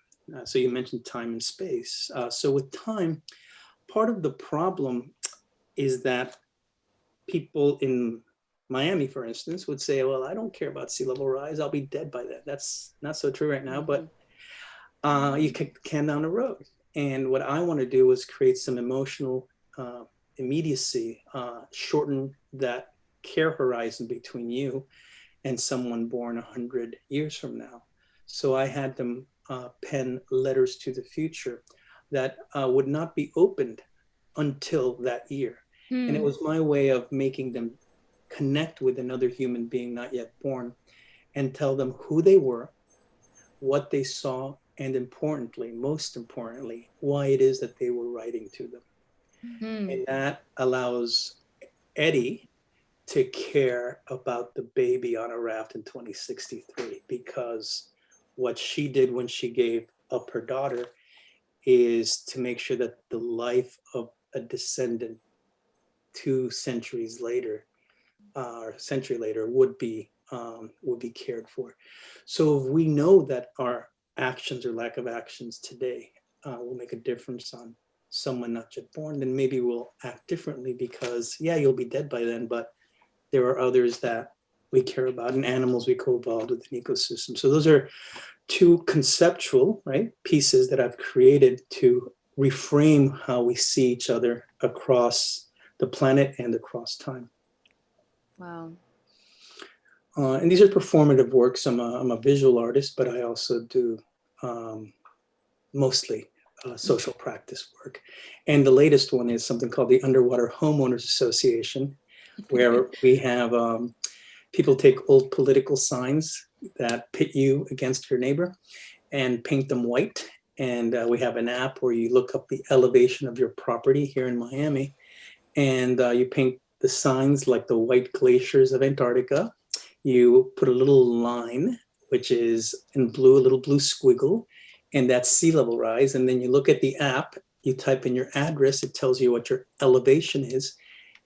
So you mentioned time and space. So with time, part of the problem is that people in Miami, for instance, would say, well, I don't care about sea level rise. I'll be dead by then. That's not so true right now, but you kick the can down the road. And what I want to do is create some emotional immediacy, shorten that care horizon between you and someone born 100 years from now. So I had them pen letters to the future that would not be opened until that year. And it was my way of making them connect with another human being not yet born and tell them who they were, what they saw, and most importantly, why it is that they were writing to them. And that allows Eddie to care about the baby on a raft in 2063, because what she did when she gave up her daughter is to make sure that the life of a descendant 2 centuries later, or a century later, would be cared for. So if we know that our actions or lack of actions today will make a difference on someone not yet born, then maybe we'll act differently, because yeah, you'll be dead by then, but there are others that we care about, and animals we co-evolved with an ecosystem. So those are 2 conceptual, right, pieces that I've created to reframe how we see each other across the planet and across time. Wow. And these are performative works. I'm a visual artist, but I also do mostly social practice work. And the latest one is something called the Underwater Homeowners Association, where we have people take old political signs that pit you against your neighbor and paint them white. And we have an app where you look up the elevation of your property here in Miami, and you paint the signs like the white glaciers of Antarctica. You put a little line, which is in blue, a little blue squiggle, and that's sea level rise. And then you look at the app, you type in your address, it tells you what your elevation is.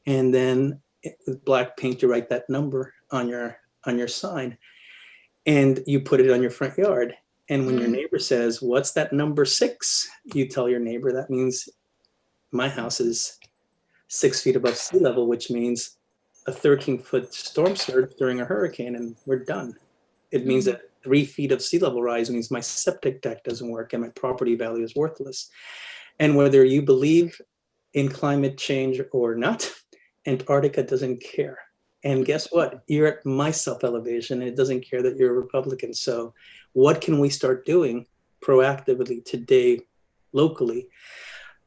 And then with black paint, you write that number on your sign, and you put it on your front yard. And when your neighbor says, what's that number 6? You tell your neighbor, that means my house is 6 feet above sea level, which means a 13-foot storm surge during a hurricane, and we're done. It means that 3 feet of sea level rise means my septic tank doesn't work and my property value is worthless. And whether you believe in climate change or not, Antarctica doesn't care. And guess what? You're at my self-elevation, and it doesn't care that you're a Republican. So what can we start doing proactively today, locally,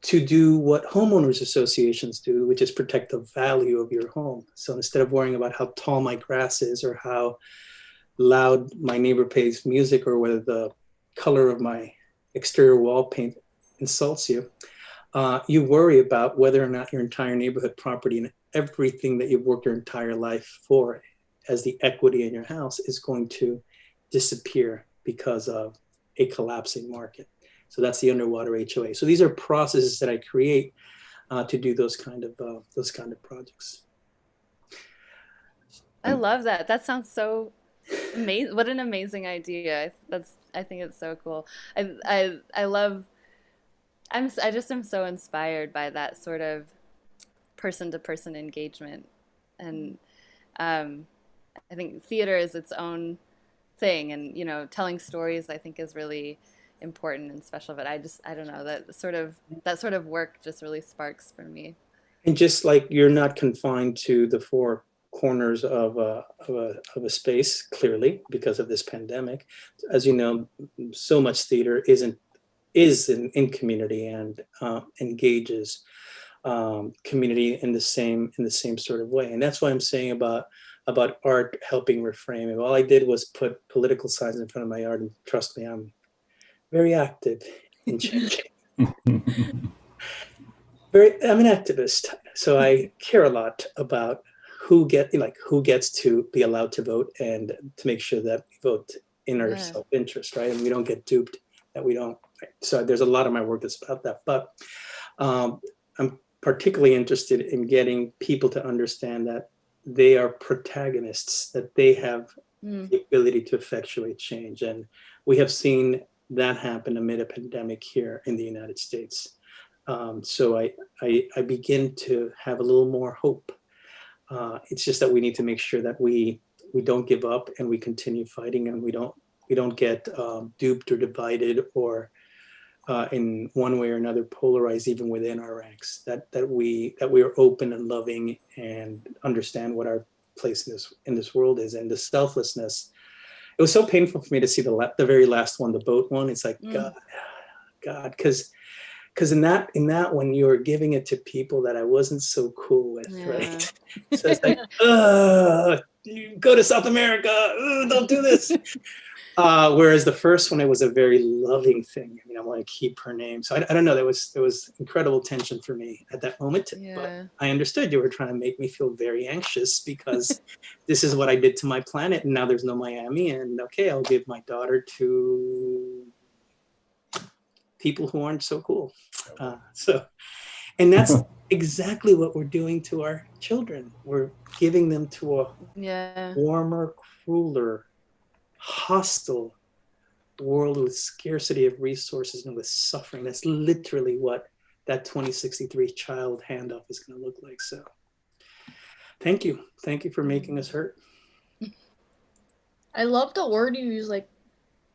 to do what homeowners associations do, which is protect the value of your home? So instead of worrying about how tall my grass is or how loud my neighbor plays music or whether the color of my exterior wall paint insults you, you worry about whether or not your entire neighborhood property and everything that you've worked your entire life for as the equity in your house is going to disappear because of a collapsing market. So that's the Underwater HOA. So these are processes that I create to do those kind of projects. I love that. That sounds so Amazing! What an amazing idea. I think it's so cool. I love. I just am so inspired by that sort of person to person engagement, and I think theater is its own thing, and telling stories I think is really important and special. But I don't know, that sort of work just really sparks for me. And just like you're not confined to the four corners of a space, clearly, because of this pandemic. As you know, so much theater is in community and engages community in the same sort of way. And that's why I'm saying about art helping reframe it. All I did was put political signs in front of my art, and trust me, I'm very active in changing. I'm an activist, so I care a lot about who gets to be allowed to vote, and to make sure that we vote in our self-interest, right? And we don't get duped, that we don't. Right? So there's a lot of my work that's about that. But I'm particularly interested in getting people to understand that they are protagonists, that they have the ability to effectuate change. And we have seen that happen amid a pandemic here in the United States. So I begin to have a little more hope. It's just that we need to make sure that we don't give up, and we continue fighting, and we don't get duped or divided, or in one way or another polarized even within our ranks. That we are open and loving and understand what our place in this world is, and the selflessness. It was so painful for me to see the very last one, the boat one. It's like God, because in that one, you were giving it to people that I wasn't so cool with, right? So it's like, you go to South America, don't do this. Whereas the first one, it was a very loving thing. I mean, I want to keep her name. So I don't know, there was incredible tension for me at that moment. But I understood you were trying to make me feel very anxious, because this is what I did to my planet, and now there's no Miami, and okay, I'll give my daughter to people who aren't so cool. And that's exactly what we're doing to our children. We're giving them to a warmer, crueler, hostile world with scarcity of resources and with suffering. That's literally what that 2063 child handoff is going to look like. So thank you for making us hurt. I love the word you use, like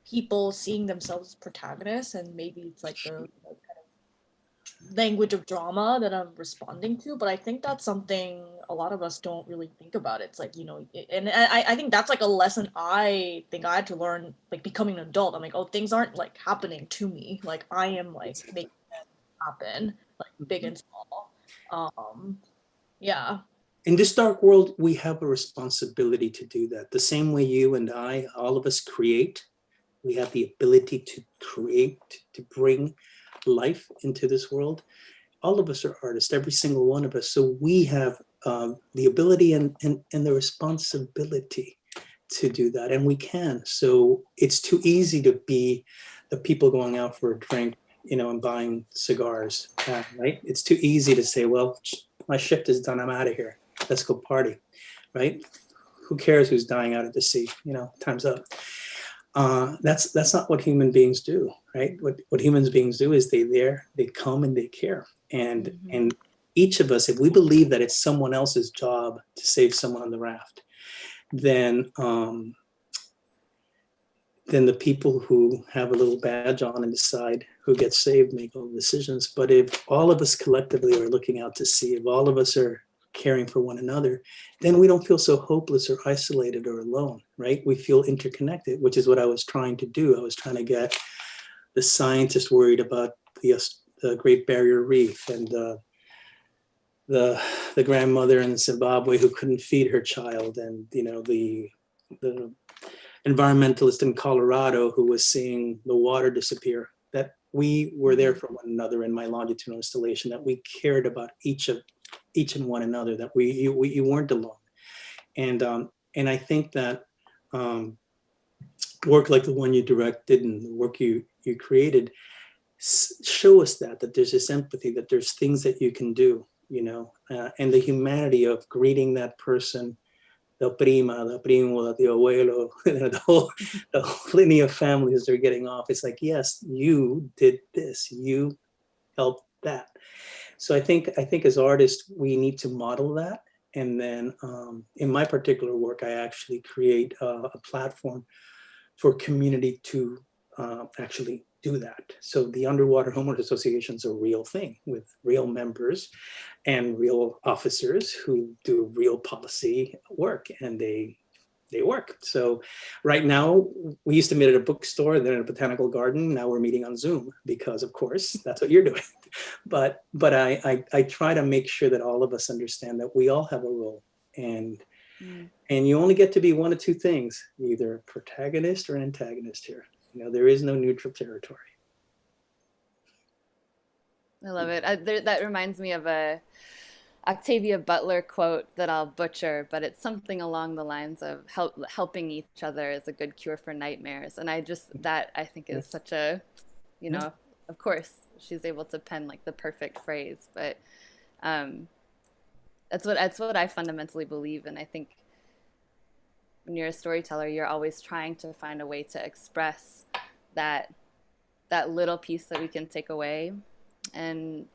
people seeing themselves as protagonists, and maybe it's like the kind of language of drama that I'm responding to. But I think that's something a lot of us don't really think about. It's like, and I think that's like a lesson I think I had to learn, like becoming an adult. I'm like, oh, things aren't like happening to me. Like I am like making them happen, like big and small. Yeah. In this dark world, we have a responsibility to do that. The same way you and I, all of us create. We have the ability to create, to bring life into this world. All of us are artists, every single one of us. So we have the ability and the responsibility to do that, and we can. So it's too easy to be the people going out for a drink, and buying cigars, right? It's too easy to say, well, my shift is done, I'm out of here. Let's go party, right? Who cares who's dying out at the sea? Time's up. That's not what human beings do, right? What human beings do is they come and they care. And each of us, if we believe that it's someone else's job to save someone on the raft, then the people who have a little badge on and decide who gets saved make all the decisions. But if all of us collectively are looking out to sea, if all of us are caring for one another, then we don't feel so hopeless or isolated or alone, right? We feel interconnected, which is what I was trying to do. I was trying to get the scientists worried about the Great Barrier Reef, and the grandmother in Zimbabwe who couldn't feed her child, and the environmentalist in Colorado who was seeing the water disappear. That we were there for one another in my longitudinal installation, that we cared about each and one another, that you weren't alone. And I think that work like the one you directed and the work you created show us that there's this empathy, that there's things that you can do, and the humanity of greeting that person the prima, the primo, the abuelo, the whole lineage of families are getting off. It's like, yes, you did this, you helped that. So I think as artists, we need to model that. And then in my particular work, I actually create a platform for community to actually do that. So the Underwater Homeowners Association is a real thing with real members and real officers who do real policy work, and they work. So right now, we used to meet at a bookstore, then at a botanical garden. Now we're meeting on Zoom because, of course, that's what you're doing. But I try to make sure that all of us understand that we all have a role, and you only get to be one of two things, either a protagonist or an antagonist here. You know, there is no neutral territory. I love it. That reminds me of a Octavia Butler quote that I'll butcher, but it's something along the lines of helping each other is a good cure for nightmares. And I think is such a, you know, of course she's able to pen like the perfect phrase, but that's what I fundamentally believe in. I think when you're a storyteller, you're always trying to find a way to express that little piece that we can take away. And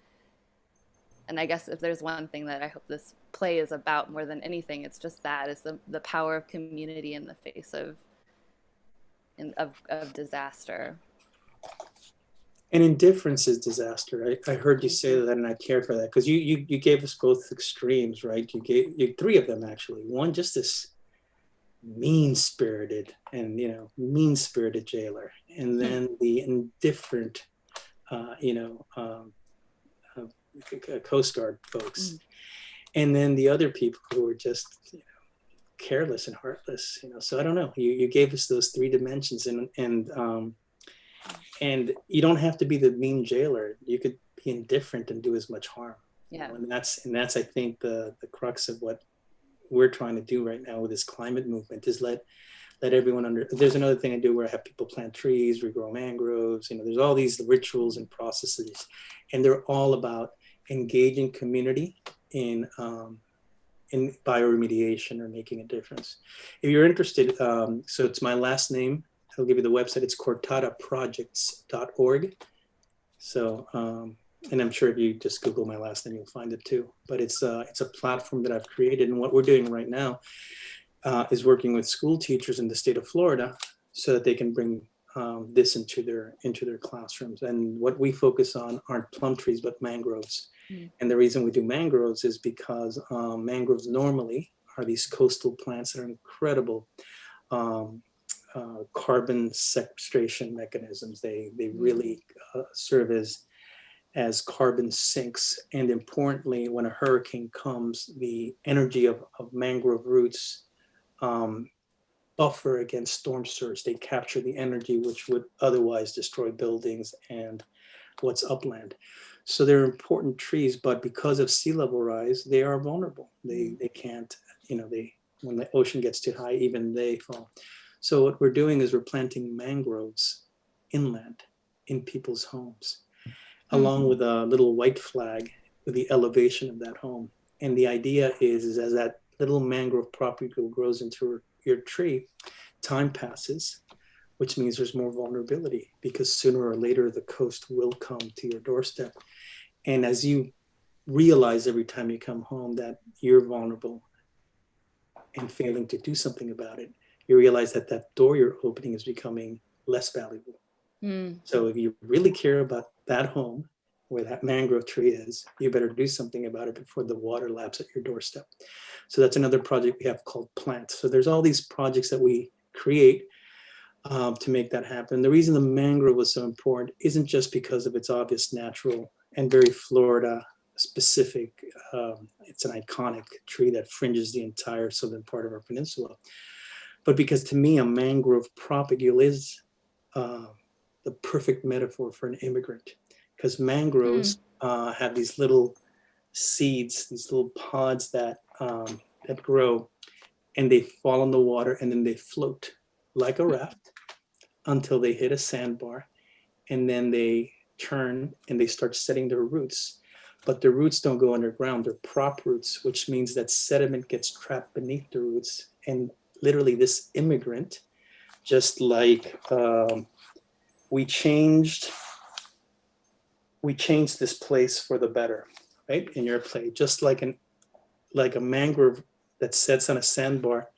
I guess if there's one thing that I hope this play is about more than anything, it's just that, is the power of community in the face of disaster. And indifference is disaster. I heard you say that, and I care for that, because you gave us both extremes, right? You gave three of them actually. One, just this mean-spirited jailer, and then the indifferent, Coast Guard folks, and then the other people who were just careless and heartless. So I don't know. You gave us those three dimensions, and you don't have to be the mean jailer. You could be indifferent and do as much harm. Yeah. And that's I think the crux of what we're trying to do right now with this climate movement is let everyone there's another thing I do where I have people plant trees, regrow mangroves, there's all these rituals and processes, and they're all about engaging community in bioremediation or making a difference. If you're interested, so it's my last name. I'll give you the website. It's cortadaprojects.org. So, and I'm sure if you just Google my last name, you'll find it too. But it's a platform that I've created, and what we're doing right now is working with school teachers in the state of Florida so that they can bring this into their classrooms. And what we focus on aren't plum trees, but mangroves. And the reason we do mangroves is because mangroves normally are these coastal plants that are incredible carbon sequestration mechanisms. They really serve as carbon sinks. And importantly, when a hurricane comes, the energy of mangrove roots buffer against storm surge. They capture the energy which would otherwise destroy buildings and what's upland. So they're important trees, but because of sea level rise, they are vulnerable. They can't, when the ocean gets too high, even they fall. So what we're doing is we're planting mangroves inland in people's homes, along with a little white flag with the elevation of that home. And the idea is as that little mangrove property grows into your tree, time passes, which means there's more vulnerability, because sooner or later the coast will come to your doorstep. And as you realize every time you come home that you're vulnerable and failing to do something about it, you realize that that door you're opening is becoming less valuable. So if you really care about that home where that mangrove tree is, you better do something about it before the water laps at your doorstep. So that's another project we have called Plant. So there's all these projects that we create to make that happen. The reason the mangrove was so important isn't just because of its obvious natural and very Florida specific, it's an iconic tree that fringes the entire southern part of our peninsula, but because to me, a mangrove propagule is the perfect metaphor for an immigrant, because mangroves have these little seeds, these little pods that grow, and they fall in the water, and then they float like a raft until they hit a sandbar, and then they turn and they start setting their roots. But the roots don't go underground, they're prop roots, which means that sediment gets trapped beneath the roots And literally this immigrant, just like we changed this place for the better, right? In your play, just like a mangrove that sits on a sandbar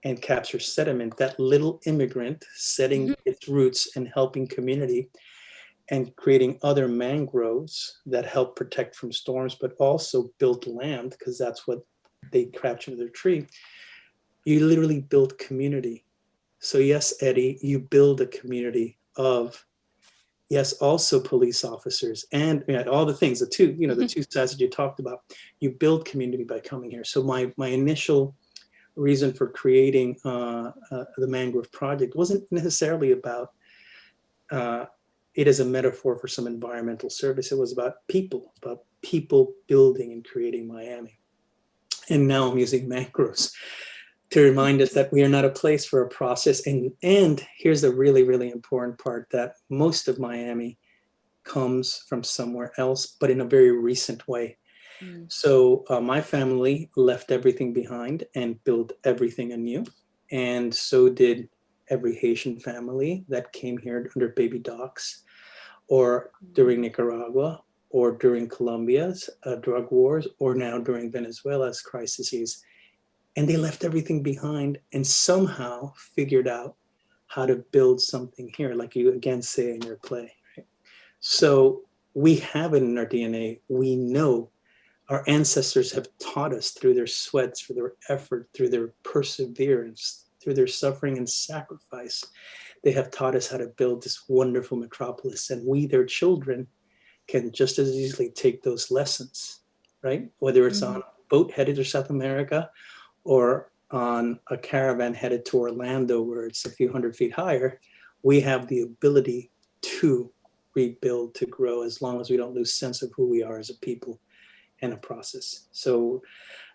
and captures sediment, that little immigrant setting its roots and helping community and creating other mangroves that help protect from storms, but also build land, because that's what they capture their tree. You literally build community. So yes, Eddie, you build a community of, yes, also police officers and all the things, the two sides that you talked about. You build community by coming here. So my initial reason for creating the Mangrove Project wasn't necessarily about it as a metaphor for some environmental service. It was about people building and creating Miami. And now I'm using mangroves to remind us that we are not a place for a process. And here's the really, really important part, that most of Miami comes from somewhere else, but in a very recent way. So my family left everything behind and built everything anew. And so did every Haitian family that came here under baby docs, or during Nicaragua, or during Colombia's drug wars, or now during Venezuela's crises. And they left everything behind and somehow figured out how to build something here, like you again say in your play. Right? So we have it in our DNA. We know our ancestors have taught us through their sweats, through their effort, through their perseverance, through their suffering and sacrifice. They have taught us how to build this wonderful metropolis. And we, their children, can just as easily take those lessons, right? Whether it's on a boat headed to South America, or on a caravan headed to Orlando where it's a few hundred feet higher, we have the ability to rebuild, to grow, as long as we don't lose sense of who we are as a people and a process. So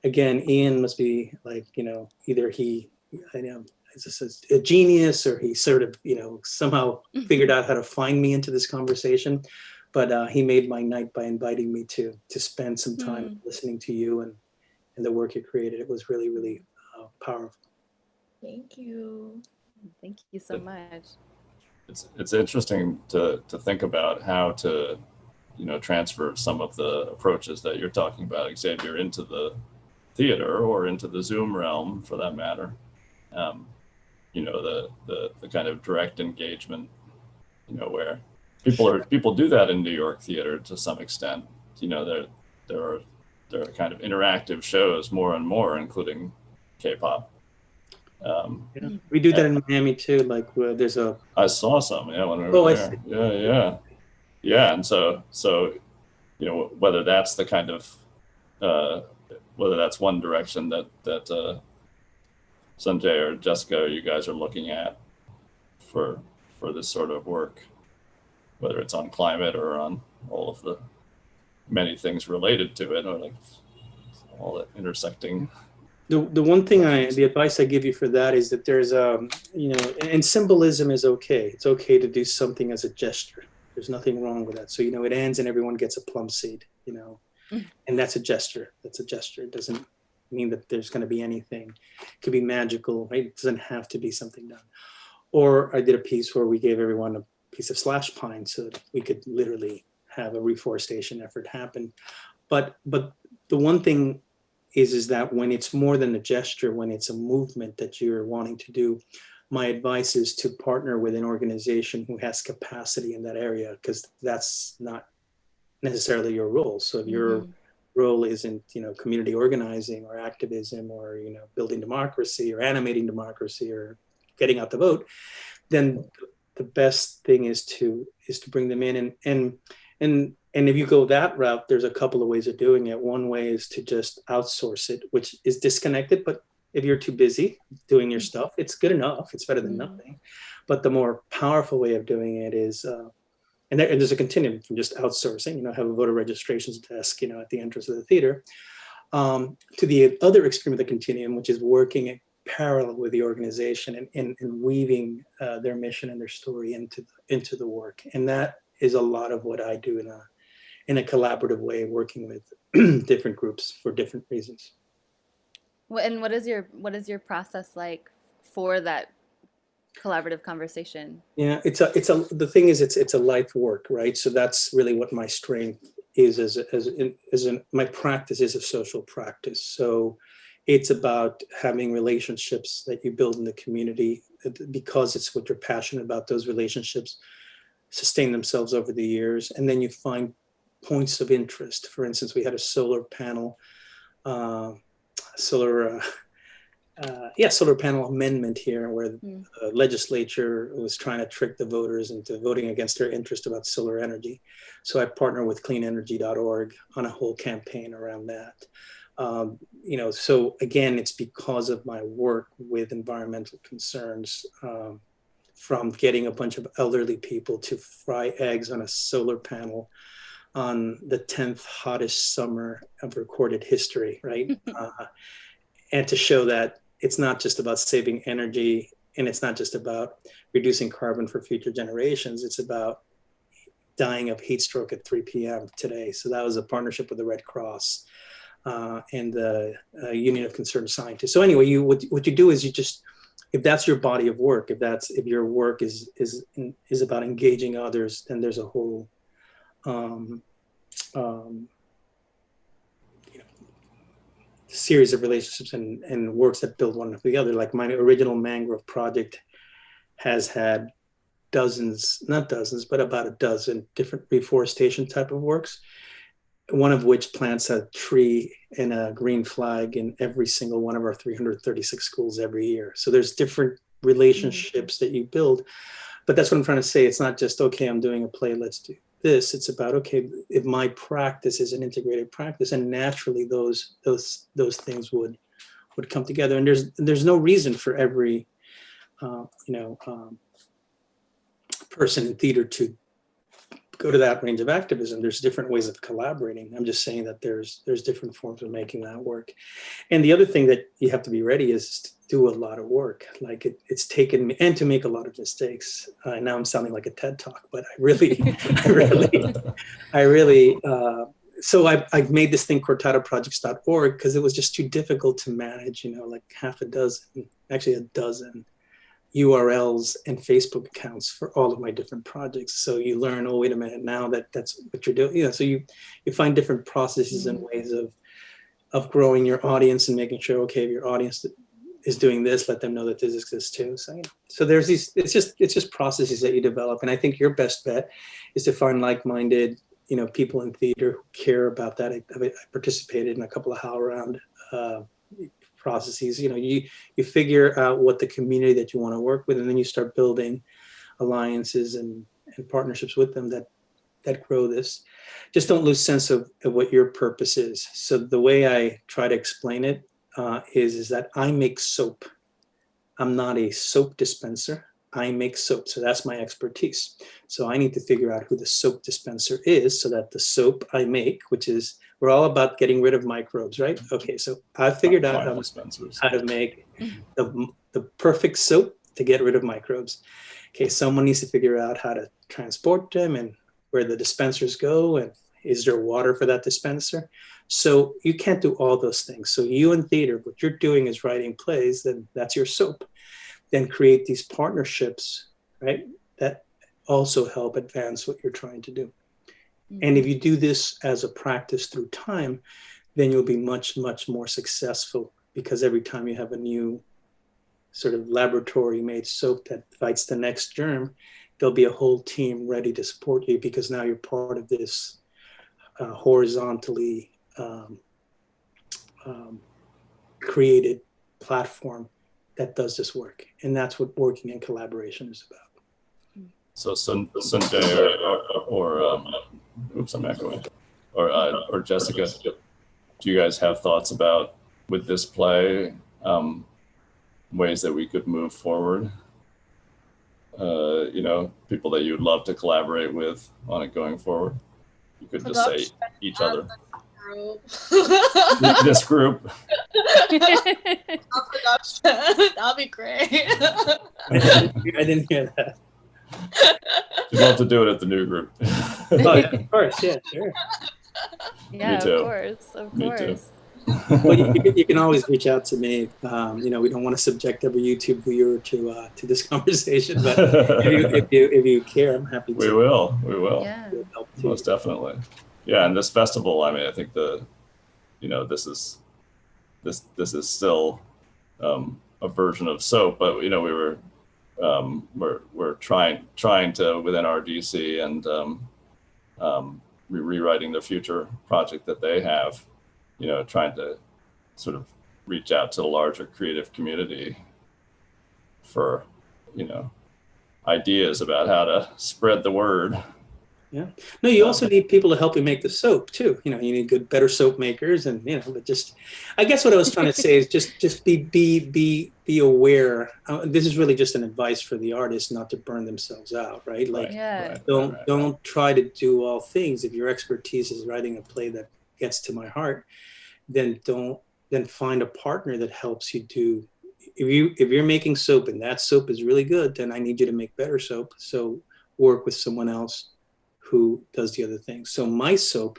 again, Ian must be like, either he, is a genius, or he sort of, somehow figured out how to find me into this conversation. But he made my night by inviting me to spend some time listening to you and the work you created. It was really, really powerful. Thank you. Thank you so much. It's interesting to think about how to, transfer some of the approaches that you're talking about, Xavier, into the theater or into the Zoom realm, for that matter. The kind of direct engagement, where people do that in New York theater to some extent. There are kind of interactive shows more and more, including K-pop. We do that in Miami too. Like there's a. I saw some, when we were there. Yeah. And so whether that's the kind of whether that's one direction that Seonjae or Jessica, you guys are looking at for this sort of work, whether it's on climate or on all of the many things related to it, or like all that intersecting. The one thing the advice I give you for that is that there's and symbolism is okay. It's okay to do something as a gesture. There's nothing wrong with that. So it ends and everyone gets a plum seed, and that's a gesture. That's a gesture. It doesn't mean that there's going to be anything. It could be magical, right? It doesn't have to be something done. Or I did a piece where we gave everyone a piece of slash pine so that we could literally have a reforestation effort happen. But the one thing is that when it's more than a gesture, when it's a movement that you're wanting to do, my advice is to partner with an organization who has capacity in that area, because that's not necessarily your role. So if your role isn't, community organizing or activism or, building democracy or animating democracy or getting out the vote, then the best thing is to bring them in. And if you go that route, there's a couple of ways of doing it. One way is to just outsource it, which is disconnected. But if you're too busy doing your stuff, it's good enough. It's better than nothing. But the more powerful way of doing it is, and there's a continuum from just outsourcing, have a voter registrations desk, at the entrance of the theater, to the other extreme of the continuum, which is working in parallel with the organization and weaving their mission and their story into the work. And that is a lot of what I do in a collaborative way, working with different groups for different reasons. And what is your process like for that collaborative conversation? Yeah, the thing is, it's a life work, right? So that's really what my strength is my practice is a social practice. So it's about having relationships that you build in the community, because it's what you're passionate about. Those relationships sustain themselves over the years, and then you find points of interest. For instance, we had a solar panel solar panel amendment here, where the legislature was trying to trick the voters into voting against their interest about solar energy. So I partner with cleanenergy.org on a whole campaign around that. So again, it's because of my work with environmental concerns, from getting a bunch of elderly people to fry eggs on a solar panel on the 10th hottest summer of recorded history, right? And to show that it's not just about saving energy, and it's not just about reducing carbon for future generations. It's about dying of heat stroke at 3 p.m. today. So that was a partnership with the Red Cross and the Union of Concerned Scientists. So anyway, what you do is if that's your body of work, if your work is about engaging others, then there's a whole series of relationships and works that build one after the other. Like my original mangrove project has had not dozens, but about a dozen different reforestation type of works, one of which plants a tree and a green flag in every single one of our 336 schools every year. So there's different relationships that you build. But that's what I'm trying to say. It's not just, okay, I'm doing a play, let's do this. It's about, okay, if my practice is an integrated practice, and naturally those things would come together. And there's no reason for every person in theater to go to that range of activism. There's different ways of collaborating. I'm just saying that there's different forms of making that work. And the other thing that you have to be ready is to do a lot of work. Like it's taken me, and to make a lot of mistakes. Now I'm sounding like a TED Talk, but so I've made this thing cortadoprojects.org because it was just too difficult to manage, like actually a dozen URLs and Facebook accounts for all of my different projects. So you learn, oh, wait a minute, now that's what you're doing. So you find different processes and ways of growing your audience and making sure, okay, if your audience is doing this, let them know that this exists too. So there's it's just processes that you develop. And I think your best bet is to find like-minded, people in theater who care about that. I participated in a couple of HowlRound processes. You figure out what the community that you want to work with, and then you start building alliances and partnerships with them that grow this. Just don't lose sense of what your purpose is. So the way I try to explain it is that I make soap. I'm not a soap dispenser. I make soap. So that's my expertise. So I need to figure out who the soap dispenser is, so that the soap I make, which is, we're all about getting rid of microbes, right? Okay, so I figured out how to make the perfect soap to get rid of microbes. Okay, someone needs to figure out how to transport them and where the dispensers go, and is there water for that dispenser? So you can't do all those things. So you in theater, what you're doing is writing plays, then that's your soap. Then create these partnerships, right, that also help advance what you're trying to do. And if you do this as a practice through time, then you'll be much, much more successful, because every time you have a new sort of laboratory-made soap that fights the next germ, there'll be a whole team ready to support you, because now you're part of this horizontally created platform that does this work. And that's what working in collaboration is about. So Seonjae or oops, I'm echoing. Or Jessica, do you guys have thoughts about, with this play, ways that we could move forward? People that you would love to collaborate with on it going forward. You could just say each other. This group. That'll be great. I didn't hear that. You'd love to do it at the new group. Oh, yeah, of course, yeah, sure. Yeah, Me too. Of Me too. course. Well, you can always reach out to me. You know, we don't want to subject every YouTube viewer to this conversation, but if you care, I'm happy to. We will. Yeah. Most definitely. Yeah, and this festival, I mean, I think this is still a version of soap, but you know, we're trying to, within RDC and rewriting the future project that they have, you know, trying to sort of reach out to the larger creative community for, you know, ideas about how to spread the word. Yeah. No, you also need people to help you make the soap too. You know, you need better soap makers, and you know, but just, I guess what I was trying to say is just be aware. This is really just an advice for the artists not to burn themselves out, right? Like, don't try to do all things. If your expertise is writing a play that gets to my heart, then find a partner that helps you do. If you're making soap and that soap is really good, then I need you to make better soap. So work with someone else who does the other things. So my soap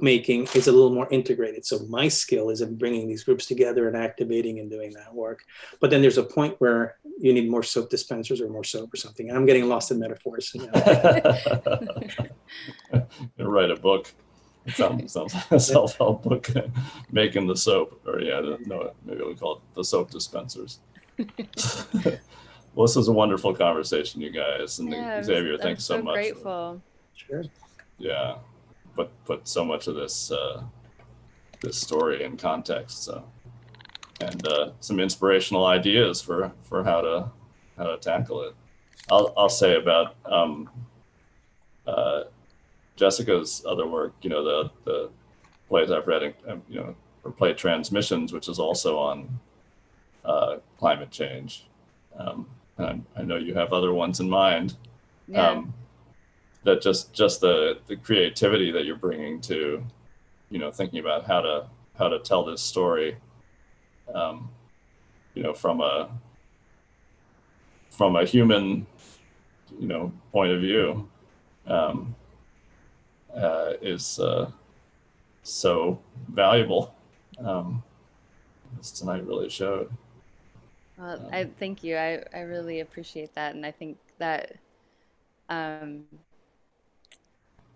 making is a little more integrated. So my skill is in bringing these groups together and activating and doing that work. But then there's a point where you need more soap dispensers or more soap or something. And I'm getting lost in metaphors. You know. Write a book. Sounds self-help book, making the soap, or no, maybe we'll call it the soap dispensers. Well, this was a wonderful conversation, you guys, and Xavier, thanks so much. Grateful. Sure. Yeah, but put so much of this this story in context, so, and some inspirational ideas for how to tackle it. I'll say about Jessica's other work, you know, the plays I've read, you know, her play Transmissions, which is also on climate change. And I know you have other ones in mind. Yeah. That just the creativity that you're bringing to, you know, thinking about how to tell this story, you know, from a human, you know, point of view, is so valuable. As tonight really showed. Well, I thank you. I really appreciate that, and I think that I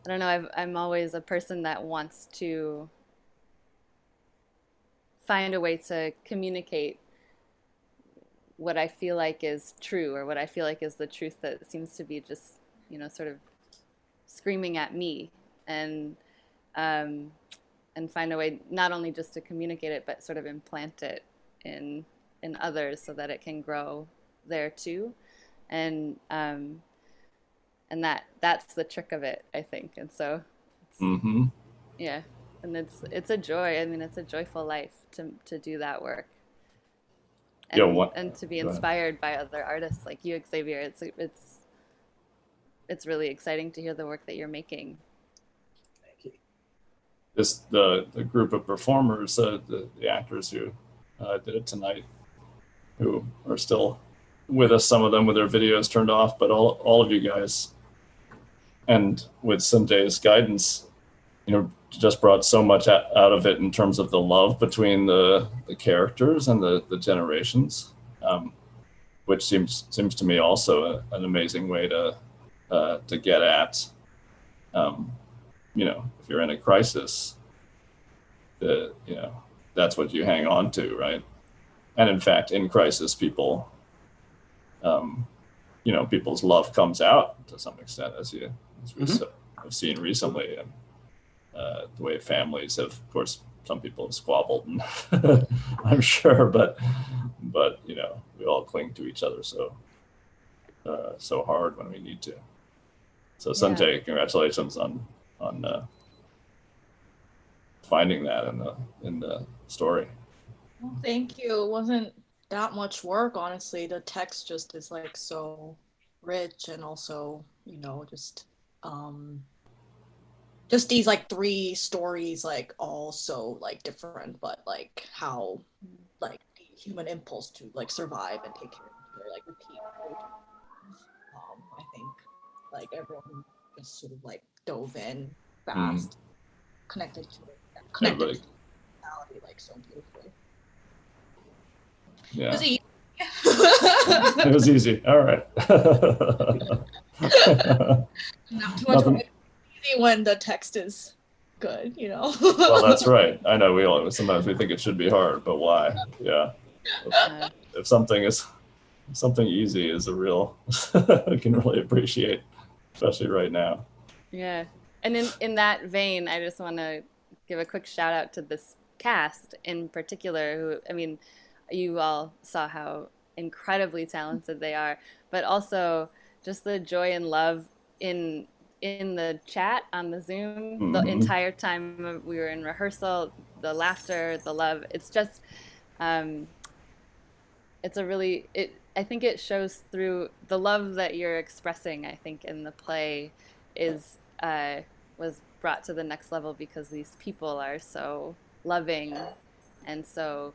don't know. I'm always a person that wants to find a way to communicate what I feel like is true, or what I feel like is the truth that seems to be just, you know, sort of screaming at me, and find a way not only just to communicate it, but sort of implant it in others so that it can grow there too. And that's the trick of it, I think. And so yeah, and it's a joy. I mean, it's a joyful life to do that work, and and to be inspired by other artists like you, Xavier. It's really exciting to hear the work that you're making. The group of performers, the actors who did it tonight, who are still with us, some of them with their videos turned off, but all of you guys, and with Seonjae's guidance, you know, just brought so much out of it in terms of the love between the characters and the generations, which seems to me also an amazing way to get at, you know, if you're in a crisis, you know, that's what you hang on to, right? And in fact, in crisis, people, you know, people's love comes out to some extent, as we have seen recently, and the way families have, of course, some people have squabbled, and I'm sure, but you know, we all cling to each other so hard when we need to. So Seonjae, congratulations on finding that in the story. Well, thank you. It wasn't that much work, honestly. The text just is like so rich, and also, you know, just these like three stories, like all so like different, but like how like the human impulse to like survive and take care of each other, like repeat. I think like everyone just sort of like dove in fast, connected to it connected Everybody. to reality like so beautifully. Yeah. Was it It was easy. All right. not too much of it easy when the text is good, you know. Well, that's right. I know we all sometimes we think it should be hard, but why? Yeah. If something easy is a real, I can really appreciate, especially right now. Yeah. And in that vein, I just want to give a quick shout out to this cast in particular, who, I mean, you all saw how incredibly talented they are, but also just the joy and love in the chat on the Zoom the entire time we were in rehearsal, the laughter, the love. It's just, it's a really, I think it shows through the love that you're expressing, I think, in the play is, was brought to the next level because these people are so loving and so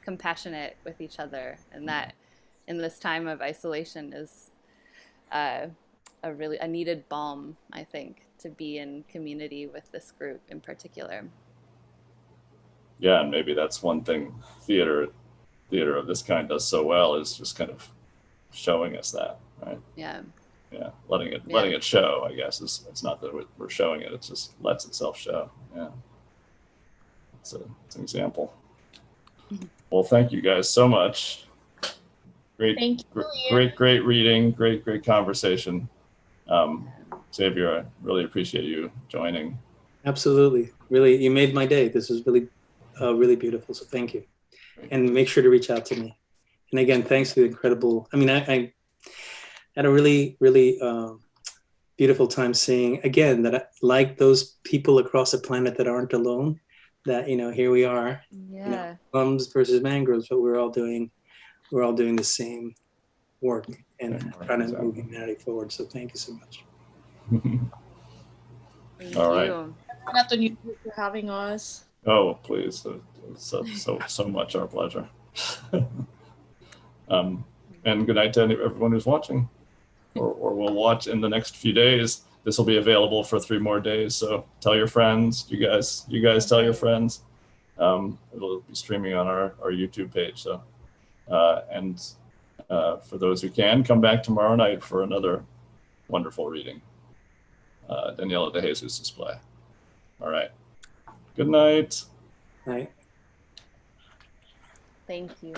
compassionate with each other, and that in this time of isolation is a needed balm, I think, to be in community with this group in particular. Yeah, and maybe that's one thing theater of this kind does so well, is just kind of showing us that, right? Yeah. Yeah, letting it show, I guess. It's not that we're showing it, it just lets itself show. Yeah. It's an example. Well, thank you guys so much. Great reading, great conversation. Xavier, I really appreciate you joining. Absolutely. Really, you made my day. This was really, really beautiful. So thank you. And make sure to reach out to me. And again, thanks for the incredible, I mean, I had a really, really beautiful time seeing, again, that like those people across the planet that aren't alone, that, you know, here we are, yeah, you know, plums versus mangroves, but we're all doing the same work and trying to move humanity forward. So thank you so much. Thank All right. you. Not the new for having us. Oh, please. So much our pleasure. And good night to everyone who's watching or will watch in the next few days. This will be available for 3 more days. So tell your friends, you guys tell your friends. It'll be streaming on our YouTube page. So, and for those who can, come back tomorrow night for another wonderful reading. Daniela de Jesus' play. All right. Good night. Night. Thank you.